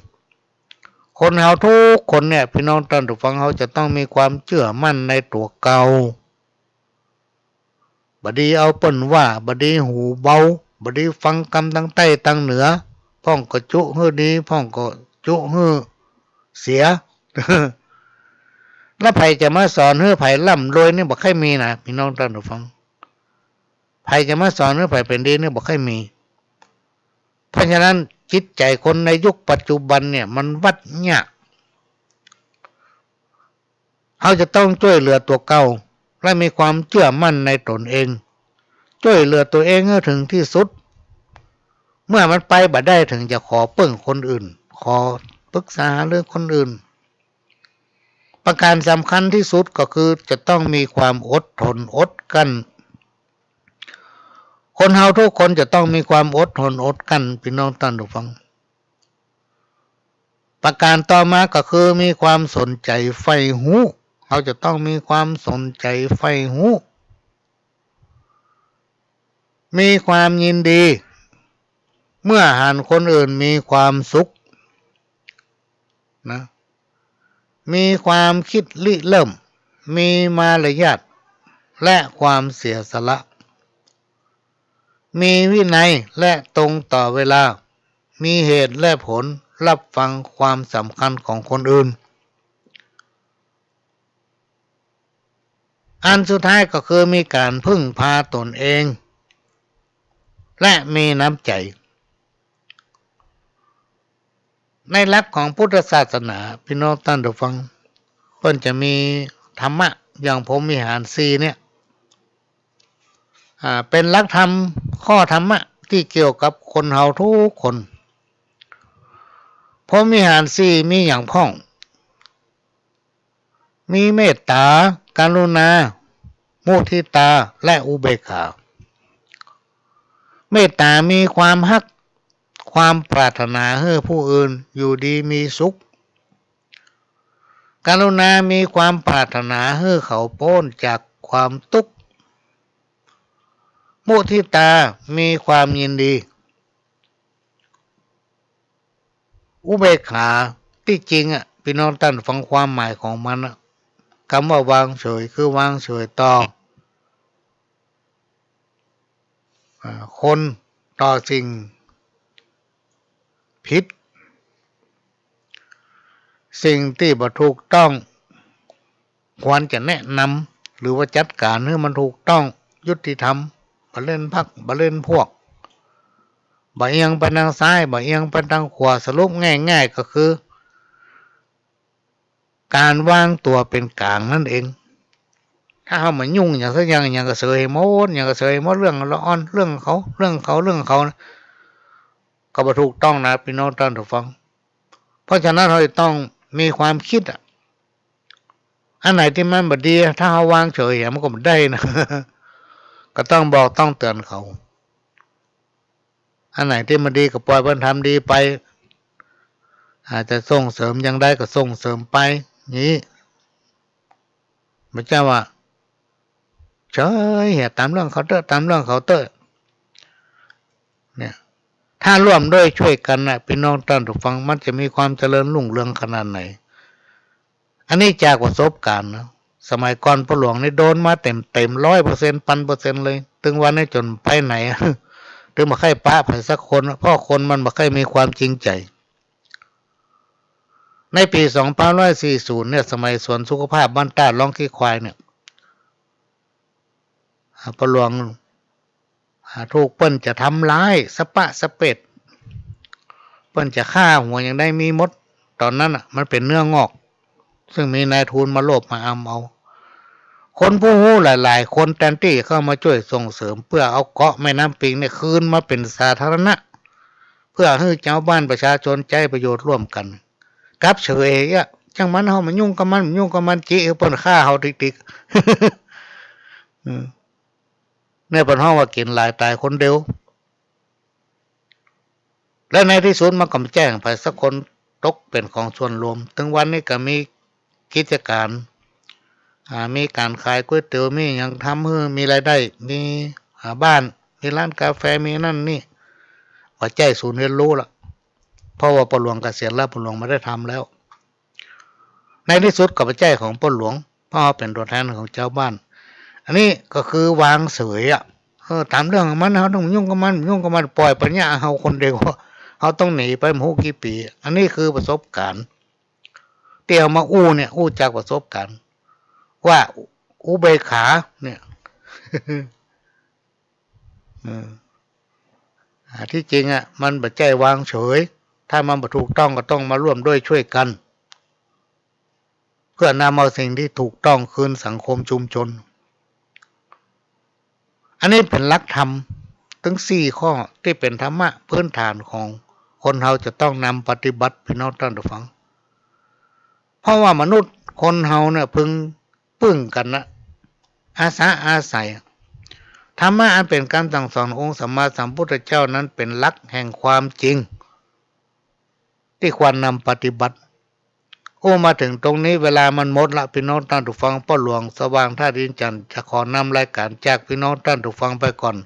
คนเฮาทุกคนเนี่ยพี่น้องท่านผู้ฟังเขาจะต้องมีความเชื่อมั่นในตัวเก่าบดีเอาเปิ้นว่าบดีหูเบาบดีฟังคำตั้งใต้ตั้งเหนือพ่องก็จุฮื้อดีพ่องก็จุฮื้อเสีย แล้วไผจะมาสอนให้ไผร่ำรวยนี่บ่ค่อยมีนะพี่น้องท่านผู้ฟังไผจะมาสอนให้ไผเป็นดีนี่บ่ค่อยมีเพราะฉะนั้นจิตใจคนในยุคปัจจุบันเนี่ยมันวัดยากเขาจะต้องช่วยเหลือตัวเก่าและมีความเชื่อมั่นในตนเองช่วยเหลือตัวเองให้ถึงที่สุดเมื่อมันไปบ่ได้ถึงจะขอปึ้งคนอื่นขอปรึกษาเรื่องคนอื่นประการสำคัญที่สุดก็คือจะต้องมีความอดทนอดกลั้นคนเฮาทุกคนจะต้องมีความอดทนอดกลั้นพี่น้องท่านผู้ฟังประการต่อมาก็คือมีความสนใจใฝ่หูเราจะต้องมีความสนใจใฝ่หูมีความยินดีเมื่อเห็นคนอื่นมีความสุขนะมีความคิดริเริ่มมีมารยาทและความเสียสละมีวินัยและตรงต่อเวลามีเหตุและผลรับฟังความสำคัญของคนอื่นอันสุดท้ายก็คือมีการพึ่งพาตนเองและมีน้ำใจ ในหลักของพุทธศาสนาพี่น้องท่านผู้ฟังเพิ่นจะมีธรรมะอย่างพรหมวิหารสี่เนี่ยเป็นหลักธรรมข้อธรรมะที่เกี่ยวกับคนเฮาทุกคนพรหมวิหารสี่มีอย่างพ้องมีเมตตากรุณามุทิตาและอุเบกขาเมตตามีความฮักความปรารถนาให้ผู้อื่นอยู่ดีมีสุขกรุณามีความปรารถนาให้เขาพ้นจากความทุกข์มุทิตามีความยินดีอุเบกขาที่จริงพี่น้องท่านฟังความหมายของมันคำว่าวางเฉยคือวางเฉยต่อคนต่อสิ่งผิดสิ่งที่บ่ถูกต้องควรจะแนะนำหรือว่าจัดการให้มันถูกต้องยุติธรรมบ่เล่นพักบ่เล่นพวกบ่เอียงไปทางซ้ายบ่เอียงไปทางขวาสรุปง่ายๆก็คือการวางตัวเป็นกลางนั่นเองถ้าเฮามายุ่งอย่างสักอย่างก็เสยหมดอย่างก็เสยหมดเรื่องละอ่อนเรื่องเขาก็บ่ถูกต้องนะพี่น้องท่านผู้ฟังเพราะฉะนั้นเราต้องมีความคิดอันไหนที่มันบ่ดีถ้าเฮาวางเฉยมันก็บ่ได้นะ ก็ต้องบอกต้องเตือนเขาอันไหนที่มันดีก็ปล่อยมันทำดีไปอาจจะส่งเสริมอย่างใดก็ส่งเสริมไปนี้ไม่ใช่ว่าเฉยเหี้ยตามเรื่องเขาเถอะเนี่ยถ้าร่วมด้วยช่วยกันนะพี่น้องท่านผู้ฟังมันจะมีความเจริญรุ่งเรืองขนาดไหนอันนี้จากประสบการณ์นะสมัยก่อนพ่อหลวงนี่โดนมาเต็ม 100% 1,000% เลยถึงวันนี้จนไปไหน ถึงมาใครป้าไปสักคนเพราะคนมันบ่ค่อยมีความจริงใจในปี 2540 เนี่ยสมัยสวนสุขภาพบ้านตาดล่องขี้ควายเนี่ยพ่อหลวงถูกเปิ้นจะทำร้ายสปะสเปดเปิ้นจะฆ่าหัวอย่างได้มีมดตอนนั้นมันเป็นเนื้องอกซึ่งมีนายทุนมาโลภมาเอาคนผู้รู้หลายๆคนแทนที่เข้ามาช่วยส่งเสริมเพื่อเอาเกาะแม่น้ำปิงเนี่ยคืนมาเป็นสาธารณะเพื่อให้ชาวบ้านประชาชนใจประโยชน์ร่วมกันกับเฉยจังมันเฮามายุ่งกับมันจิเปิ้นฆ่าเฮาติ๊กๆในเปิ้นเฮาว่ากินหลายตายคนเดียวและในที่สุดมันก็แจ้งไปสักคนตกเป็นของส่วนรวมถึงวันนี้ก็มีกิจการมีการขายก๋วยเตี๋ยวมีอย่างทำให้มีรายได้มีบ้านมีร้านกาแฟมีนั่นนี่ว่าใจศูนย์เรียนรู้ละเพราะว่าพ่อหลวงเกษียณแล้วพ่อหลวงไม่ได้ทำแล้วในที่สุดกับใจของพ่อหลวงเพราะเป็นตัวแทนของชาวบ้านอันนี้ก็คือวางเฉยตามเรื่องของมันเขาต้องยุ่งกับมันปล่อยปัญญาเขาคนเดียวเขาต้องหนีไปมโหกี่ปีอันนี้คือประสบการณ์เตี่ยวมาอู้จากประสบการณ์ว่าอุเบกขาเนี่ยที่จริงมันบ่ใจวางเฉยถ้ามันบ่ถูกต้องก็ต้องมาร่วมด้วยช่วยกันเพื่อนำเอาสิ่งที่ถูกต้องคืนสังคมชุมชนอันนี้เป็นหลักธรรมถึง4ข้อที่เป็นธรรมะพื้นฐานของคนเราจะต้องนำปฏิบัติพี่น้องท่านผู้ฟังเพราะว่ามนุษย์คนเราเนี่ยพึงปึ้งกันนะอาศัยธรรมะอันเป็นการสั่งสอนองค์สัมมาสัมพุทธเจ้านั้นเป็นหลักแห่งความจริงที่ควรนำปฏิบัติมาถึงตรงนี้เวลามันหมดละพี่น้องท่านผู้ฟังพ่อหลวงสว่างท่าดินจันทร์จะขอนำรายการจากพี่น้องท่านผู้ฟังไปก่อน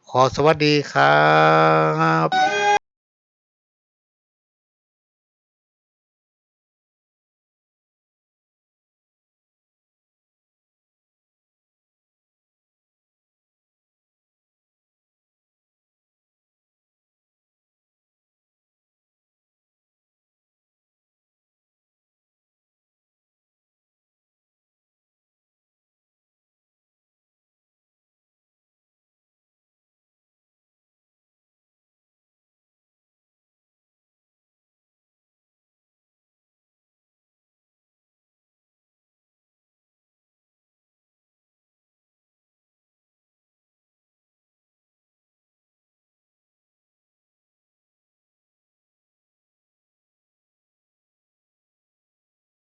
ขอสวัสดีครับ